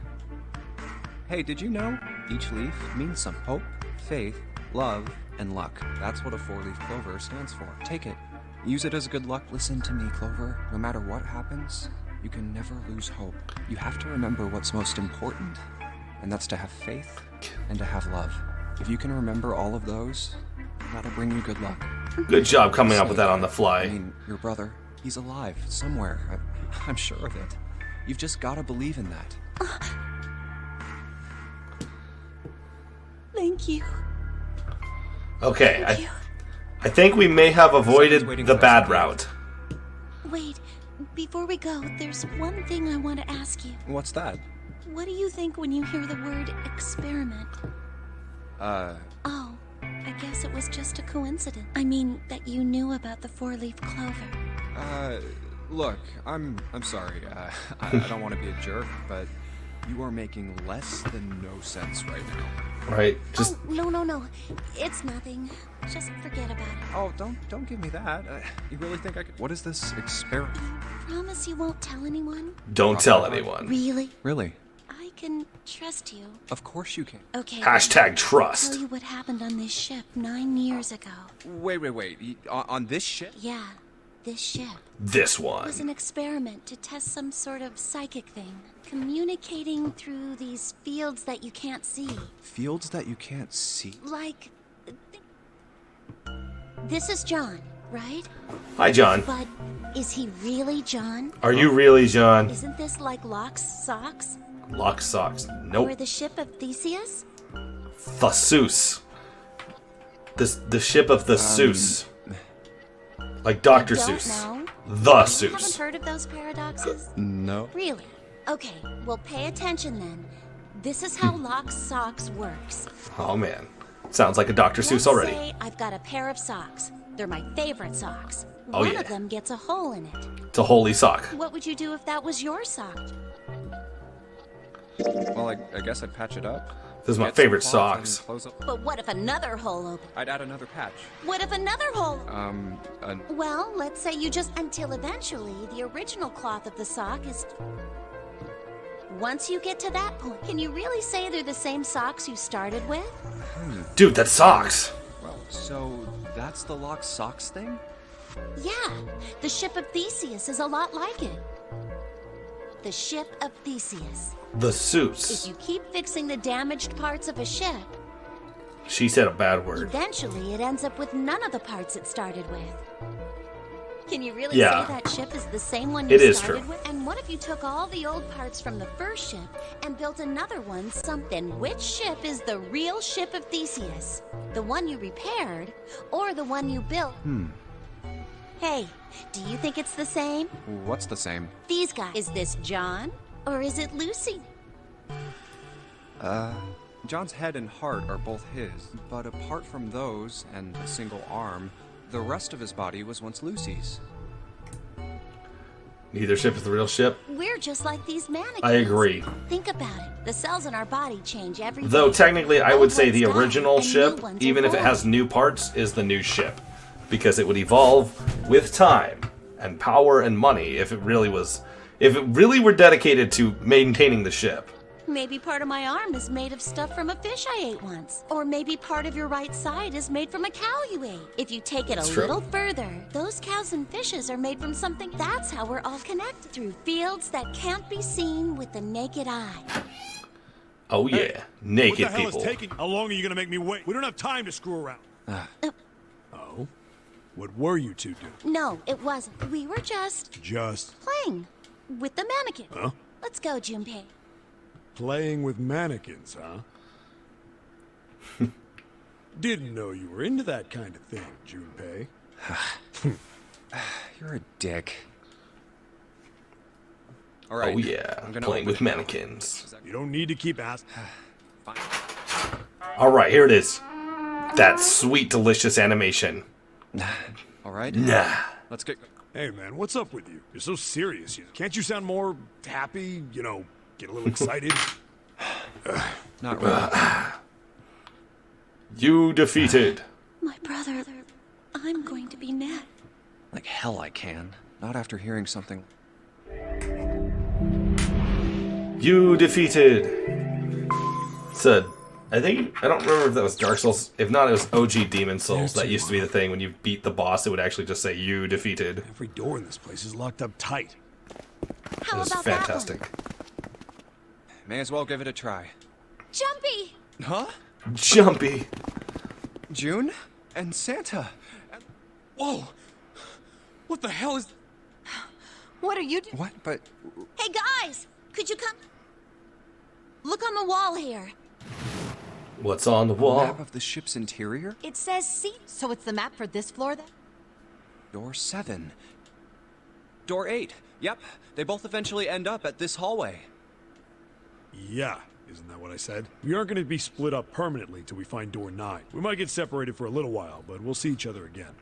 Speaker 5: Hey, did you know each leaf means some hope, faith, love, and luck? That's what a 4-leaf clover stands for. Take it. Use it as good luck. Listen to me, Clover. No matter what happens, you can never lose hope. You have to remember what's most important, and that's to have faith and to have love. If you can remember all of those, that'll bring you good luck.
Speaker 1: Good job coming up with that on the fly.
Speaker 5: I mean, your brother, he's alive somewhere. I'm sure of it. You've just got to believe in that.
Speaker 11: Thank you.
Speaker 1: Okay,
Speaker 11: Thank you.
Speaker 1: I think we may have avoided the bad route.
Speaker 11: Wait, before we go, there's one thing I want to ask you.
Speaker 5: What's that?
Speaker 11: What do you think when you hear the word experiment?
Speaker 5: Uh...
Speaker 11: Oh, I guess it was just a coincidence. I mean, that you knew about the 4-leaf clover.
Speaker 5: Look, I'm sorry. I don't want to be a jerk, but you are making less than no sense right now.
Speaker 1: Right, just...
Speaker 11: Oh, no. It's nothing. Just forget about it.
Speaker 5: Oh, don't give me that. You really think I could... What is this experiment?
Speaker 11: You promise you won't tell anyone?
Speaker 1: Don't tell anyone.
Speaker 11: Really?
Speaker 5: Really?
Speaker 11: I can trust you.
Speaker 5: Of course you can.
Speaker 11: Okay.
Speaker 1: Hashtag
Speaker 11: I'll
Speaker 1: trust.
Speaker 11: tell you what happened on this ship 9 years ago.
Speaker 5: Wait. On this ship?
Speaker 11: Yeah, this ship.
Speaker 1: This
Speaker 11: It
Speaker 1: one.
Speaker 11: was an experiment to test some sort of psychic thing. Communicating through these fields that you can't see.
Speaker 5: Fields that you can't see?
Speaker 11: Like... This is John, right?
Speaker 1: Hi, John.
Speaker 11: But is he really John?
Speaker 1: Are you really John?
Speaker 11: Isn't this like Locke's socks?
Speaker 1: Lock socks.
Speaker 11: Or
Speaker 1: Nope.
Speaker 11: the ship of Theseus?
Speaker 1: Theseus. The ship of the Seuss. Like Dr.
Speaker 11: Don't
Speaker 1: Seuss.
Speaker 11: know?
Speaker 1: The
Speaker 11: You haven't
Speaker 1: Seuss.
Speaker 11: heard of those paradoxes?
Speaker 5: No.
Speaker 11: Really? Okay, well pay attention then. This is how Locke's socks works.
Speaker 1: Oh man. Sounds like a Dr. Seuss
Speaker 11: Let's
Speaker 1: already.
Speaker 11: say I've got a pair of socks. They're my favorite socks.
Speaker 1: Oh,
Speaker 11: One
Speaker 1: yeah.
Speaker 11: of them gets a hole in it.
Speaker 1: It's a holy sock.
Speaker 11: What would you do if that was your sock?
Speaker 5: Well, I guess I'd patch it up.
Speaker 1: This is my
Speaker 5: Get some
Speaker 1: favorite
Speaker 5: cloth and
Speaker 1: socks.
Speaker 5: close up.
Speaker 11: But what if another hole opened?
Speaker 5: I'd add another patch.
Speaker 11: What if another hole? Well, let's say you just... Until eventually, the original cloth of the sock is... Once you get to that point, can you really say they're the same socks you started with?
Speaker 1: Dude, that's socks.
Speaker 5: Well, so that's the Locke socks thing?
Speaker 11: Yeah, the ship of Theseus is a lot like it. the ship of Theseus.
Speaker 1: The
Speaker 11: If
Speaker 1: Seuss.
Speaker 11: you keep fixing the damaged parts of a ship,
Speaker 1: She said a bad word.
Speaker 11: eventually it ends up with none of the parts it started with. Can you really
Speaker 1: Yeah.
Speaker 11: say that ship is the same one you
Speaker 1: It is
Speaker 11: started
Speaker 1: true.
Speaker 11: with? And what if you took all the old parts from the first ship and built another one, something? Which ship is the real ship of Theseus? The one you repaired or the one you built? Hey, do you think it's the same?
Speaker 5: What's the same?
Speaker 11: These guys. Is this John or is it Lucy?
Speaker 5: John's head and heart are both his, but apart from those and a single arm, the rest of his body was once Lucy's.
Speaker 1: Neither ship is the real ship.
Speaker 11: We're just like these mannequins.
Speaker 1: I agree.
Speaker 11: Think about it. The cells in our body change every day.
Speaker 1: Though technically, I would
Speaker 11: Old
Speaker 1: say
Speaker 11: ones
Speaker 1: the
Speaker 11: die,
Speaker 1: original
Speaker 11: and new
Speaker 1: ship,
Speaker 11: ones are
Speaker 1: even if it
Speaker 11: born.
Speaker 1: has new parts, is the new ship. Because it would evolve with time and power and money if it really were dedicated to maintaining the ship.
Speaker 11: Maybe part of my arm is made of stuff from a fish I ate once. Or maybe part of your right side is made from a cow you ate. If you take it
Speaker 1: That's
Speaker 11: a
Speaker 1: true.
Speaker 11: little further, those cows and fishes are made from something. That's how we're all connected through fields that can't be seen with the naked eye.
Speaker 1: Oh yeah,
Speaker 8: What
Speaker 1: naked
Speaker 8: the hell
Speaker 1: people.
Speaker 8: is taking? How long are you gonna make me wait? We don't have time to screw around. Oh? What were you two doing?
Speaker 11: No, it wasn't. We were just
Speaker 8: Just
Speaker 11: playing with the mannequin.
Speaker 8: Huh?
Speaker 11: Let's go, Junpei.
Speaker 8: playing with mannequins, huh? Didn't know you were into that kind of thing, Junpei.
Speaker 5: You're a dick. All right.
Speaker 1: Oh yeah,
Speaker 5: I'm gonna
Speaker 1: playing
Speaker 5: open
Speaker 1: with
Speaker 5: it now.
Speaker 1: mannequins.
Speaker 8: You don't need to keep asking.
Speaker 5: Fine.
Speaker 1: All right, here it is. That sweet, delicious animation.
Speaker 5: All right.
Speaker 1: Nah.
Speaker 5: Let's get.
Speaker 8: Hey, man, what's up with you? You're so serious. Can't you sound more happy? You know, get a little excited?
Speaker 5: Not really.
Speaker 1: You defeated.
Speaker 11: My brother, I'm going to be Ned.
Speaker 5: Like hell I can. Not after hearing something.
Speaker 1: You defeated. Said, I don't remember if that was Dark Souls. If not, it was OG Demon Souls. That used to be the thing. When you beat the boss, it would actually just say you defeated.
Speaker 8: Every door in this place is locked up tight.
Speaker 11: How
Speaker 1: It was
Speaker 11: about
Speaker 1: fantastic.
Speaker 5: May as well give it a try.
Speaker 11: that one? Jumpy!
Speaker 5: Huh?
Speaker 1: Jumpy.
Speaker 5: June? And Santa?
Speaker 7: Whoa! What the hell is...
Speaker 11: What are you doing?
Speaker 5: What? But...
Speaker 11: Hey guys, could you come? Look on the wall here.
Speaker 1: What's on the wall?
Speaker 5: Map of the ship's interior?
Speaker 11: It says C.
Speaker 3: So it's the map for this floor then?
Speaker 5: Door 7. Door 8. Yep. They both eventually end up at this hallway.
Speaker 8: Yeah, isn't that what I said? We aren't going to be split up permanently till we find door 9. We might get separated for a little while, but we'll see each other again.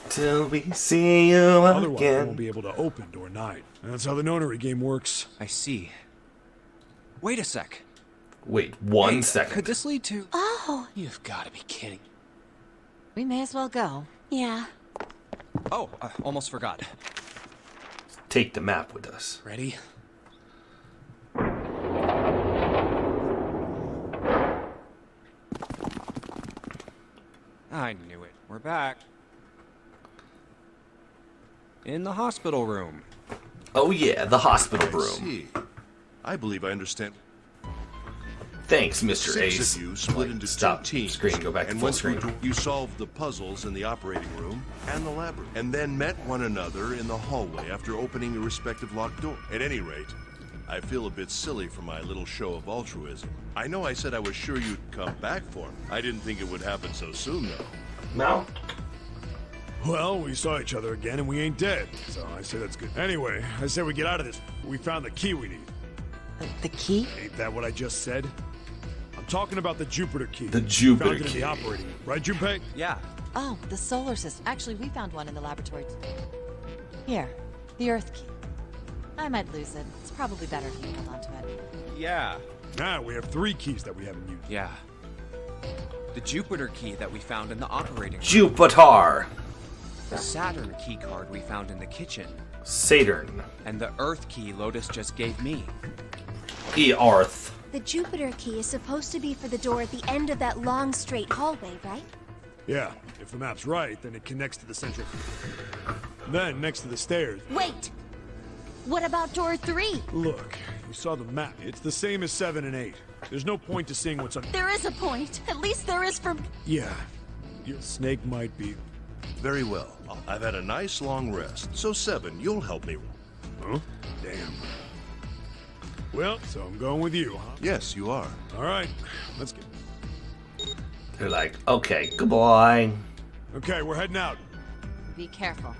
Speaker 1: Till we see you
Speaker 8: Otherwise, we
Speaker 1: again.
Speaker 8: won't be able to open door 9. And that's how the nonary game works.
Speaker 5: I see. Wait a sec.
Speaker 1: Wait, one
Speaker 5: Hey,
Speaker 1: second.
Speaker 5: Could this lead to...
Speaker 11: Oh,
Speaker 7: You've got to be kidding.
Speaker 3: We may as well go.
Speaker 11: yeah.
Speaker 5: Oh, almost forgot.
Speaker 1: Take the map with us.
Speaker 7: Ready?
Speaker 5: I knew it. We're back. In the hospital room.
Speaker 1: Oh yeah, the hospital
Speaker 10: I
Speaker 1: room.
Speaker 10: see. I believe I understand.
Speaker 1: Thanks, Mr.
Speaker 10: 6
Speaker 1: Ace.
Speaker 10: of you split
Speaker 1: Like,
Speaker 10: into
Speaker 1: stop
Speaker 10: 2 teams.
Speaker 1: screen, go back to
Speaker 10: and
Speaker 1: full
Speaker 10: went through
Speaker 1: screen.
Speaker 10: You solved the puzzles in the operating room and the lab room, and then met one another in the hallway after opening your respective locked door. At any rate, I feel a bit silly for my little show of altruism. I know I said I was sure you'd come back for me. I didn't think it would happen so soon, though.
Speaker 1: No?
Speaker 8: Well, we saw each other again and we ain't dead, so I say that's good. Anyway, I say we get out of this. We found the key we need.
Speaker 3: The key?
Speaker 8: Ain't that what I just said? I'm talking about the Jupiter key.
Speaker 1: The Jupiter
Speaker 8: Found it in
Speaker 1: key.
Speaker 8: the operating room, right, Junpei?
Speaker 5: Yeah.
Speaker 3: Oh, the solar system. Actually, we found one in the laboratory. Here, the Earth key. I might lose it. It's probably better if you hold on to it.
Speaker 5: Yeah.
Speaker 8: Now we have 3 keys that we haven't used.
Speaker 5: Yeah. The Jupiter key that we found in the operating room.
Speaker 1: Jupiter.
Speaker 5: The Saturn key card we found in the kitchen.
Speaker 1: Saturn.
Speaker 5: And the Earth key Lotus just gave me.
Speaker 1: Earth.
Speaker 4: The Jupiter key is supposed to be for the door at the end of that long, straight hallway, right?
Speaker 8: Yeah, if the map's right, then it connects to the central. Then, next to the stairs.
Speaker 11: Wait.
Speaker 4: What about door 3?
Speaker 8: Look, you saw the map. It's the same as 7 and 8. There's no point to seeing what's on.
Speaker 11: There is a point. At least there is for.
Speaker 8: Yeah, your snake might be.
Speaker 10: Very well. I've had a nice long rest. So 7, you'll help me.
Speaker 8: Huh? Damn. Well, so I'm going with you, huh?
Speaker 10: Yes, you are.
Speaker 8: All right, let's get.
Speaker 1: They're like, okay, goodbye.
Speaker 8: Okay, we're heading out.
Speaker 3: Be careful.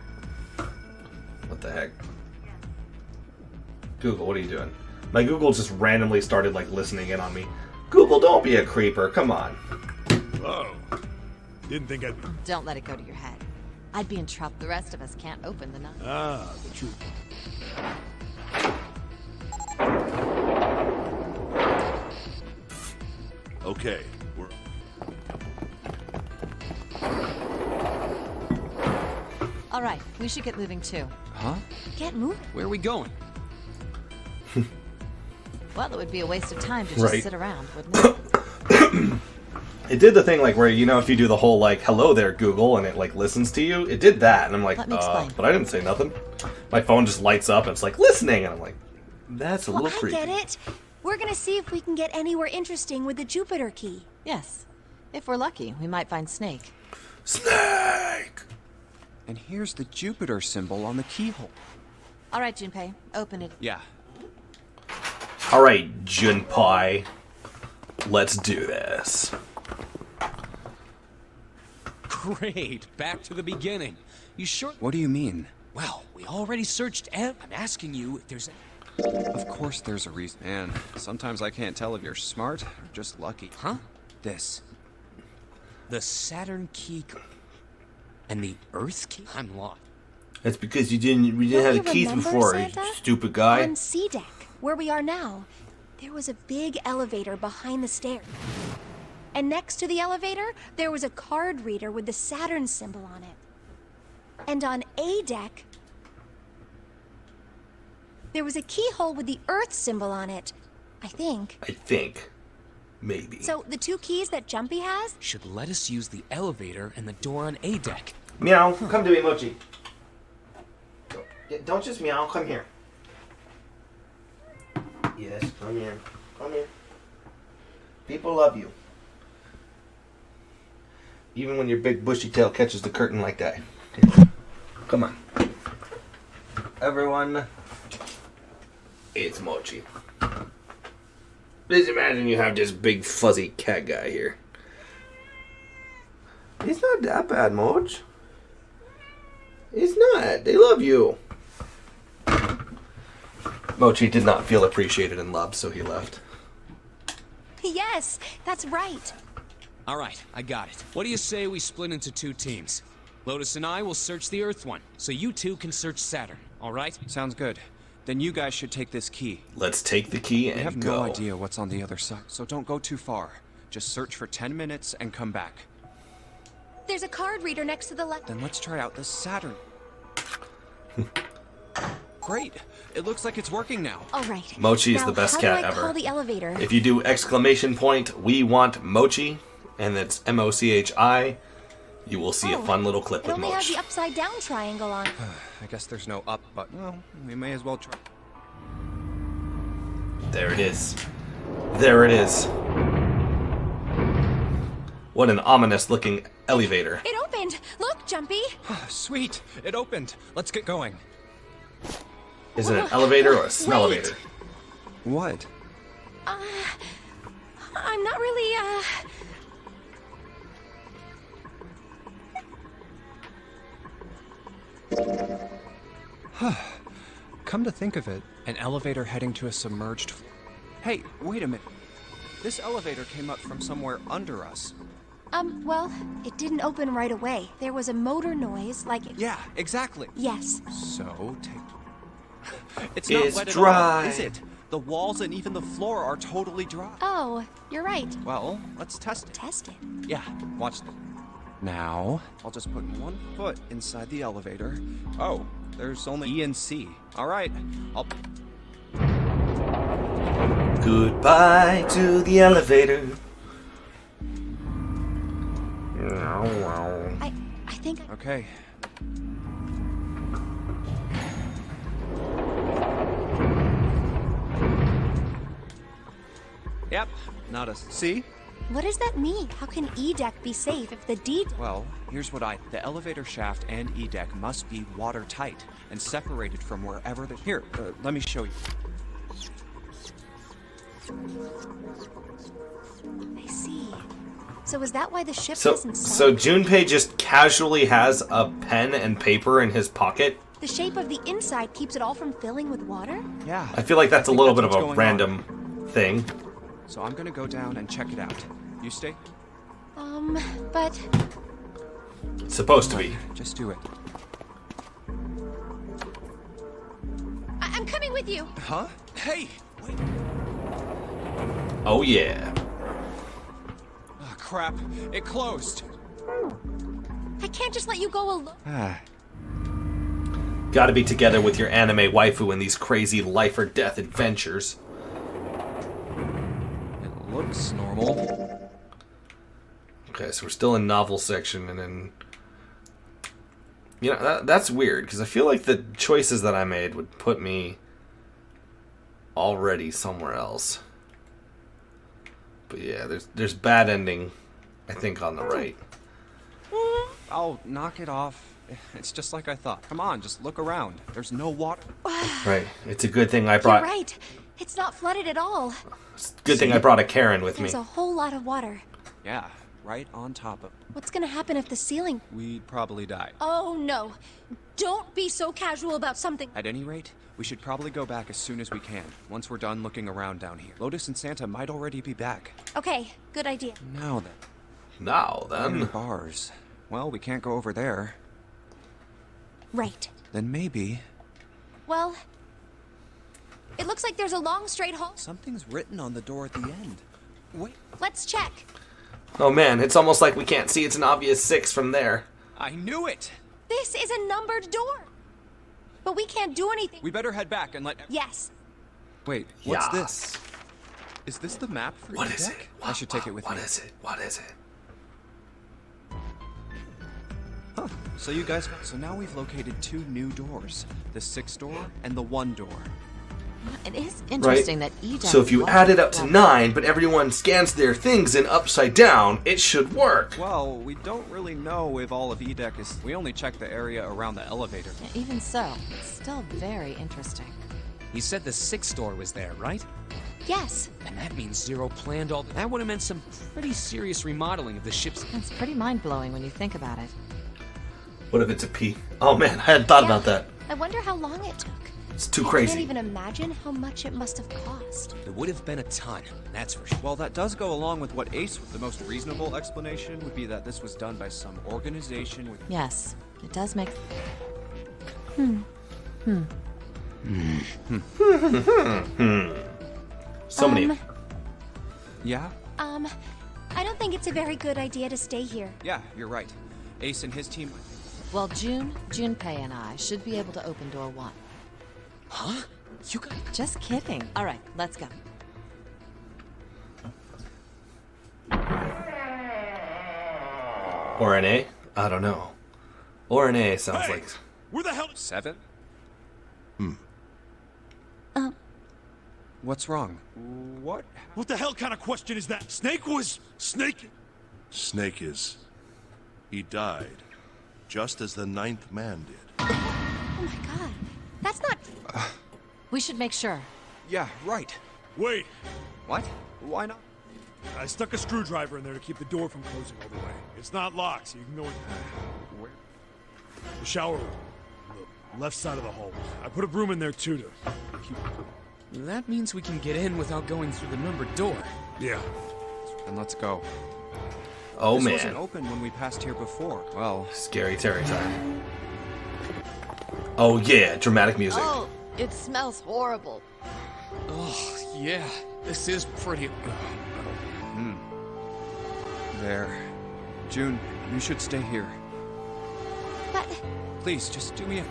Speaker 1: What the heck? Google, what are you doing? My Google just randomly started like listening in on me. Google, don't be a creeper. Come on.
Speaker 8: Oh, didn't think I'd.
Speaker 3: Don't let it go to your head. I'd be in trouble. The rest of us can't open the nut.
Speaker 8: Ah, the truth.
Speaker 10: Okay, we're.
Speaker 3: All right, we should get moving too.
Speaker 2: Huh?
Speaker 4: Get moving.
Speaker 2: Where are we going?
Speaker 3: Well, it would be a waste of time to just
Speaker 1: Right.
Speaker 3: sit around, wouldn't it?
Speaker 1: It did the thing like where, you know, if you do the whole like, hello there, Google, and it like listens to you, it did that. And I'm like,
Speaker 3: Let me explain.
Speaker 1: but I didn't say nothing. My phone just lights up and it's like, listening. And I'm like, that's a
Speaker 4: Well,
Speaker 1: little
Speaker 4: I
Speaker 1: creepy.
Speaker 4: get it. We're gonna see if we can get anywhere interesting with the Jupiter key.
Speaker 3: Yes. If we're lucky, we might find Snake.
Speaker 1: Snake!
Speaker 5: And here's the Jupiter symbol on the keyhole.
Speaker 3: All right, Junpei, open it.
Speaker 5: Yeah.
Speaker 1: All right, Junpei. Let's do this.
Speaker 2: Great. Back to the beginning. You sure?
Speaker 5: What do you mean?
Speaker 2: Well, we already searched. I'm asking you if there's.
Speaker 5: Of course there's a reason. Man, sometimes I can't tell if you're smart or just lucky.
Speaker 2: Huh?
Speaker 5: This.
Speaker 2: The Saturn key. And the Earth key? I'm lost.
Speaker 1: That's because we didn't
Speaker 4: Don't
Speaker 1: have
Speaker 4: you
Speaker 1: the keys
Speaker 4: remember,
Speaker 1: before,
Speaker 4: Santa?
Speaker 1: you stupid guy.
Speaker 4: On C deck, where we are now, there was a big elevator behind the stairs. And next to the elevator, there was a card reader with the Saturn symbol on it. And on A deck, there was a keyhole with the Earth symbol on it. I think.
Speaker 1: I think. Maybe.
Speaker 4: So the 2 keys that Jumpy has?
Speaker 2: Should let us use the elevator and the door on A deck.
Speaker 1: Meow, come to me, Mochi. Don't just meow, come here. Yes, come here. Come here. People love you. Even when your big bushy tail catches the curtain like that. Here. Come on. Everyone, it's Mochi. Just imagine you have this big fuzzy cat guy here. He's not that bad, Moch. He's not. They love you. Mochi did not feel appreciated and loved, so he left.
Speaker 4: Yes, that's right.
Speaker 2: All right, I got it. What do you say we split into 2 teams? Lotus and I will search the Earth one, so you 2 can search Saturn, all right?
Speaker 5: Sounds good. Then you guys should take this key.
Speaker 1: Let's take the key
Speaker 5: We
Speaker 1: and
Speaker 5: have
Speaker 1: go.
Speaker 5: no idea what's on the other side, so don't go too far. Just search for 10 minutes and come back.
Speaker 4: There's a card reader next to the left.
Speaker 5: Then let's try out the Saturn. Great. It looks like it's working now.
Speaker 4: All right.
Speaker 1: Mochi is
Speaker 4: Now,
Speaker 1: the best
Speaker 4: how
Speaker 1: cat
Speaker 4: do I
Speaker 1: ever.
Speaker 4: call the elevator?
Speaker 1: If you do exclamation point, we want Mochi, and it's MOCHI, you will see a fun little clip
Speaker 4: It
Speaker 1: with
Speaker 4: only has
Speaker 1: Moch.
Speaker 4: the upside down triangle on.
Speaker 5: I guess there's no up, but well, we may as well try.
Speaker 1: There it is. There it is. What an ominous looking elevator.
Speaker 4: It opened. Look, Jumpy.
Speaker 5: Sweet. It opened. Let's get going.
Speaker 1: Is it an elevator or a smellevator?
Speaker 5: What?
Speaker 4: I'm not really,
Speaker 5: Come to think of it, an elevator heading to a submerged. Hey, wait a minute. This elevator came up from somewhere under us.
Speaker 4: well, it didn't open right away. There was a motor noise, like it.
Speaker 5: Yeah, exactly.
Speaker 4: Yes.
Speaker 5: So take. It's not
Speaker 1: It's
Speaker 5: wet
Speaker 1: dry.
Speaker 5: at all, is it? The walls and even the floor are totally dry.
Speaker 4: Oh, you're right.
Speaker 5: Well, let's test it.
Speaker 4: Test it.
Speaker 5: Yeah, watch this. Now, I'll just put one foot inside the elevator. Oh, there's only E and C. All right, I'll.
Speaker 1: Goodbye to the elevator.
Speaker 4: I think.
Speaker 5: Okay. Yep, not a... See?
Speaker 4: What does that mean? How can E-deck be safe if the D...
Speaker 5: Well, here's what the elevator shaft and E-deck must be watertight and separated from wherever the... Here, let me show you.
Speaker 4: I see. So is that why the ship
Speaker 1: So
Speaker 4: hasn't sunk?
Speaker 1: Junpei just casually has a pen and paper in his pocket.
Speaker 4: The shape of the inside keeps it all from filling with water?
Speaker 5: Yeah.
Speaker 1: I feel like that's a
Speaker 5: think
Speaker 1: little bit
Speaker 5: that's
Speaker 1: of a
Speaker 5: what's going on.
Speaker 1: random thing.
Speaker 5: So I'm gonna go down and check it out. You stay?
Speaker 4: But...
Speaker 1: It's supposed to be.
Speaker 5: Just do it.
Speaker 4: I'm coming with you!
Speaker 5: Huh? Hey! Wait.
Speaker 1: Oh yeah.
Speaker 5: Oh, crap. It closed.
Speaker 4: I can't just let you go alone.
Speaker 1: Gotta be together with your anime waifu in these crazy life or death adventures.
Speaker 5: It looks normal.
Speaker 1: Okay, so we're still in novel section, and then... You know, that's weird, because I feel like the choices that I made would put me already somewhere else. But yeah, there's bad ending, I think, on the right.
Speaker 5: I'll knock it off. It's just like I thought. Come on, just look around. There's no water.
Speaker 1: Right. It's a good thing I brought...
Speaker 4: You're right. It's not flooded at all.
Speaker 1: It's a good thing I brought a Karen with me.
Speaker 4: There's a whole lot of water.
Speaker 5: Yeah, right on top of...
Speaker 4: What's gonna happen if the ceiling...
Speaker 5: We'd probably die.
Speaker 4: Oh, no. Don't be so casual about something.
Speaker 5: At any rate, we should probably go back as soon as we can, once we're done looking around down here. Lotus and Santa might already be back.
Speaker 4: Okay, good idea.
Speaker 5: Now then.
Speaker 1: Now
Speaker 5: The
Speaker 1: then.
Speaker 5: bars. Well, we can't go over there.
Speaker 4: Right.
Speaker 5: Then maybe...
Speaker 4: Well, it looks like there's a long straight hall.
Speaker 5: Something's written on the door at the end. Wait.
Speaker 4: Let's check.
Speaker 1: Oh man, it's almost like we can't see it's an obvious 6 from there.
Speaker 5: I knew it!
Speaker 4: This is a numbered door. But we can't do anything.
Speaker 5: We better head back and let...
Speaker 4: Yes.
Speaker 5: Wait, what's
Speaker 1: Yes.
Speaker 5: this? Is this the map for
Speaker 1: What
Speaker 5: your
Speaker 1: is
Speaker 5: deck?
Speaker 1: it?
Speaker 5: I should take it with me.
Speaker 1: What is it? What is it?
Speaker 5: Huh. So you guys... So now we've located 2 new doors. The 6th door and the 1 door.
Speaker 3: It is interesting
Speaker 1: Right.
Speaker 3: that E-deck...
Speaker 1: So if you
Speaker 3: was
Speaker 1: add it up to
Speaker 3: well,
Speaker 1: 9, but everyone scans their things in upside down, it should work.
Speaker 5: Well, we don't really know if all of E-deck is... We only checked the area around the elevator.
Speaker 3: yeah, even so, it's still very interesting.
Speaker 2: You said the 6th door was there, right?
Speaker 4: Yes.
Speaker 2: And that means Zero planned all... That would have meant some pretty serious remodeling of the ship's...
Speaker 3: It's pretty mind-blowing when you think about it.
Speaker 1: What if it's a P? Oh man, I hadn't thought about that.
Speaker 4: I wonder how long it took.
Speaker 1: It's too
Speaker 4: I
Speaker 1: crazy.
Speaker 4: can't even imagine how much it must have cost.
Speaker 2: It would have been a ton, that's for sure.
Speaker 5: Well, that does go along with what Ace... The most reasonable explanation would be that this was done by some organization with...
Speaker 3: Yes, it does make...
Speaker 1: So many.
Speaker 5: Yeah?
Speaker 4: I don't think it's a very good idea to stay here.
Speaker 5: Yeah, you're right. Ace and his team...
Speaker 3: Well, Junpei and I should be able to open door 1.
Speaker 2: Huh? You got...
Speaker 3: Just kidding. All right, let's go.
Speaker 1: Or an A? I don't know. Or an A sounds
Speaker 8: Hey!
Speaker 1: like...
Speaker 8: Where the hell?
Speaker 5: 7? What's wrong? What?
Speaker 8: What the hell kind of question is that? Snake was... Snake...
Speaker 10: Snake is... He died, just as the 9th man did.
Speaker 4: Oh my god. That's not...
Speaker 3: We should make sure.
Speaker 5: Yeah, right.
Speaker 8: Wait.
Speaker 5: What? Why not?
Speaker 8: I stuck a screwdriver in there to keep the door from closing all the way. It's not locked, so you can go in
Speaker 5: Where?
Speaker 8: the shower room. The left side of the hallway. I put a broom in there too to keep...
Speaker 2: That means we can get in without going through the numbered door.
Speaker 8: Yeah.
Speaker 5: Then let's go.
Speaker 1: Oh
Speaker 5: This
Speaker 1: man.
Speaker 5: wasn't open when we passed here before. Well,
Speaker 1: Scary Terry time. Oh yeah, dramatic music.
Speaker 3: Oh, it smells horrible.
Speaker 2: Oh, yeah. This is pretty...
Speaker 5: there. June, you should stay here.
Speaker 4: But...
Speaker 5: Please, just do me a...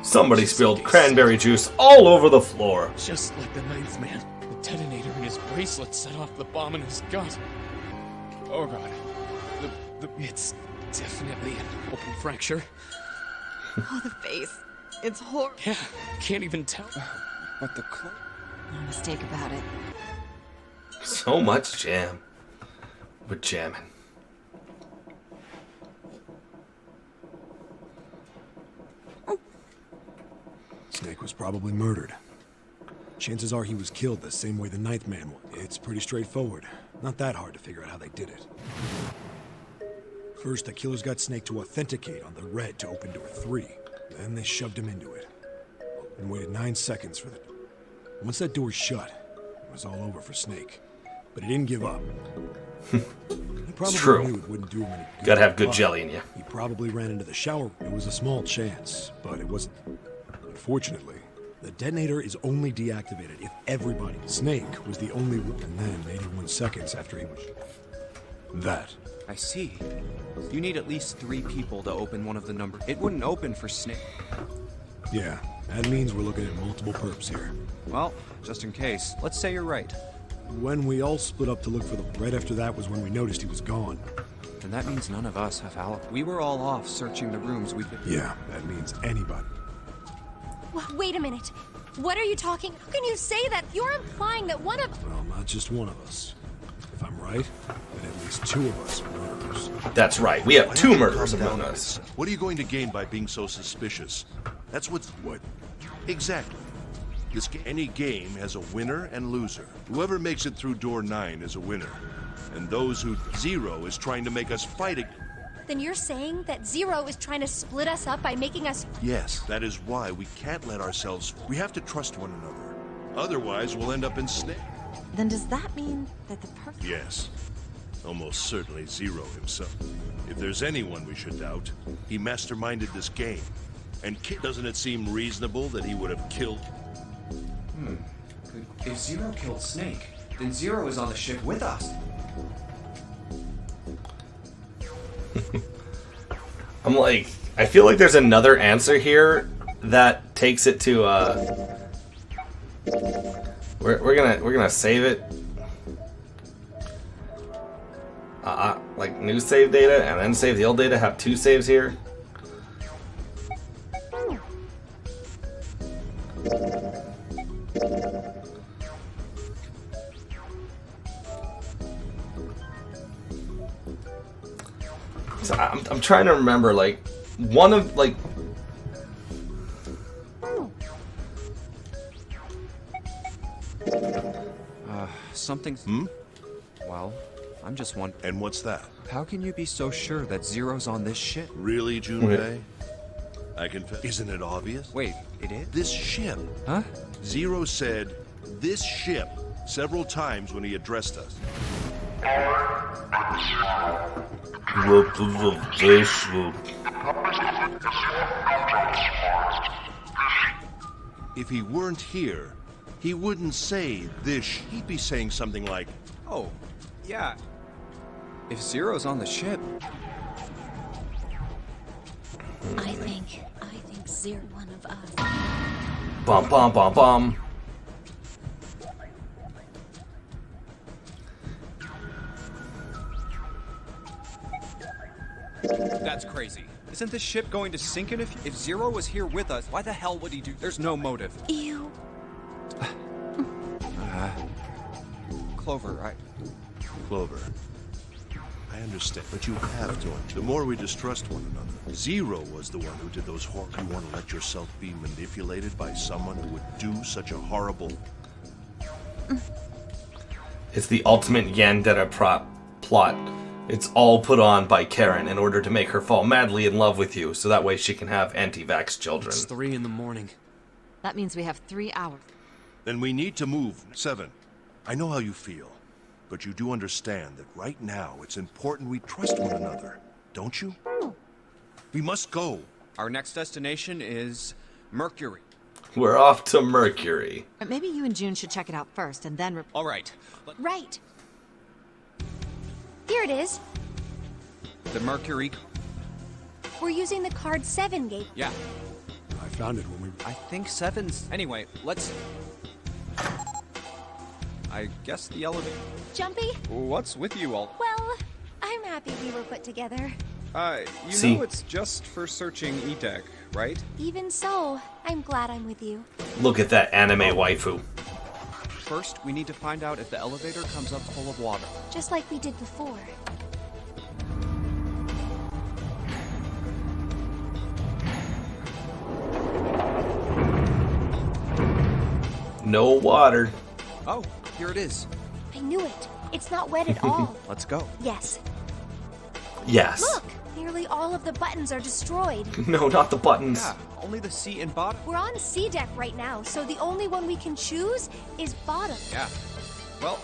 Speaker 1: Somebody spilled cranberry juice all over the floor.
Speaker 2: Just like the 9th man. The detonator in his bracelet set off the bomb in his gut. Oh god. It's definitely an open fracture.
Speaker 3: Oh, the face. It's horrible.
Speaker 2: Yeah, can't even tell.
Speaker 5: But the clo-
Speaker 3: No mistake about it.
Speaker 1: So much jam. We're jamming.
Speaker 8: Snake was probably murdered. Chances are he was killed the same way the ninth man was. It's pretty straightforward. Not that hard to figure out how they did it. First, the killers got Snake to authenticate on the red to open door 3. Then they shoved him into it. And waited 9 seconds for the... Once that door shut, it was all over for Snake. But he didn't give up. He probably
Speaker 1: true.
Speaker 8: knew it wouldn't do him any good.
Speaker 1: Gotta have good
Speaker 8: but
Speaker 1: jelly in you.
Speaker 8: He probably ran into the shower. It was a small chance, but it wasn't... Unfortunately, the detonator is only deactivated if everybody... Snake was the only one, and then 81 seconds after he was... That.
Speaker 5: I see. You need at least 3 people to open one of the numbers. It wouldn't open for Snake.
Speaker 8: Yeah, that means we're looking at multiple perps here.
Speaker 5: Well, just in case, let's say you're right.
Speaker 8: When we all split up to look for the... Right after that was when we noticed he was gone.
Speaker 5: Then that means none of us have alibi. We were all off searching the rooms we've been...
Speaker 8: Yeah, that means anybody.
Speaker 4: Wait a minute. What are you talking? How can you say that? You're implying that one of...
Speaker 8: Well, not just one of us. If I'm right, then at least 2 of us are murderers.
Speaker 1: That's right. We have
Speaker 10: Why
Speaker 1: 2
Speaker 10: don't you
Speaker 1: murders
Speaker 10: calm
Speaker 1: among
Speaker 10: down?
Speaker 1: us.
Speaker 10: What are you going to gain by being so suspicious? That's what's... What? Exactly. Any game has a winner and loser. Whoever makes it through door 9 is a winner. And those who... Zero is trying to make us fight again.
Speaker 4: Then you're saying that Zero is trying to split us up by making us...
Speaker 10: Yes, that is why we can't let ourselves... We have to trust one another. Otherwise, we'll end up in Snake.
Speaker 3: Then does that mean that the perfect...
Speaker 10: Yes. Almost certainly Zero himself. If there's anyone we should doubt, he masterminded this game. And doesn't it seem reasonable that he would have killed...
Speaker 5: If Zero killed Snake, then Zero is on the ship with us.
Speaker 1: I'm like, I feel like there's another answer here that takes it to we're gonna save it. Like new save data and then save the old data. Have 2 saves here. So I'm trying to remember, like, one of, like...
Speaker 5: Something's... Well, I'm just wondering...
Speaker 10: And what's that?
Speaker 5: How can you be so sure that Zero's on this ship?
Speaker 10: Really, Junpei? I confess... Isn't it obvious?
Speaker 5: Wait, it is?
Speaker 10: This ship.
Speaker 5: Huh?
Speaker 10: Zero said, this ship, several times when he addressed us. If he weren't here, he wouldn't say this. He'd be saying something like,
Speaker 5: Oh, yeah. If Zero's on the ship...
Speaker 4: I think Zero one of us.
Speaker 1: Bum bum bum bum.
Speaker 5: That's crazy. Isn't this ship going to sink in if Zero was here with us, why the hell would he do? There's no motive.
Speaker 4: Ew.
Speaker 5: Clover,
Speaker 10: Clover, I understand, but you have to. The more we distrust one another. Zero was the one who did those horror. You want to let yourself be manipulated by someone who would do such a horrible...
Speaker 1: It's the ultimate Yandere plot. It's all put on by Karen in order to make her fall madly in love with you, so that way she can have anti-vax children.
Speaker 2: It's 3 in the morning.
Speaker 3: That means we have 3 hours.
Speaker 10: Then we need to move. 7. I know how you feel, but you do understand that right now it's important we trust one another, don't you? We must go.
Speaker 5: Our next destination is Mercury.
Speaker 1: We're off to Mercury.
Speaker 3: But maybe you and June should check it out first, and then...
Speaker 5: All right.
Speaker 4: Right. Here it is.
Speaker 5: The Mercury...
Speaker 4: We're using the card 7 gate.
Speaker 5: Yeah.
Speaker 8: I found it when we...
Speaker 5: I think 7's... Anyway, let's... I guess the elevator...
Speaker 4: Jumpy?
Speaker 5: What's with you all?
Speaker 4: Well, I'm happy. happy we were put together.
Speaker 5: You
Speaker 1: See?
Speaker 5: know it's just for searching E-Deck, right?
Speaker 4: Even so, I'm glad I'm with you.
Speaker 1: Look at that anime waifu.
Speaker 5: First, we need to find out if the elevator comes up full of water.
Speaker 4: Just like we did before.
Speaker 1: No water.
Speaker 5: Oh, here it is.
Speaker 4: I knew it. It's not wet at all.
Speaker 5: Let's go.
Speaker 4: Yes.
Speaker 1: Yes.
Speaker 4: Look! Nearly all of the buttons are destroyed.
Speaker 1: No, not the buttons.
Speaker 5: Yeah, only the seat and bottom.
Speaker 4: We're on C deck right now, so the only one we can choose is bottom.
Speaker 5: Yeah. Well,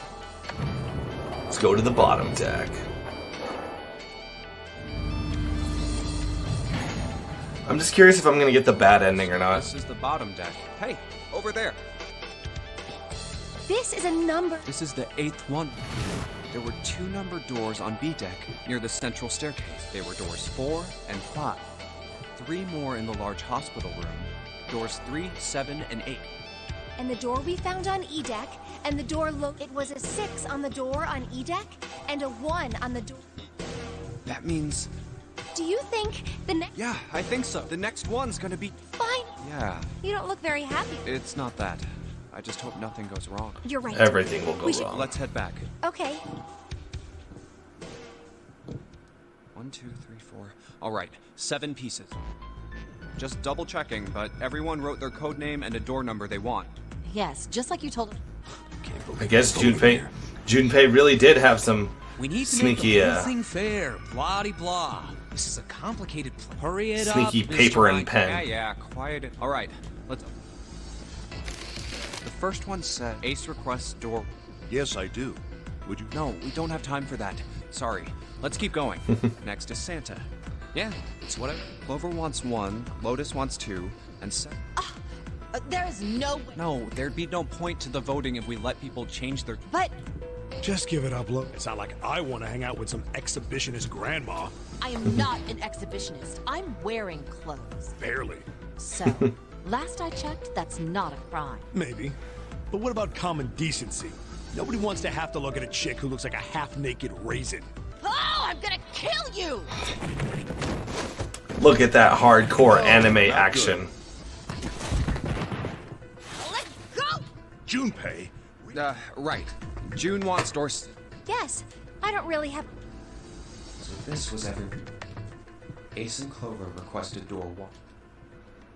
Speaker 1: Let's go to the bottom deck. I'm just curious if I'm gonna get the bad ending or not.
Speaker 5: this is the bottom deck. Hey, over there.
Speaker 4: This is a number.
Speaker 5: This is the 8th one. There were 2 numbered doors on B deck near the central staircase. They were doors 4 and 5. 3 more in the large hospital room. Doors 3, 7, and 8.
Speaker 4: And the door we found on E deck, and the door it was a 6 on the door on E deck, and a 1 on the door.
Speaker 5: That means...
Speaker 4: Do you think the next?
Speaker 5: Yeah, I think so. The next one's gonna be...
Speaker 4: Fine.
Speaker 5: Yeah,
Speaker 4: You don't look very happy.
Speaker 5: it's not that. I just hope nothing goes wrong.
Speaker 4: You're right.
Speaker 1: Everything will go
Speaker 4: We should-
Speaker 1: wrong.
Speaker 5: Let's head back.
Speaker 4: Okay.
Speaker 5: 1, 2, 3, 4. All right, 7 pieces. Just double checking, but everyone wrote their code name and a door number they want.
Speaker 3: Yes, just like you told him.
Speaker 1: I guess Junpei really did have some
Speaker 2: We need to
Speaker 1: sneaky,
Speaker 2: make the whole thing fair. Blah de blah. This is a complicated plan. Hurry it
Speaker 1: sneaky
Speaker 2: up,
Speaker 1: paper
Speaker 2: Mr.
Speaker 1: and pen.
Speaker 5: Yeah, quiet it. All right, let's... The first one said, Ace requests door...
Speaker 10: Yes, I do. Would you?
Speaker 5: No, we don't have time for that. Sorry. Let's keep going. Next is Santa.
Speaker 2: Yeah, it's whatever.
Speaker 5: Clover wants 1, Lotus wants 2, and
Speaker 3: There is no way.
Speaker 5: No, there'd be no point to the voting if we let people change their...
Speaker 3: But
Speaker 8: Just give it up, Lo. It's not like I want to hang out with some exhibitionist grandma.
Speaker 3: I am not an exhibitionist. I'm wearing clothes.
Speaker 8: Barely.
Speaker 3: So, last I checked, that's not a crime.
Speaker 8: Maybe. But what about common decency? Nobody wants to have to look at a chick who looks like a half-naked raisin.
Speaker 3: Oh, I'm gonna kill you!
Speaker 1: Look at that hardcore anime
Speaker 10: not
Speaker 1: action.
Speaker 3: Let go!
Speaker 10: Junpei?
Speaker 5: Right. June wants doors...
Speaker 4: Yes. I don't really have.
Speaker 5: So this was everything. Ace and Clover requested door 1.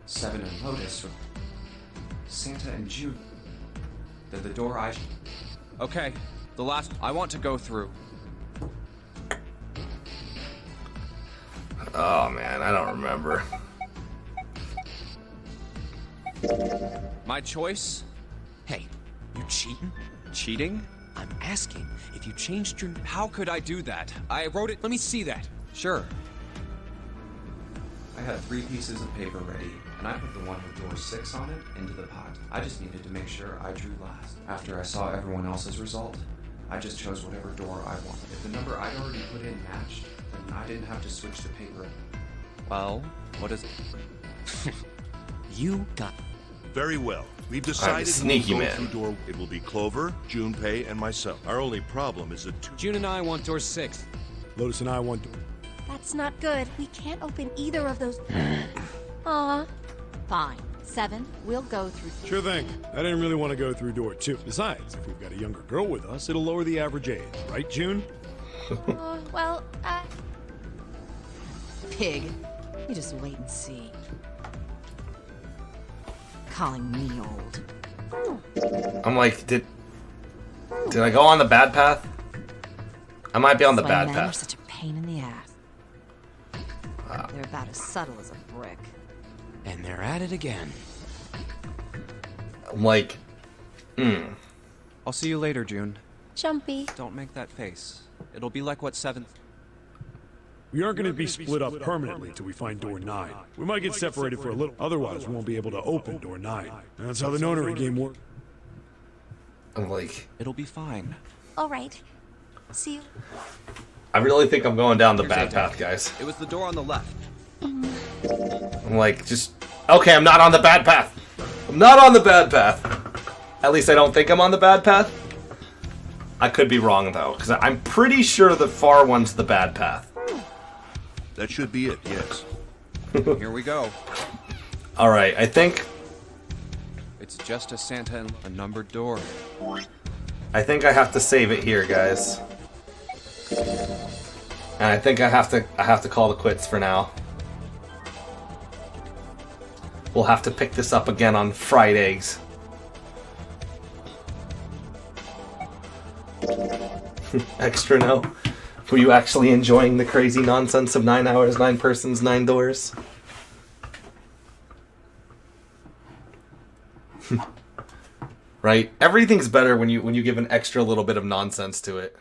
Speaker 5: 7 and Lotus... Santa and June... Then the door I... Okay, the last... I want to go through.
Speaker 1: Oh man, I don't remember.
Speaker 5: My choice?
Speaker 2: Hey, you cheating?
Speaker 5: Cheating?
Speaker 2: I'm asking if you changed your...
Speaker 5: How could I do that? I wrote it...
Speaker 2: Let me see that.
Speaker 5: Sure. I had 3 pieces of paper ready, and I put the one with door 6 on it into the pot. I just needed to make sure I drew last. After I saw everyone else's result, I just chose whatever door I wanted. If the number I'd already put in matched, then I didn't have to switch the paper. Well, what is it?
Speaker 2: You got...
Speaker 10: Very well. We've decided
Speaker 1: sneaky
Speaker 10: we'll go
Speaker 1: man.
Speaker 10: through door. It will be Clover, Junpei, and myself. Our only problem is that 2...
Speaker 2: June and I want door 6.
Speaker 8: Lotus and I want to...
Speaker 4: That's not good. We can't open either of those. Aw.
Speaker 3: Fine. 7, we'll go through.
Speaker 8: Sure thing. I didn't really want to go through door 2. Besides, if we've got a younger girl with us, it'll lower the average age. Right, June?
Speaker 4: Well,
Speaker 3: Pig. You just wait and see. Calling me old.
Speaker 1: I'm like, did I go on the bad path? I might be on the
Speaker 3: That's why
Speaker 1: bad
Speaker 3: men are
Speaker 1: path.
Speaker 3: such a pain in the ass. They're about as subtle as a brick.
Speaker 2: And they're at it again.
Speaker 1: I'm like,
Speaker 5: I'll see you later, June.
Speaker 4: Jumpy.
Speaker 5: Don't make that face. It'll be like what 7th...
Speaker 8: We aren't going to be split up permanently till we find door 9. We might get separated for a little. Otherwise, we won't be able to open door 9. That's how the notary game works.
Speaker 1: I'm like,
Speaker 5: It'll be fine.
Speaker 4: All right. See you.
Speaker 1: I really think I'm going down the
Speaker 5: Here's
Speaker 1: bad
Speaker 5: A
Speaker 1: path,
Speaker 5: deck.
Speaker 1: guys.
Speaker 5: It was the door on the left.
Speaker 1: I'm like, just okay. I'm not on the bad path. I'm not on the bad path. At least I don't think I'm on the bad path. I could be wrong, though, because I'm pretty sure the far one's the bad path.
Speaker 10: That should be it, yes.
Speaker 5: Here we go.
Speaker 1: Alright, I think
Speaker 5: It's just a Santa and a numbered door.
Speaker 1: I have to save it here, guys. And I think I have to call the quits for now. We'll have to pick this up again on Fridays. Extra no. Were you actually enjoying the crazy nonsense of 9 hours, 9 persons, 9 doors? Right? Everything's better when you give an extra little bit of nonsense to it.